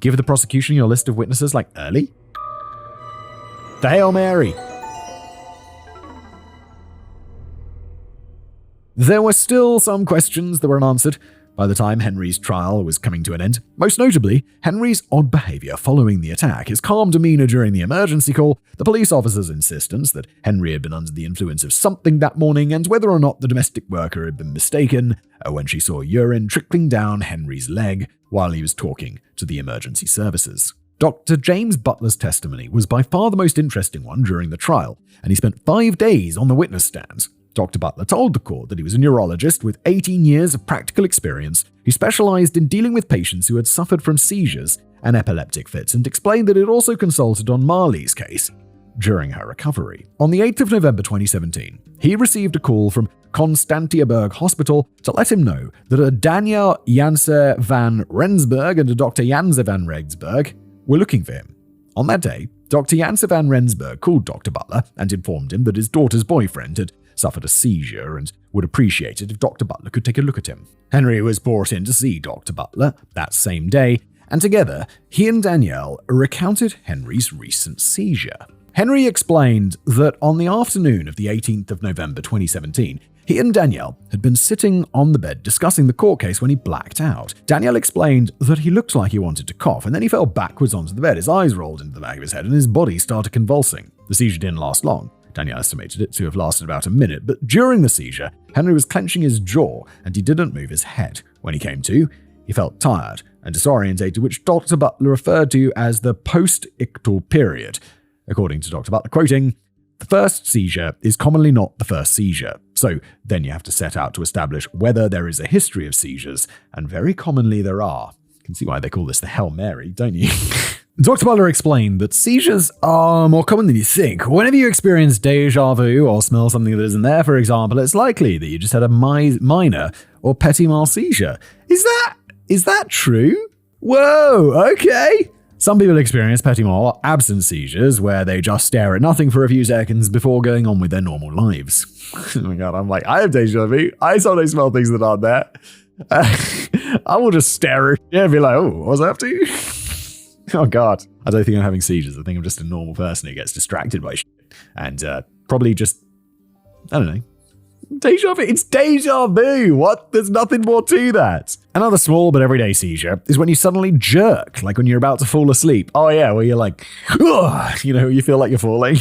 give the prosecution your list of witnesses, early? The Hail Mary. There were still some questions that were unanswered by the time Henry's trial was coming to an end. Most notably, Henry's odd behavior following the attack, his calm demeanor during the emergency call, the police officer's insistence that Henry had been under the influence of something that morning, and whether or not the domestic worker had been mistaken when she saw urine trickling down Henry's leg while he was talking to the emergency services. Dr. James Butler's testimony was by far the most interesting one during the trial, and he spent 5 days on the witness stand. Dr. Butler told the court that he was a neurologist with 18 years of practical experience who specialized in dealing with patients who had suffered from seizures and epileptic fits, and explained that it also consulted on Marley's case during her recovery. On the 8th of November 2017, he received a call from Constantiaberg Hospital to let him know that a Daniel Janse van Rensburg and a Dr. Janse van Rensburg were looking for him. On that day, Dr. Janse van Rensburg called Dr. Butler and informed him that his daughter's boyfriend had suffered a seizure and would appreciate it if Dr. Butler could take a look at him. Henry was brought in to see Dr. Butler that same day, and together, he and Danielle recounted Henry's recent seizure. Henry explained that on the afternoon of the 18th of November 2017, he and Danielle had been sitting on the bed discussing the court case when he blacked out. Danielle explained that he looked like he wanted to cough, and then he fell backwards onto the bed. His eyes rolled into the back of his head, and his body started convulsing. The seizure didn't last long. Danielle estimated it to have lasted about a minute, but during the seizure, Henry was clenching his jaw, and he didn't move his head. When he came to, he felt tired and disorientated, which Dr. Butler referred to as the post-ictal period. According to Dr. Butler, quoting, "The first seizure is commonly not the first seizure, so then you have to set out to establish whether there is a history of seizures, and very commonly there are." You can see why they call this the Hail Mary, don't you? Dr. Butler explained that seizures are more common than you think. Whenever you experience deja vu or smell something that isn't there, for example, it's likely that you just had a minor or petit mal seizure. Is that true? Whoa, okay. Some people experience petit mal or absent seizures where they just stare at nothing for a few seconds before going on with their normal lives. Oh my god, I'm like, I have deja vu. I sometimes smell things that aren't there. I will just stare at it and be like, oh, what was I up to? Oh god. I don't think I'm having seizures. I think I'm just a normal person who gets distracted by shit. And probably just, I don't know. Deja vu. It's deja vu. What? There's nothing more to that. Another small but everyday seizure is when you suddenly jerk, like when you're about to fall asleep. Oh yeah, where you're like, you feel like you're falling.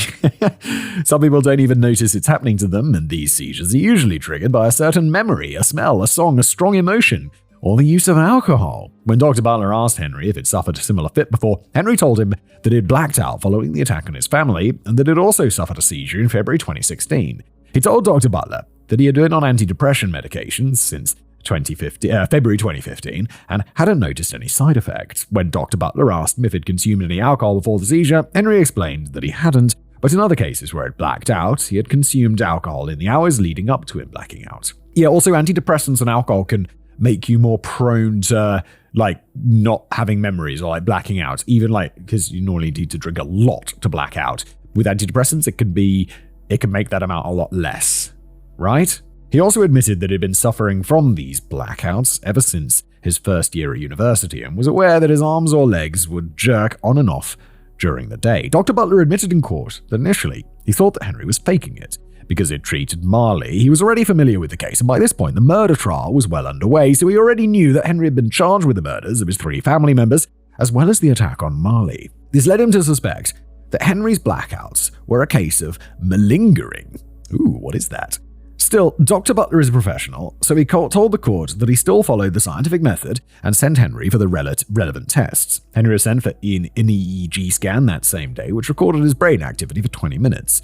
Some people don't even notice it's happening to them, and these seizures are usually triggered by a certain memory, a smell, a song, a strong emotion, or the use of alcohol. When Dr. Butler asked Henry if he'd suffered a similar fit before, Henry told him that he'd blacked out following the attack on his family, and that he'd also suffered a seizure in February 2016. He told Dr. Butler that he had been on antidepressant medications since February 2015 and hadn't noticed any side effects. When Dr. Butler asked him if he'd consumed any alcohol before the seizure, Henry explained that he hadn't, but in other cases where he'd blacked out, he had consumed alcohol in the hours leading up to him blacking out. Yeah, also antidepressants and alcohol can make you more prone to not having memories or blacking out, even because you normally need to drink a lot to black out. With antidepressants, it can make that amount a lot less, right? He also admitted that he'd been suffering from these blackouts ever since his first year at university and was aware that his arms or legs would jerk on and off during the day. Dr. Butler admitted in court that initially he thought that Henry was faking it. Because he'd treated Marley, he was already familiar with the case, and by this point the murder trial was well underway, so he already knew that Henry had been charged with the murders of his 3 family members, as well as the attack on Marley. This led him to suspect that Henry's blackouts were a case of malingering. Ooh, what is that? Still, Dr. Butler is a professional, so he told the court that he still followed the scientific method and sent Henry for the relevant tests. Henry was sent for an EEG scan that same day, which recorded his brain activity for 20 minutes.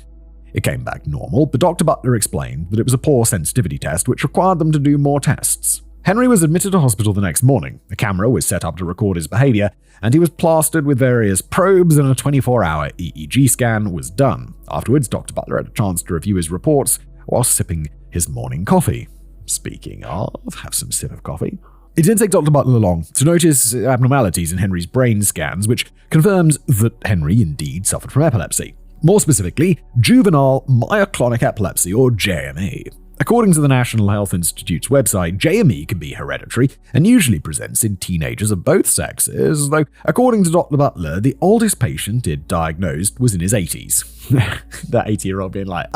It came back normal, but Dr. Butler explained that it was a poor sensitivity test which required them to do more tests. Henry was admitted to hospital the next morning. A camera was set up to record his behavior, and he was plastered with various probes, and a 24-hour EEG scan was done. Afterwards, Dr. Butler had a chance to review his reports while sipping his morning coffee. Speaking of, have some sip of coffee. It didn't take Dr. Butler long to notice abnormalities in Henry's brain scans, which confirmed that Henry indeed suffered from epilepsy. More specifically, juvenile myoclonic epilepsy, or JME. According to the National Health Institute's website, JME can be hereditary and usually presents in teenagers of both sexes, though according to Dr. Butler, the oldest patient he'd diagnosed was in his 80s. That 80-year-old being like,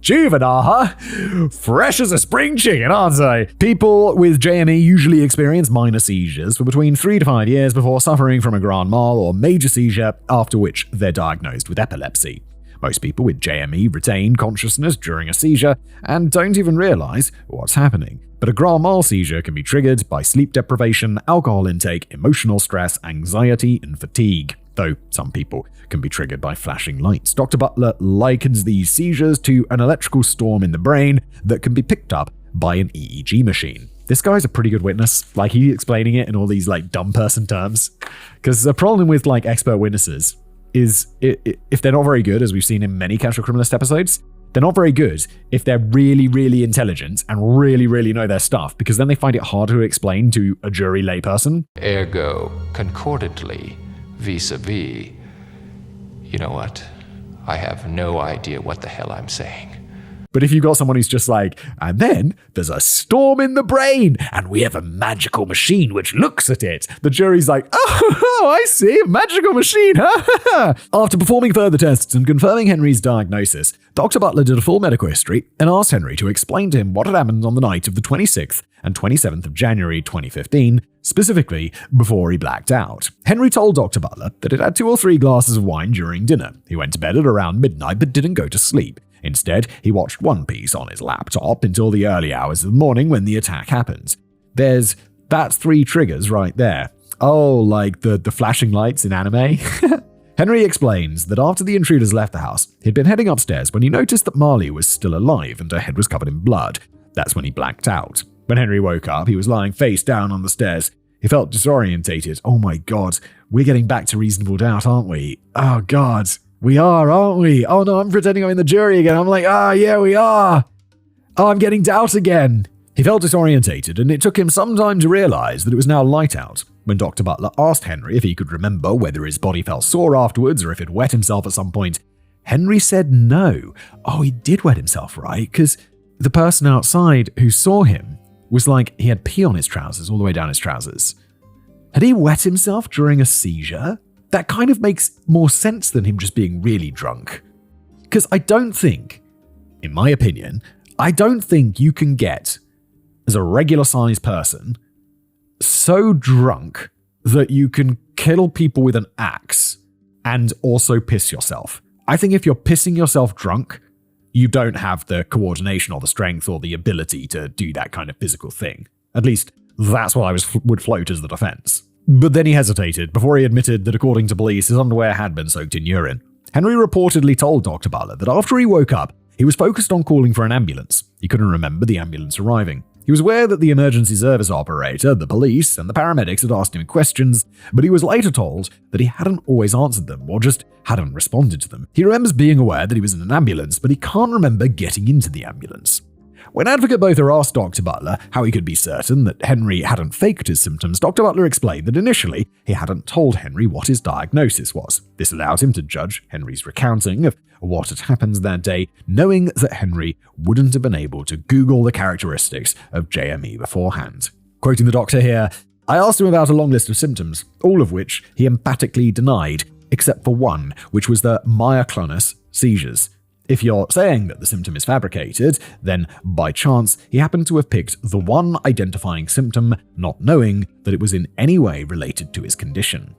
juvenile, huh? Fresh as a spring chicken, aren't they? People with JME usually experience minor seizures for between 3 to 5 years before suffering from a grand mal or major seizure, after which they're diagnosed with epilepsy. Most people with JME retain consciousness during a seizure and don't even realize what's happening. But a grand mal seizure can be triggered by sleep deprivation, alcohol intake, emotional stress, anxiety, and fatigue. though some people can be triggered by flashing lights. Dr. Butler likens these seizures to an electrical storm in the brain that can be picked up by an EEG machine. This guy's a pretty good witness. Like, he's explaining it in all these, like, dumb person terms. Because the problem with, like, expert witnesses is if they're not very good, as we've seen in many Casual Criminalist episodes, they're not very good if they're really, really intelligent and really, really know their stuff, because then they find it hard to explain to a jury layperson. Ergo, concordantly, vis-a-vis, you know what? I have no idea what the hell I'm saying. But if you've got someone who's just like, and then there's a storm in the brain, and we have a magical machine which looks at it, the jury's like, oh, I see, a magical machine, huh? After performing further tests and confirming Henry's diagnosis, Dr. Butler did a full medical history and asked Henry to explain to him what had happened on the night of the 26th and 27th of January 2015, specifically before he blacked out. Henry told Dr. Butler that he'd had 2 or 3 glasses of wine during dinner. He went to bed at around midnight but didn't go to sleep. Instead, he watched One Piece on his laptop until the early hours of the morning when the attack happened. That's 3 triggers right there. Oh, like the flashing lights in anime? Henry explains that after the intruders left the house, he'd been heading upstairs when he noticed that Marley was still alive and her head was covered in blood. That's when he blacked out. When Henry woke up, he was lying face down on the stairs. He felt disorientated. Oh my god, we're getting back to reasonable doubt, aren't we? Oh god. We are, aren't we? Oh no, I'm pretending I'm in the jury again. I'm like, yeah, we are. Oh, I'm getting doubt again. He felt disorientated, and it took him some time to realize that it was now light out. When Dr. Butler asked Henry if he could remember whether his body felt sore afterwards or if he'd wet himself at some point, Henry said no. Oh, he did wet himself, right? Because the person outside who saw him was like he had pee on his trousers all the way down his trousers. Had he wet himself during a seizure? That kind of makes more sense than him just being really drunk. Because I don't think, in my opinion, I don't think you can get, as a regular-sized person, so drunk that you can kill people with an axe and also piss yourself. I think if you're pissing yourself drunk, you don't have the coordination or the strength or the ability to do that kind of physical thing. At least, that's what would float as the defense. But then he hesitated before he admitted that according to police, his underwear had been soaked in urine. Henry reportedly told Dr. Butler that after he woke up, he was focused on calling for an ambulance. He couldn't remember the ambulance arriving. He was aware that the emergency service operator, the police, and the paramedics had asked him questions, but he was later told that he hadn't always answered them or just hadn't responded to them. He remembers being aware that he was in an ambulance, but he can't remember getting into the ambulance. When Advocate Botha asked Dr. Butler how he could be certain that Henry hadn't faked his symptoms, Dr. Butler explained that initially he hadn't told Henry what his diagnosis was. This allowed him to judge Henry's recounting of what had happened that day, knowing that Henry wouldn't have been able to Google the characteristics of JME beforehand. Quoting the doctor here, I asked him about a long list of symptoms, all of which he emphatically denied, except for one, which was the myoclonus seizures. If you're saying that the symptom is fabricated, then by chance he happened to have picked the one identifying symptom, not knowing that it was in any way related to his condition.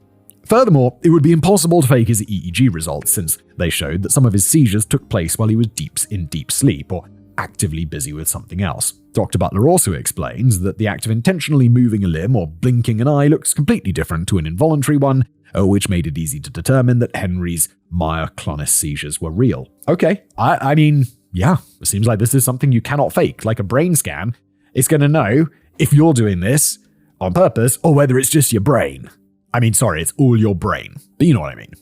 Furthermore, it would be impossible to fake his EEG results since they showed that some of his seizures took place while he was in deep sleep or actively busy with something else. Dr. Butler also explains that the act of intentionally moving a limb or blinking an eye looks completely different to an involuntary one, which made it easy to determine that Henry's myoclonus seizures were real. Okay, I mean, yeah, it seems like this is something you cannot fake. Like a brain scan, it's going to know if you're doing this on purpose or whether it's just your brain. I mean, sorry, it's all your brain, but you know what I mean.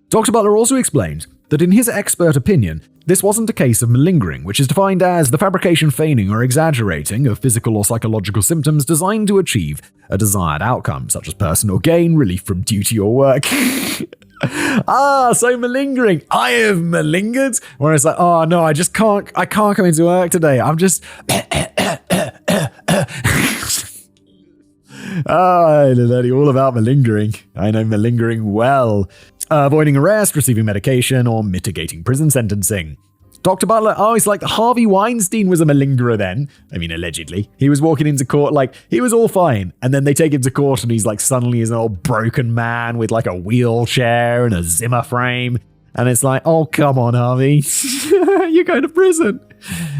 Dr. Butler also explained that in his expert opinion, this wasn't a case of malingering, which is defined as the fabrication, feigning, or exaggerating of physical or psychological symptoms designed to achieve a desired outcome, such as personal gain, relief from duty or work. So malingering. I have malingered, where it's like, oh no, I can't come into work today. I'm just I know all about malingering. I know malingering well. Avoiding arrest, receiving medication, or mitigating prison sentencing. Dr. Butler, he's like Harvey Weinstein was a malingerer then. I mean, allegedly. He was walking into court like, he was all fine. And then they take him to court and he's like suddenly is an old broken man with like a wheelchair and a Zimmer frame. And it's like, oh, come on, Harvey. You're going to prison.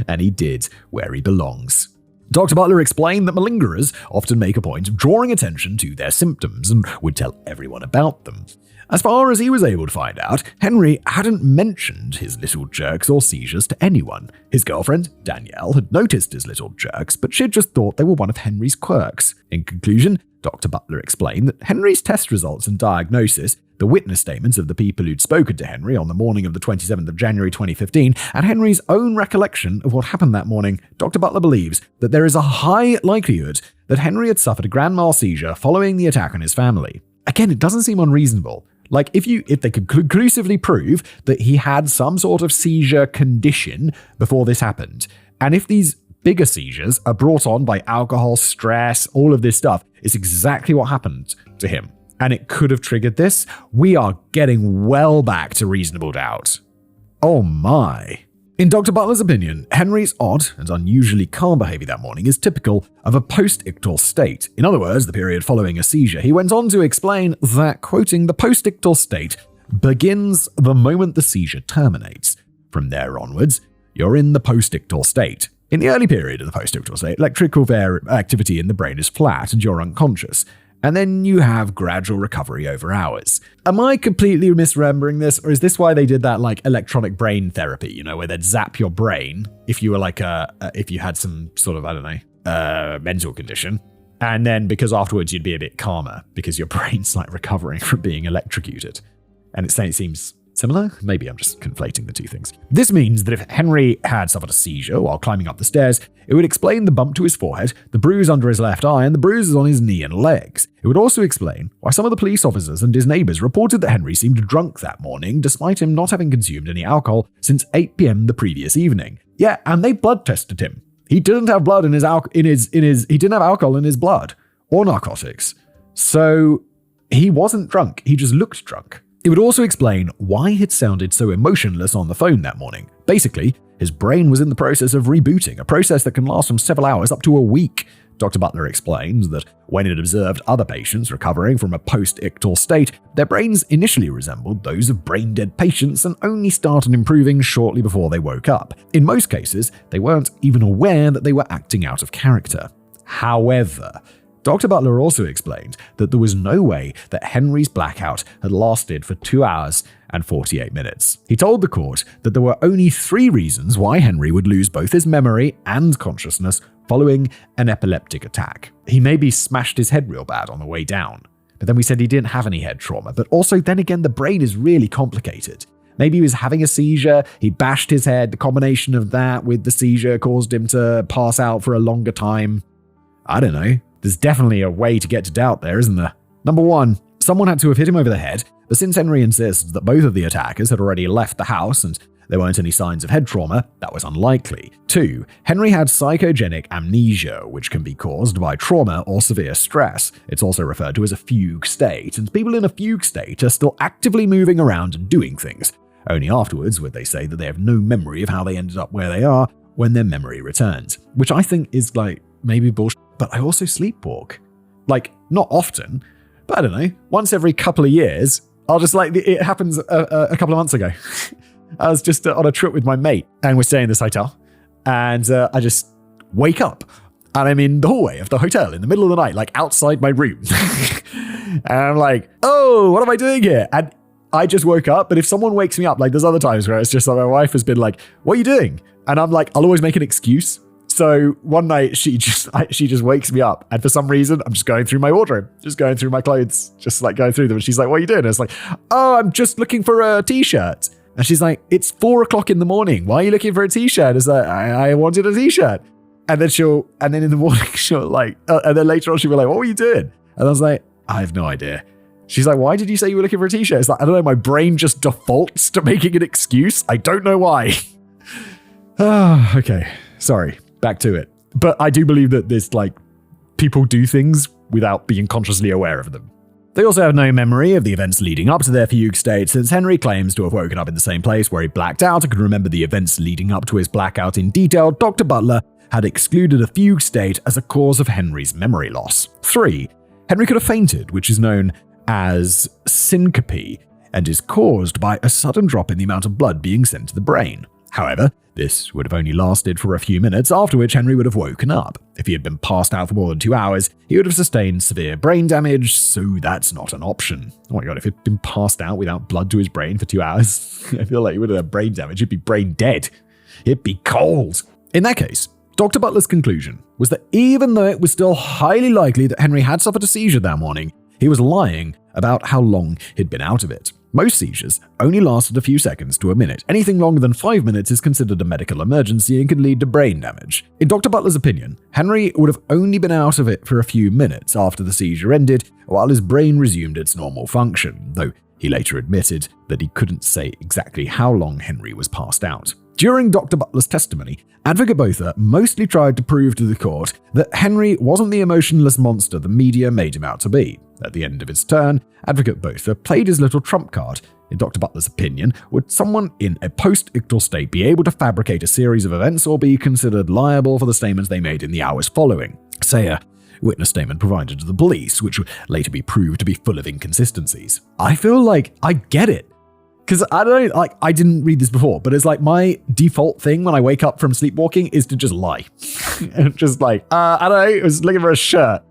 And he did where he belongs. Dr. Butler explained that malingerers often make a point of drawing attention to their symptoms and would tell everyone about them. As far as he was able to find out, Henry hadn't mentioned his little jerks or seizures to anyone. His girlfriend, Danielle, had noticed his little jerks, but she'd just thought they were one of Henry's quirks. In conclusion, Dr. Butler explained that Henry's test results and diagnosis, the witness statements of the people who'd spoken to Henry on the morning of the 27th of January 2015, and Henry's own recollection of what happened that morning, Dr. Butler believes that there is a high likelihood that Henry had suffered a grand mal seizure following the attack on his family. Again, it doesn't seem unreasonable. Like, if they could conclusively prove that he had some sort of seizure condition before this happened, and if these bigger seizures are brought on by alcohol, stress, all of this stuff, it's exactly what happened to him. And it could have triggered this. We are getting well back to reasonable doubt. Oh my. In Dr. Butler's opinion, Henry's odd and unusually calm behavior that morning is typical of a post-ictal state. In other words, the period following a seizure. He went on to explain that, quoting, the post-ictal state begins the moment the seizure terminates. From there onwards, you're in the post-ictal state. In the early period of the post-ictal state, electrical activity in the brain is flat and you're unconscious. And then you have gradual recovery over hours. Am I completely misremembering this, or is this why they did that like electronic brain therapy, where they'd zap your brain if you were like if you had some sort of, I don't know, mental condition. And then because afterwards you'd be a bit calmer because your brain's like recovering from being electrocuted. And it seems similar? Maybe I'm just conflating the two things. This means that if Henry had suffered a seizure while climbing up the stairs, it would explain the bump to his forehead, the bruise under his left eye, and the bruises on his knee and legs. It would also explain why some of the police officers and his neighbors reported that Henry seemed drunk that morning, despite him not having consumed any alcohol since 8 p.m. the previous evening. Yeah, and they blood tested him. He didn't have blood he didn't have alcohol in his blood or narcotics. So he wasn't drunk. He just looked drunk. It would also explain why he'd sounded so emotionless on the phone that morning. Basically, his brain was in the process of rebooting, a process that can last from several hours up to a week. Dr. Butler explains that when it observed other patients recovering from a post-ictal state, their brains initially resembled those of brain-dead patients and only started improving shortly before they woke up. In most cases, they weren't even aware that they were acting out of character. However, Dr. Butler also explained that there was no way that Henry's blackout had lasted for 2 hours and 48 minutes. He told the court that there were only 3 reasons why Henry would lose both his memory and consciousness following an epileptic attack. He maybe smashed his head real bad on the way down, but then we said he didn't have any head trauma. But also, then again, the brain is really complicated. Maybe he was having a seizure, he bashed his head, the combination of that with the seizure caused him to pass out for a longer time. I don't know. There's definitely a way to get to doubt there, isn't there? Number 1, someone had to have hit him over the head, but since Henry insists that both of the attackers had already left the house and there weren't any signs of head trauma, that was unlikely. 2, Henry had psychogenic amnesia, which can be caused by trauma or severe stress. It's also referred to as a fugue state, and people in a fugue state are still actively moving around and doing things. Only afterwards would they say that they have no memory of how they ended up where they are when their memory returns, which I think is like maybe bullshit. But I also sleepwalk. Like, not often, but I don't know, once every couple of years, I'll just it happens a couple of months ago. I was just on a trip with my mate and we're staying in this hotel and I just wake up and I'm in the hallway of the hotel in the middle of the night, like outside my room. And I'm like, oh, what am I doing here? And I just woke up, but if someone wakes me up, like there's other times where it's just like my wife has been like, what are you doing? And I'm like, I'll always make an excuse. So one night she just wakes me up and for some reason I'm just going through my wardrobe, just going through my clothes, just like going through them. And she's like, what are you doing? And it's like, oh, I'm just looking for a t-shirt. And she's like, it's 4:00 in the morning. Why are you looking for a t-shirt? It's like, I wanted a t-shirt. And then in the morning she'll like, and then later on she'll be like, what were you doing? And I was like, I have no idea. She's like, why did you say you were looking for a t-shirt? It's like, I don't know, my brain just defaults to making an excuse. I don't know why. Okay, sorry. Back to it. But I do believe that this, like, people do things without being consciously aware of them. They also have no memory of the events leading up to their fugue state, since Henry claims to have woken up in the same place where he blacked out and could remember the events leading up to his blackout in detail. Dr. Butler had excluded a fugue state as a cause of Henry's memory loss. 3. Henry could have fainted, which is known as syncope, and is caused by a sudden drop in the amount of blood being sent to the brain. However, this would have only lasted for a few minutes, after which Henry would have woken up. If he had been passed out for more than 2 hours, he would have sustained severe brain damage, so that's not an option. Oh my god, if he'd been passed out without blood to his brain for 2 hours, I feel like he would have had brain damage. He'd be brain dead. He'd be cold. In that case, Dr. Butler's conclusion was that even though it was still highly likely that Henry had suffered a seizure that morning, he was lying about how long he'd been out of it. Most seizures only lasted a few seconds to a minute. Anything longer than 5 minutes is considered a medical emergency and can lead to brain damage. In Dr. Butler's opinion, Henry would have only been out of it for a few minutes after the seizure ended, while his brain resumed its normal function, though he later admitted that he couldn't say exactly how long Henry was passed out. During Dr. Butler's testimony, Advocate Botha mostly tried to prove to the court that Henry wasn't the emotionless monster the media made him out to be. At the end of his turn, Advocate Botha played his little trump card. In Dr. Butler's opinion, would someone in a post-ictal state be able to fabricate a series of events or be considered liable for the statements they made in the hours following? Say a witness statement provided to the police, which would later be proved to be full of inconsistencies. I feel like I get it. Because I didn't read this before, but it's like my default thing when I wake up from sleepwalking is to just lie. Just like, I don't know, I was looking for a shirt.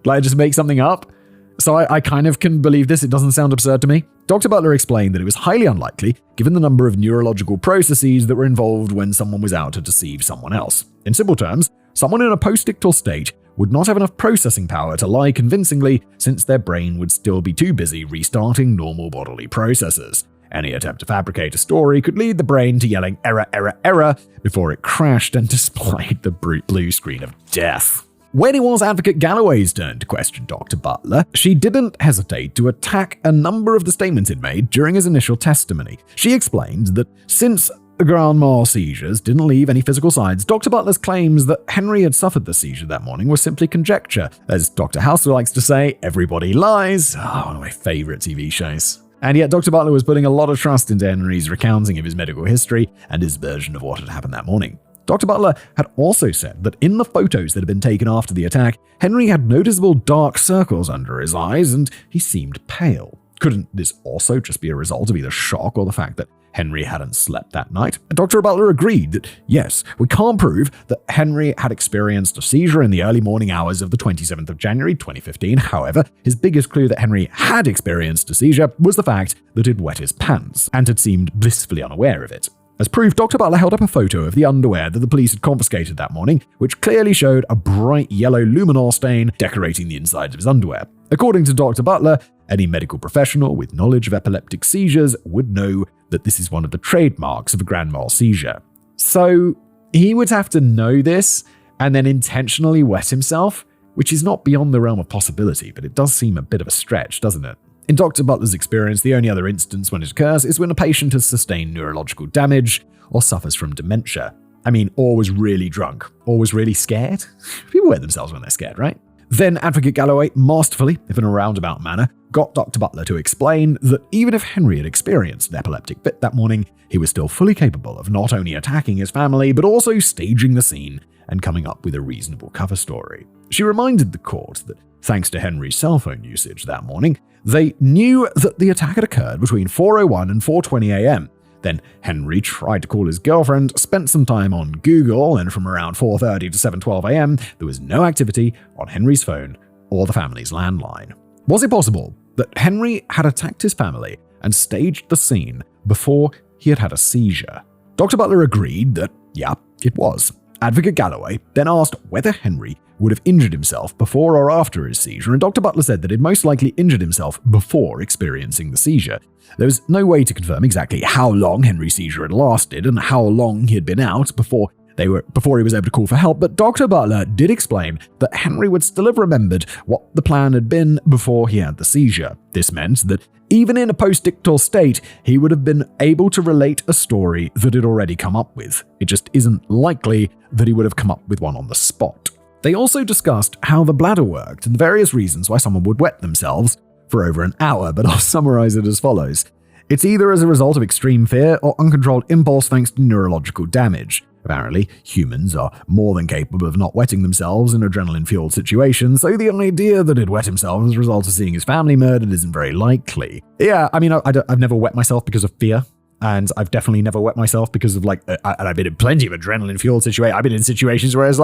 Like, just make something up. So I kind of can believe this. It doesn't sound absurd to me. Dr. Butler explained that it was highly unlikely, given the number of neurological processes that were involved when someone was out to deceive someone else. In simple terms, someone in a post-ictal state would not have enough processing power to lie convincingly, since their brain would still be too busy restarting normal bodily processes. Any attempt to fabricate a story could lead the brain to yelling error, error, error before it crashed and displayed the blue screen of death. When it was Advocate Galloway's turn to question Dr. Butler, she didn't hesitate to attack a number of the statements he'd made during his initial testimony. She explained that since the grand mal seizures didn't leave any physical signs, Dr. Butler's claims that Henry had suffered the seizure that morning were simply conjecture. As Dr. House likes to say, everybody lies. One of my favorite TV shows. And yet Dr. Butler was putting a lot of trust into Henry's recounting of his medical history and his version of what had happened that morning. Dr. Butler had also said that in the photos that had been taken after the attack, Henry had noticeable dark circles under his eyes and he seemed pale. Couldn't this also just be a result of either shock or the fact that Henry hadn't slept that night? Dr. Butler agreed that, yes, we can't prove that Henry had experienced a seizure in the early morning hours of the 27th of January 2015. However, his biggest clue that Henry had experienced a seizure was the fact that he'd wet his pants and had seemed blissfully unaware of it. As proof, Dr. Butler held up a photo of the underwear that the police had confiscated that morning, which clearly showed a bright yellow luminol stain decorating the insides of his underwear. According to Dr. Butler, any medical professional with knowledge of epileptic seizures would know that this is one of the trademarks of a grand mal seizure. So he would have to know this and then intentionally wet himself, which is not beyond the realm of possibility, but it does seem a bit of a stretch, doesn't it? In Dr. Butler's experience, the only other instance when it occurs is when a patient has sustained neurological damage or suffers from dementia. I mean, or was really drunk, or was really scared. People wet themselves when they're scared, right? Then Advocate Galloway, masterfully, if in a roundabout manner, got Dr. Butler to explain that even if Henry had experienced an epileptic fit that morning, he was still fully capable of not only attacking his family, but also staging the scene and coming up with a reasonable cover story. She reminded the court that, thanks to Henry's cell phone usage that morning, they knew that the attack had occurred between 4:01 and 4:20 a.m. Then Henry tried to call his girlfriend, spent some time on Google, and from around 4:30 to 7:12 a.m., there was no activity on Henry's phone or the family's landline. Was it possible that Henry had attacked his family and staged the scene before he had had a seizure? Dr. Butler agreed that, yeah, it was. Advocate Galloway then asked whether Henry would have injured himself before or after his seizure, and Dr. Butler said that he'd most likely injured himself before experiencing the seizure. There was no way to confirm exactly how long Henry's seizure had lasted and how long he had been out before he was able to call for help, but Dr. Butler did explain that Henry would still have remembered what the plan had been before he had the seizure. This meant that even in a post-ictal state, he would have been able to relate a story that he'd already come up with. It just isn't likely that he would have come up with one on the spot. They also discussed how the bladder worked and the various reasons why someone would wet themselves for over an hour, but I'll summarize it as follows. It's either as a result of extreme fear or uncontrolled impulse thanks to neurological damage. Apparently, humans are more than capable of not wetting themselves in adrenaline-fueled situations, so the idea that he'd wet himself as a result of seeing his family murdered isn't very likely. Yeah, I mean, I've never wet myself because of fear. And I've definitely never wet myself because of and I've been in plenty of adrenaline-fueled situations. I've been in situations where it's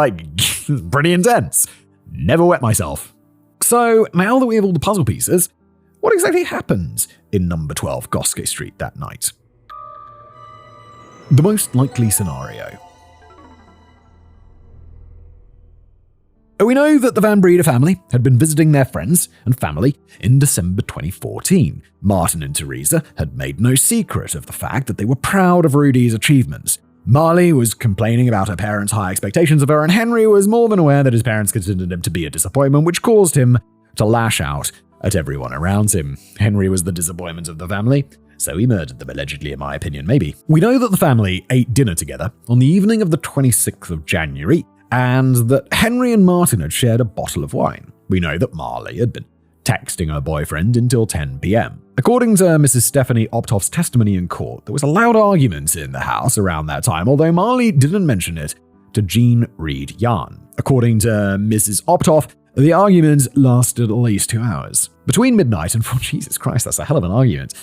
pretty intense. Never wet myself. So now that we have all the puzzle pieces, what exactly happened in number 12 Goscoe Street that night? The most likely scenario. We know that the Van Breda family had been visiting their friends and family in December 2014. Martin and Teresa had made no secret of the fact that they were proud of Rudy's achievements. Marley was complaining about her parents' high expectations of her, and Henry was more than aware that his parents considered him to be a disappointment, which caused him to lash out at everyone around him. Henry was the disappointment of the family, so he murdered them, allegedly, in my opinion, maybe. We know that the family ate dinner together on the evening of the 26th of January, and that Henry and Martin had shared a bottle of wine. We know that Marley had been texting her boyfriend until 10 p.m. According to Mrs. Stephanie Optoff's testimony in court, there was a loud argument in the house around that time, although Marley didn't mention it to Jean Reed Yarn. According to Mrs. Optoff, the argument lasted at least 2 hours. Between midnight and 4 Jesus Christ, that's a hell of an argument.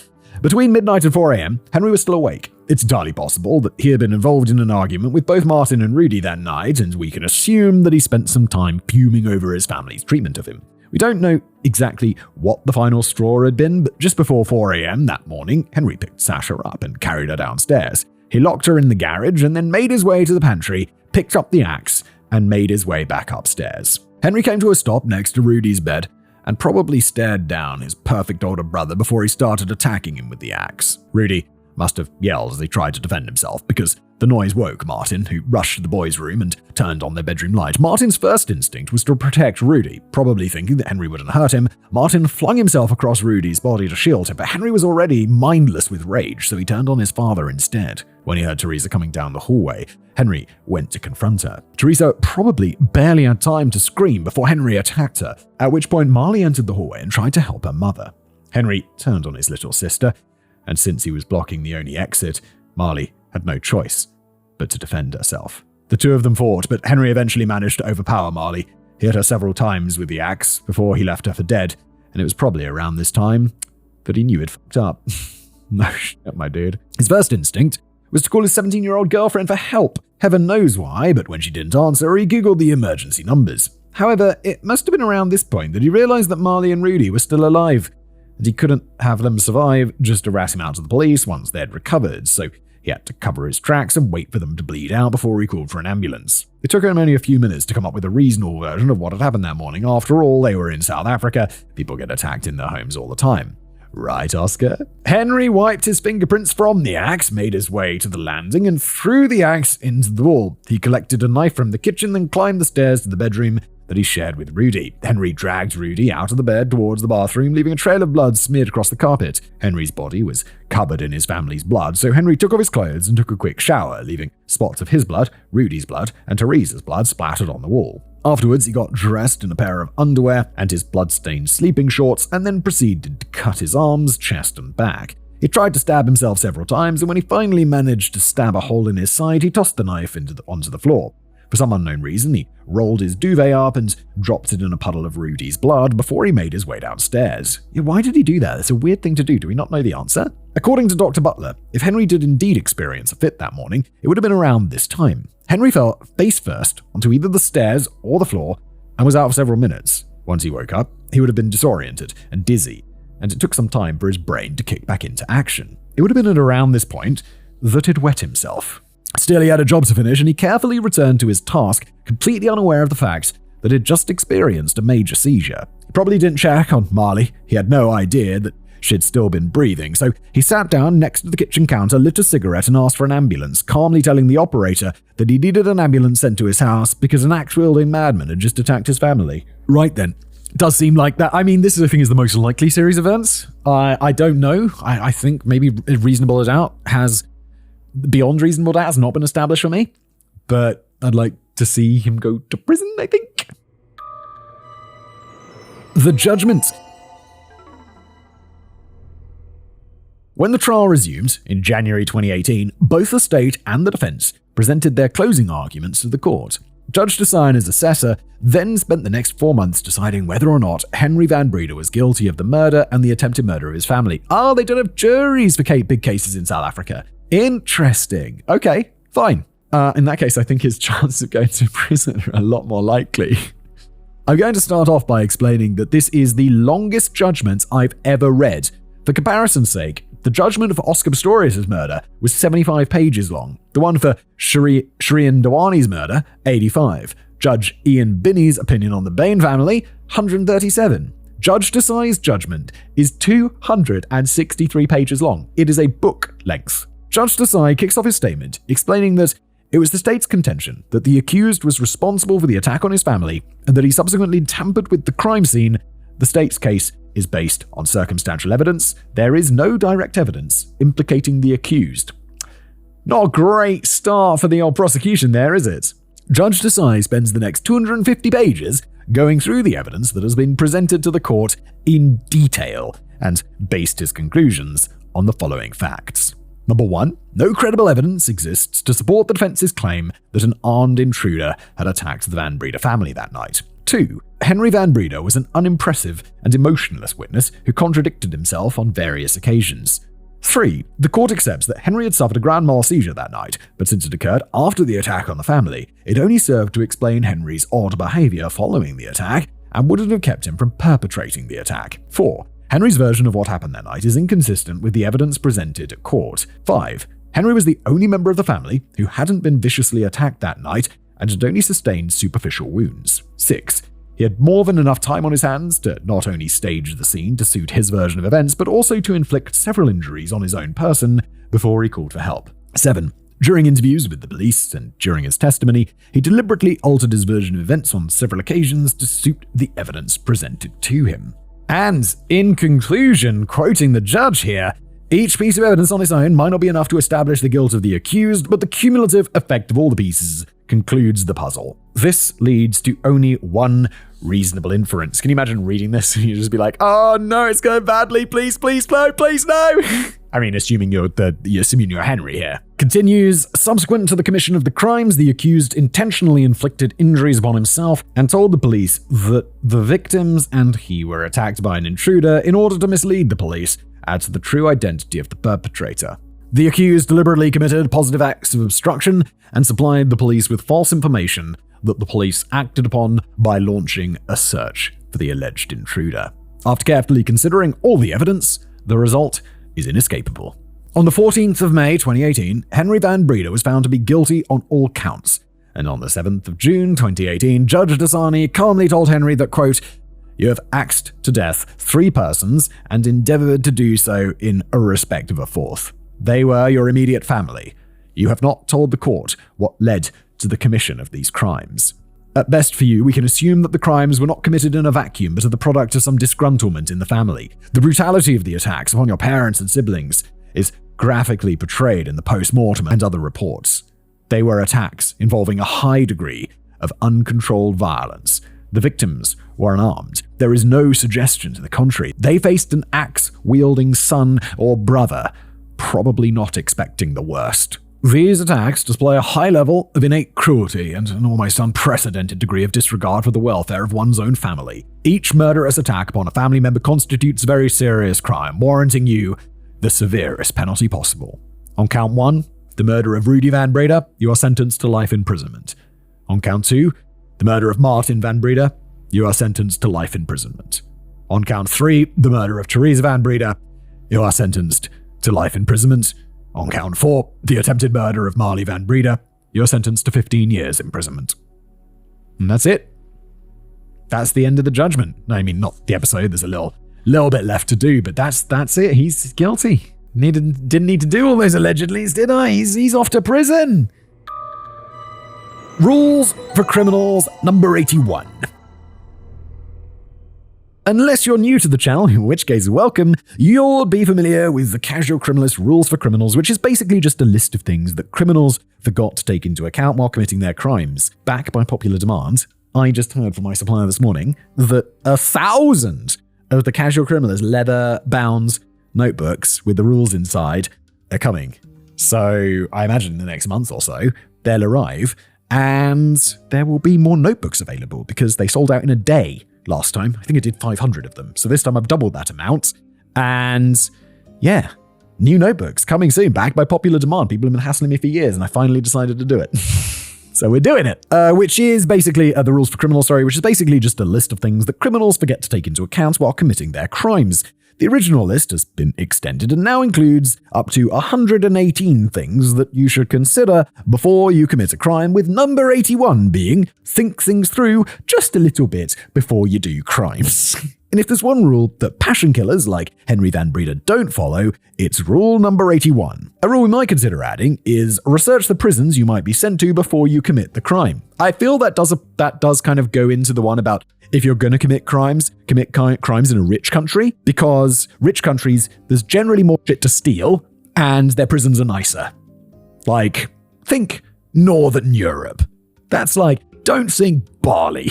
Between midnight and 4 a.m., Henry was still awake. It's entirely possible that he had been involved in an argument with both Martin and Rudy that night, and we can assume that he spent some time fuming over his family's treatment of him. We don't know exactly what the final straw had been, but just before 4 a.m. that morning, Henry picked Sasha up and carried her downstairs. He locked her in the garage and then made his way to the pantry, picked up the axe, and made his way back upstairs. Henry came to a stop next to Rudy's bed and probably stared down his perfect older brother before he started attacking him with the axe. Rudy must have yelled as he tried to defend himself because the noise woke Martin, who rushed to the boys' room and turned on their bedroom light. Martin's first instinct was to protect Rudy. Probably thinking that Henry wouldn't hurt him, Martin flung himself across Rudy's body to shield him, but Henry was already mindless with rage, so he turned on his father instead. When he heard Teresa coming down the hallway, Henry went to confront her. Teresa probably barely had time to scream before Henry attacked her, at which point Marley entered the hallway and tried to help her mother. Henry turned on his little sister, and since he was blocking the only exit, Marley had no choice but to defend herself. The two of them fought, but Henry eventually managed to overpower Marley. He hit her several times with the axe before he left her for dead, and it was probably around this time that he knew he'd fucked up. No shit, my dude. His first instinct was to call his 17-year-old girlfriend for help. Heaven knows why, but when she didn't answer, he googled the emergency numbers. However, it must have been around this point that he realized that Marley and Rudy were still alive, and he couldn't have them survive just to rat him out to the police once they'd recovered, so he had to cover his tracks and wait for them to bleed out before he called for an ambulance. It took him only a few minutes to come up with a reasonable version of what had happened that morning. After all, they were in South Africa. People get attacked in their homes all the time. Right, Oscar? Henry wiped his fingerprints from the axe, made his way to the landing, and threw the axe into the wall. He collected a knife from the kitchen, then climbed the stairs to the bedroom that he shared with Rudy. Henry dragged Rudy out of the bed towards the bathroom, leaving a trail of blood smeared across the carpet. Henry's body was covered in his family's blood, so Henry took off his clothes and took a quick shower, leaving spots of his blood, Rudy's blood, and Teresa's blood splattered on the wall. Afterwards, he got dressed in a pair of underwear and his blood-stained sleeping shorts, and then proceeded to cut his arms, chest, and back. He tried to stab himself several times, and when he finally managed to stab a hole in his side, he tossed the knife onto the floor. For some unknown reason, he rolled his duvet up and dropped it in a puddle of Rudy's blood before he made his way downstairs. Why did he do that? It's a weird thing to do. Do we not know the answer? According to Dr. Butler, if Henry did indeed experience a fit that morning, it would have been around this time. Henry fell face first onto either the stairs or the floor and was out for several minutes. Once he woke up, he would have been disoriented and dizzy, and it took some time for his brain to kick back into action. It would have been at around this point that he'd wet himself. Still, he had a job to finish, and he carefully returned to his task, completely unaware of the fact that he'd just experienced a major seizure. He probably didn't check on Marley. He had no idea that she'd still been breathing, so he sat down next to the kitchen counter, lit a cigarette, and asked for an ambulance, calmly telling the operator that he needed an ambulance sent to his house because an axe-wielding madman had just attacked his family. Right then. Does seem like that. I mean, this is, I think, is the most likely series of events. I don't know. I think maybe reasonable doubt has... Beyond reasonable doubt has not been established for me, but I'd like to see him go to prison, I think. The judgment. When the trial resumed in January 2018, both the state and the defense presented their closing arguments to the court. Judge Desai and his assessor then spent the next 4 months deciding whether or not Henry Van Breda was guilty of the murder and the attempted murder of his family. Oh, they don't have juries for big cases in South Africa. Interesting. Okay, fine. In that case, I think his chances of going to prison are a lot more likely. I'm going to start off by explaining that this is the longest judgment I've ever read. For comparison's sake, the judgment for Oscar Pistorius' murder was 75 pages long. The one for Shireen Dawani's murder, 85. Judge Ian Binney's opinion on the Bain family, 137. Judge Desai's judgment is 263 pages long. It is a book length. Judge Desai kicks off his statement explaining that it was the state's contention that the accused was responsible for the attack on his family and that he subsequently tampered with the crime scene. The state's case is based on circumstantial evidence. There is no direct evidence implicating the accused. Not a great start for the old prosecution there, is it? Judge Desai spends the next 250 pages going through the evidence that has been presented to the court in detail and based his conclusions on the following facts. Number 1, no credible evidence exists to support the defense's claim that an armed intruder had attacked the Van Breda family that night. 2, Henry Van Breda was an unimpressive and emotionless witness who contradicted himself on various occasions. 3, the court accepts that Henry had suffered a grand mal seizure that night, but since it occurred after the attack on the family, it only served to explain Henry's odd behavior following the attack and wouldn't have kept him from perpetrating the attack. 4, Henry's version of what happened that night is inconsistent with the evidence presented at court. 5, Henry was the only member of the family who hadn't been viciously attacked that night and had only sustained superficial wounds. 6, he had more than enough time on his hands to not only stage the scene to suit his version of events, but also to inflict several injuries on his own person before he called for help. 7, during interviews with the police and during his testimony, he deliberately altered his version of events on several occasions to suit the evidence presented to him. And in conclusion, quoting the judge here, each piece of evidence on its own might not be enough to establish the guilt of the accused, but the cumulative effect of all the pieces concludes the puzzle. This leads to only one reasonable inference. Can you imagine reading this and you just be like, oh no, it's going badly, please no. I mean, assuming you're Henry here. Continues, subsequent to the commission of the crimes, the accused intentionally inflicted injuries upon himself and told the police that the victims and he were attacked by an intruder in order to mislead the police as to the true identity of the perpetrator. The accused deliberately committed positive acts of obstruction and supplied the police with false information that the police acted upon by launching a search for the alleged intruder. After carefully considering all the evidence, the result is inescapable. On the 14th of May 2018, Henry Van Breda was found to be guilty on all counts, and on the 7th of June 2018, Judge Desai calmly told Henry that, quote, "You have axed to death 3 persons and endeavored to do so in respect of a 4th. They were your immediate family. You have not told the court what led to the commission of these crimes. At best for you, we can assume that the crimes were not committed in a vacuum, but are the product of some disgruntlement in the family. The brutality of the attacks upon your parents and siblings is graphically portrayed in the post-mortem and other reports. They were attacks involving a high degree of uncontrolled violence. The victims were unarmed. There is no suggestion to the contrary. They faced an axe-wielding son or brother, probably not expecting the worst. These attacks display a high level of innate cruelty and an almost unprecedented degree of disregard for the welfare of one's own family. Each murderous attack upon a family member constitutes a very serious crime, warranting you the severest penalty possible. On count 1, the murder of Rudy Van Breda, you are sentenced to life imprisonment. On count 2, the murder of Martin Van Breda, you are sentenced to life imprisonment. On count 3, the murder of Teresa Van Breda, you are sentenced to life imprisonment. On count 4, the attempted murder of Marley Van Breda, you're sentenced to 15 years imprisonment. And that's it. That's the end of the judgment. I mean, not the episode, there's a little bit left to do, but that's it. He's guilty. Didn't need to do all those allegedlys, did I? He's off to prison. Rules for criminals number 81. Unless you're new to the channel, in which case welcome, you'll be familiar with the Casual Criminalist Rules for Criminals, which is basically just a list of things that criminals forgot to take into account while committing their crimes. Back by popular demand, I just heard from my supplier this morning that 1,000 of the Casual Criminalist leather-bound notebooks with the rules inside are coming. So I imagine in the next month or so, they'll arrive, And there will be more notebooks available because they sold out in a day last time. I think I did 500 of them. So this time I've doubled that amount. And yeah, new notebooks coming soon, backed by popular demand. People have been hassling me for years, and I finally decided to do it. So we're doing it, which is basically the rules for criminals, which is basically just a list of things that criminals forget to take into account while committing their crimes. The original list has been extended and now includes up to 118 things that you should consider before you commit a crime, with number 81 being think things through just a little bit before you do crimes. And if there's one rule that passion killers like Henry Van Breda don't follow, it's rule number 81. A rule we might consider adding is research the prisons you might be sent to before you commit the crime. I feel that does kind of go into the one about if you're going to commit crimes in a rich country, because rich countries, there's generally more shit to steal and their prisons are nicer. Like, think Northern Europe. That's like, don't think Bali.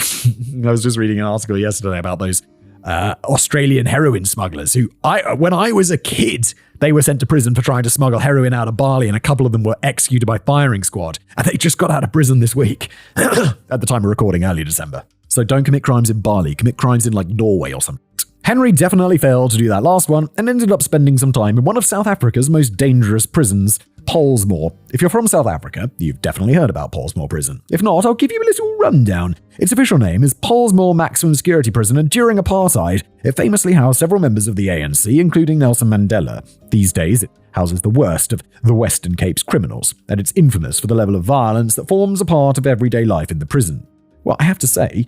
I was just reading an article yesterday about those Australian heroin smugglers who, when I was a kid, they were sent to prison for trying to smuggle heroin out of Bali, and a couple of them were executed by firing squad, and they just got out of prison this week, at the time of recording, early December. So don't commit crimes in Bali, commit crimes in like Norway or something. Henry definitely failed to do that last one and ended up spending some time in one of South Africa's most dangerous prisons, Pollsmoor. If you're from South Africa, you've definitely heard about Pollsmoor Prison. If not, I'll give you a little rundown. Its official name is Pollsmoor Maximum Security Prison, and during apartheid, it famously housed several members of the ANC, including Nelson Mandela. These days, it houses the worst of the Western Cape's criminals, and it's infamous for the level of violence that forms a part of everyday life in the prison. Well, I have to say,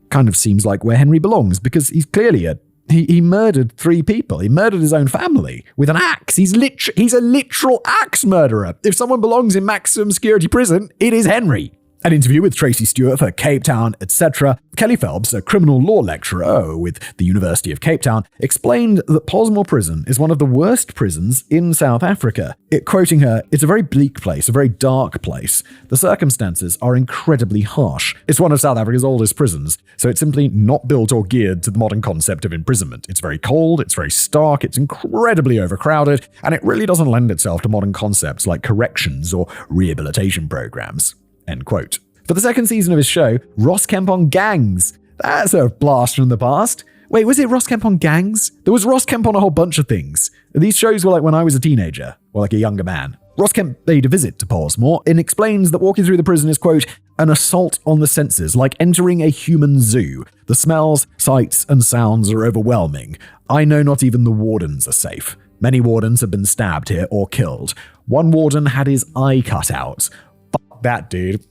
kind of seems like where Henry belongs, because he's clearly he murdered 3 people. He murdered his own family with an axe. He's a literal axe murderer. If someone belongs in maximum security prison, it is Henry. An interview with Tracy Stewart for Cape Town, etc. Kelly Phelps, a criminal law lecturer with the University of Cape Town, explained that Pollsmoor Prison is one of the worst prisons in South Africa. Quoting her, "It's a very bleak place, a very dark place. The circumstances are incredibly harsh. It's one of South Africa's oldest prisons, so it's simply not built or geared to the modern concept of imprisonment. It's very cold, it's very stark, it's incredibly overcrowded, and it really doesn't lend itself to modern concepts like corrections or rehabilitation programs." End quote. For the second season of his show, Ross Kemp on Gangs. That's a blast from the past. Wait, was it Ross Kemp on Gangs? There was Ross Kemp on a whole bunch of things. These shows were like when I was a teenager, or like a younger man. Ross Kemp paid a visit to Pollsmoor and explains that walking through the prison is, quote, an assault on the senses, like entering a human zoo. The smells, sights, and sounds are overwhelming. I know not even the wardens are safe. Many wardens have been stabbed here or killed. One warden had his eye cut out. Fuck that, dude.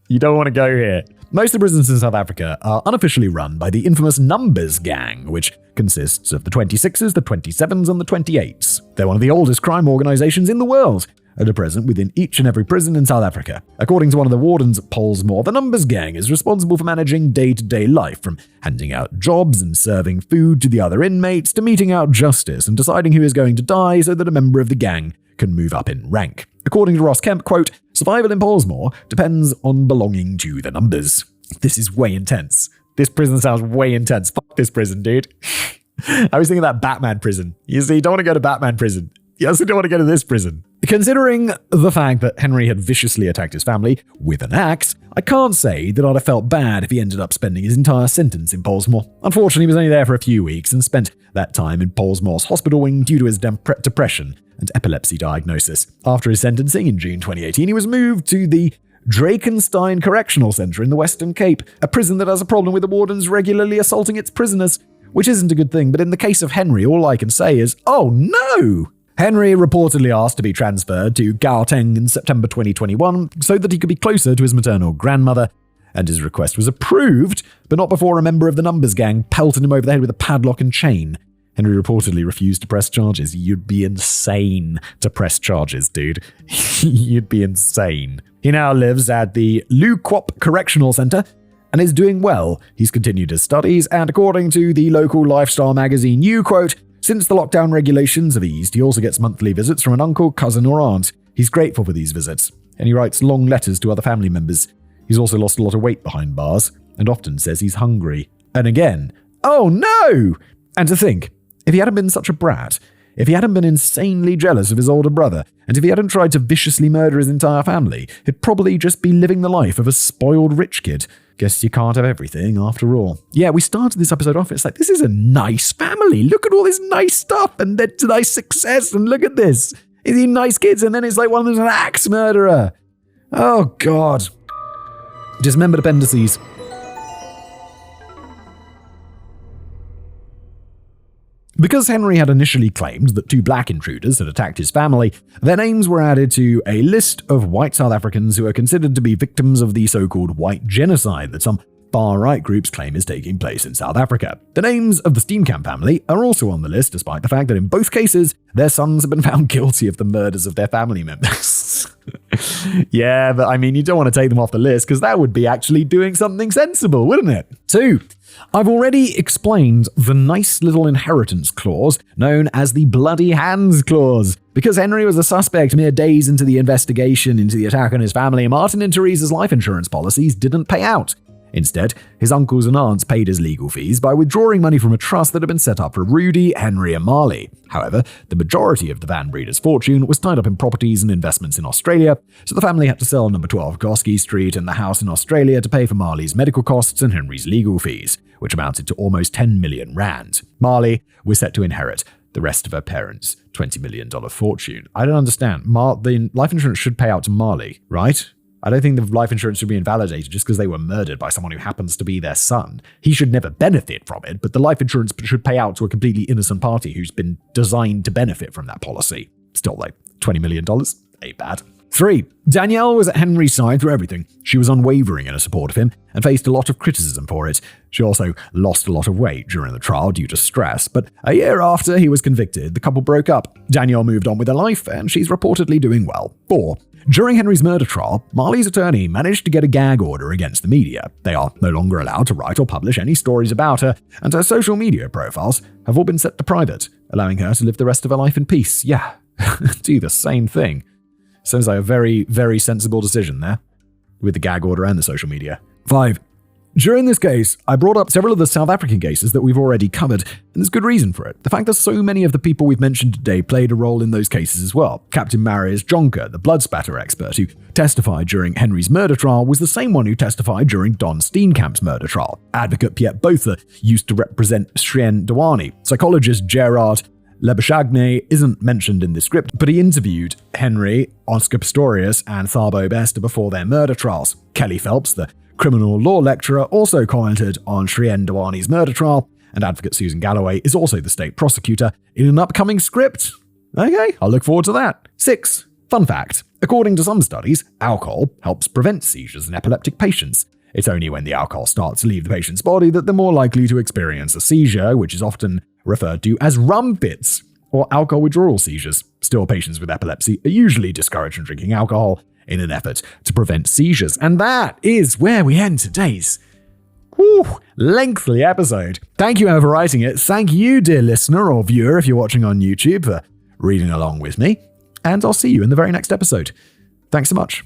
You don't want to go here. Most of the prisons in South Africa are unofficially run by the infamous Numbers Gang, which consists of the 26s, the 27s, and the 28s. They're one of the oldest crime organizations in the world, and are present within each and every prison in South Africa. According to one of the wardens at Pollsmoor, the Numbers Gang is responsible for managing day-to-day life, from handing out jobs and serving food to the other inmates, to meting out justice and deciding who is going to die so that a member of the gang can move up in rank. According to Ross Kemp, quote, survival in Pollsmoor depends on belonging to the numbers. This is way intense. This prison sounds way intense. Fuck this prison, dude. I was thinking that Batman prison. You see, you don't want to go to Batman prison. You also don't want to go to this prison. Considering the fact that Henry had viciously attacked his family with an axe, I can't say that I'd have felt bad if he ended up spending his entire sentence in Pollsmoor. Unfortunately, he was only there for a few weeks and spent that time in Pollsmoor's hospital wing due to his depression and epilepsy diagnosis. After his sentencing in June 2018, he was moved to the Drakenstein Correctional Centre in the Western Cape, a prison that has a problem with the wardens regularly assaulting its prisoners, which isn't a good thing, but in the case of Henry, all I can say is, oh no! Henry reportedly asked to be transferred to Gauteng in September 2021 so that he could be closer to his maternal grandmother, and his request was approved, but not before a member of the Numbers Gang pelted him over the head with a padlock and chain. Henry reportedly refused to press charges. You'd be insane to press charges, dude. You'd be insane. He now lives at the Lukwop Correctional Centre and is doing well. He's continued his studies, and according to the local lifestyle magazine You, quote, since the lockdown regulations have eased, he also gets monthly visits from an uncle, cousin, or aunt. He's grateful for these visits, and he writes long letters to other family members. He's also lost a lot of weight behind bars, and often says he's hungry. And again, oh no! And to think, if he hadn't been such a brat, if he hadn't been insanely jealous of his older brother, and if he hadn't tried to viciously murder his entire family, he'd probably just be living the life of a spoiled rich kid. Guess you can't have everything after all. Yeah, we started this episode off, it's like, this is a nice family. Look at all this nice stuff and that nice success, and look at this. These nice kids, and then it's like one of them's an axe murderer. Oh, God. Dismembered appendices. Because Henry had initially claimed that 2 black intruders had attacked his family, their names were added to a list of white South Africans who are considered to be victims of the so-called white genocide that some far-right groups claim is taking place in South Africa. The names of the Steenkamp family are also on the list, despite the fact that in both cases, their sons have been found guilty of the murders of their family members. Yeah, but I mean, you don't want to take them off the list because that would be actually doing something sensible, wouldn't it? 2. I've already explained the nice little inheritance clause known as the Bloody Hands Clause. Because Henry was a suspect mere days into the investigation into the attack on his family, Martin and Teresa's life insurance policies didn't pay out. Instead, his uncles and aunts paid his legal fees by withdrawing money from a trust that had been set up for Rudy, Henry, and Marley. However, the majority of the Van Breda's fortune was tied up in properties and investments in Australia, so the family had to sell number 12 Goski Street and the house in Australia to pay for Marley's medical costs and Henry's legal fees, which amounted to almost 10 million rand. Marley was set to inherit the rest of her parents' $20 million fortune. I don't understand. The life insurance should pay out to Marley, right? I don't think the life insurance should be invalidated just because they were murdered by someone who happens to be their son. He should never benefit from it, but the life insurance should pay out to a completely innocent party who's been designed to benefit from that policy. Still, like, $20 million? Ain't bad. 3. Danielle was at Henry's side through everything. She was unwavering in her support of him and faced a lot of criticism for it. She also lost a lot of weight during the trial due to stress, but a year after he was convicted, the couple broke up. Danielle moved on with her life, and she's reportedly doing well. 4. During Henry's murder trial, Marley's attorney managed to get a gag order against the media. They are no longer allowed to write or publish any stories about her, and her social media profiles have all been set to private, allowing her to live the rest of her life in peace. Yeah, do the same thing. Sounds like a very, very sensible decision there, with the gag order and the social media. 5. During this case, I brought up several of the South African cases that we've already covered, and there's good reason for it. The fact that so many of the people we've mentioned today played a role in those cases as well. Captain Marius Jonker, the blood spatter expert who testified during Henry's murder trial, was the same one who testified during Don Steenkamp's murder trial. Advocate Pierre Botha used to represent Shrien Dewani. Psychologist Gerard Lebeschagne isn't mentioned in this script, but he interviewed Henry, Oscar Pistorius, and Thabo Bester before their murder trials. Kelly Phelps, the criminal law lecturer, also commented on Shrien Dewani's murder trial, and advocate Susan Galloway is also the state prosecutor in an upcoming script. Okay, I'll look forward to that. 6. Fun fact. According to some studies, alcohol helps prevent seizures in epileptic patients. It's only when the alcohol starts to leave the patient's body that they're more likely to experience a seizure, which is often referred to as rum fits or alcohol withdrawal seizures. Still, patients with epilepsy are usually discouraged from drinking alcohol in an effort to prevent seizures. And that is where we end today's lengthy episode. Thank you, Emma, for writing it. Thank you, dear listener or viewer, if you're watching on YouTube, for reading along with me. And I'll see you in the very next episode. Thanks so much.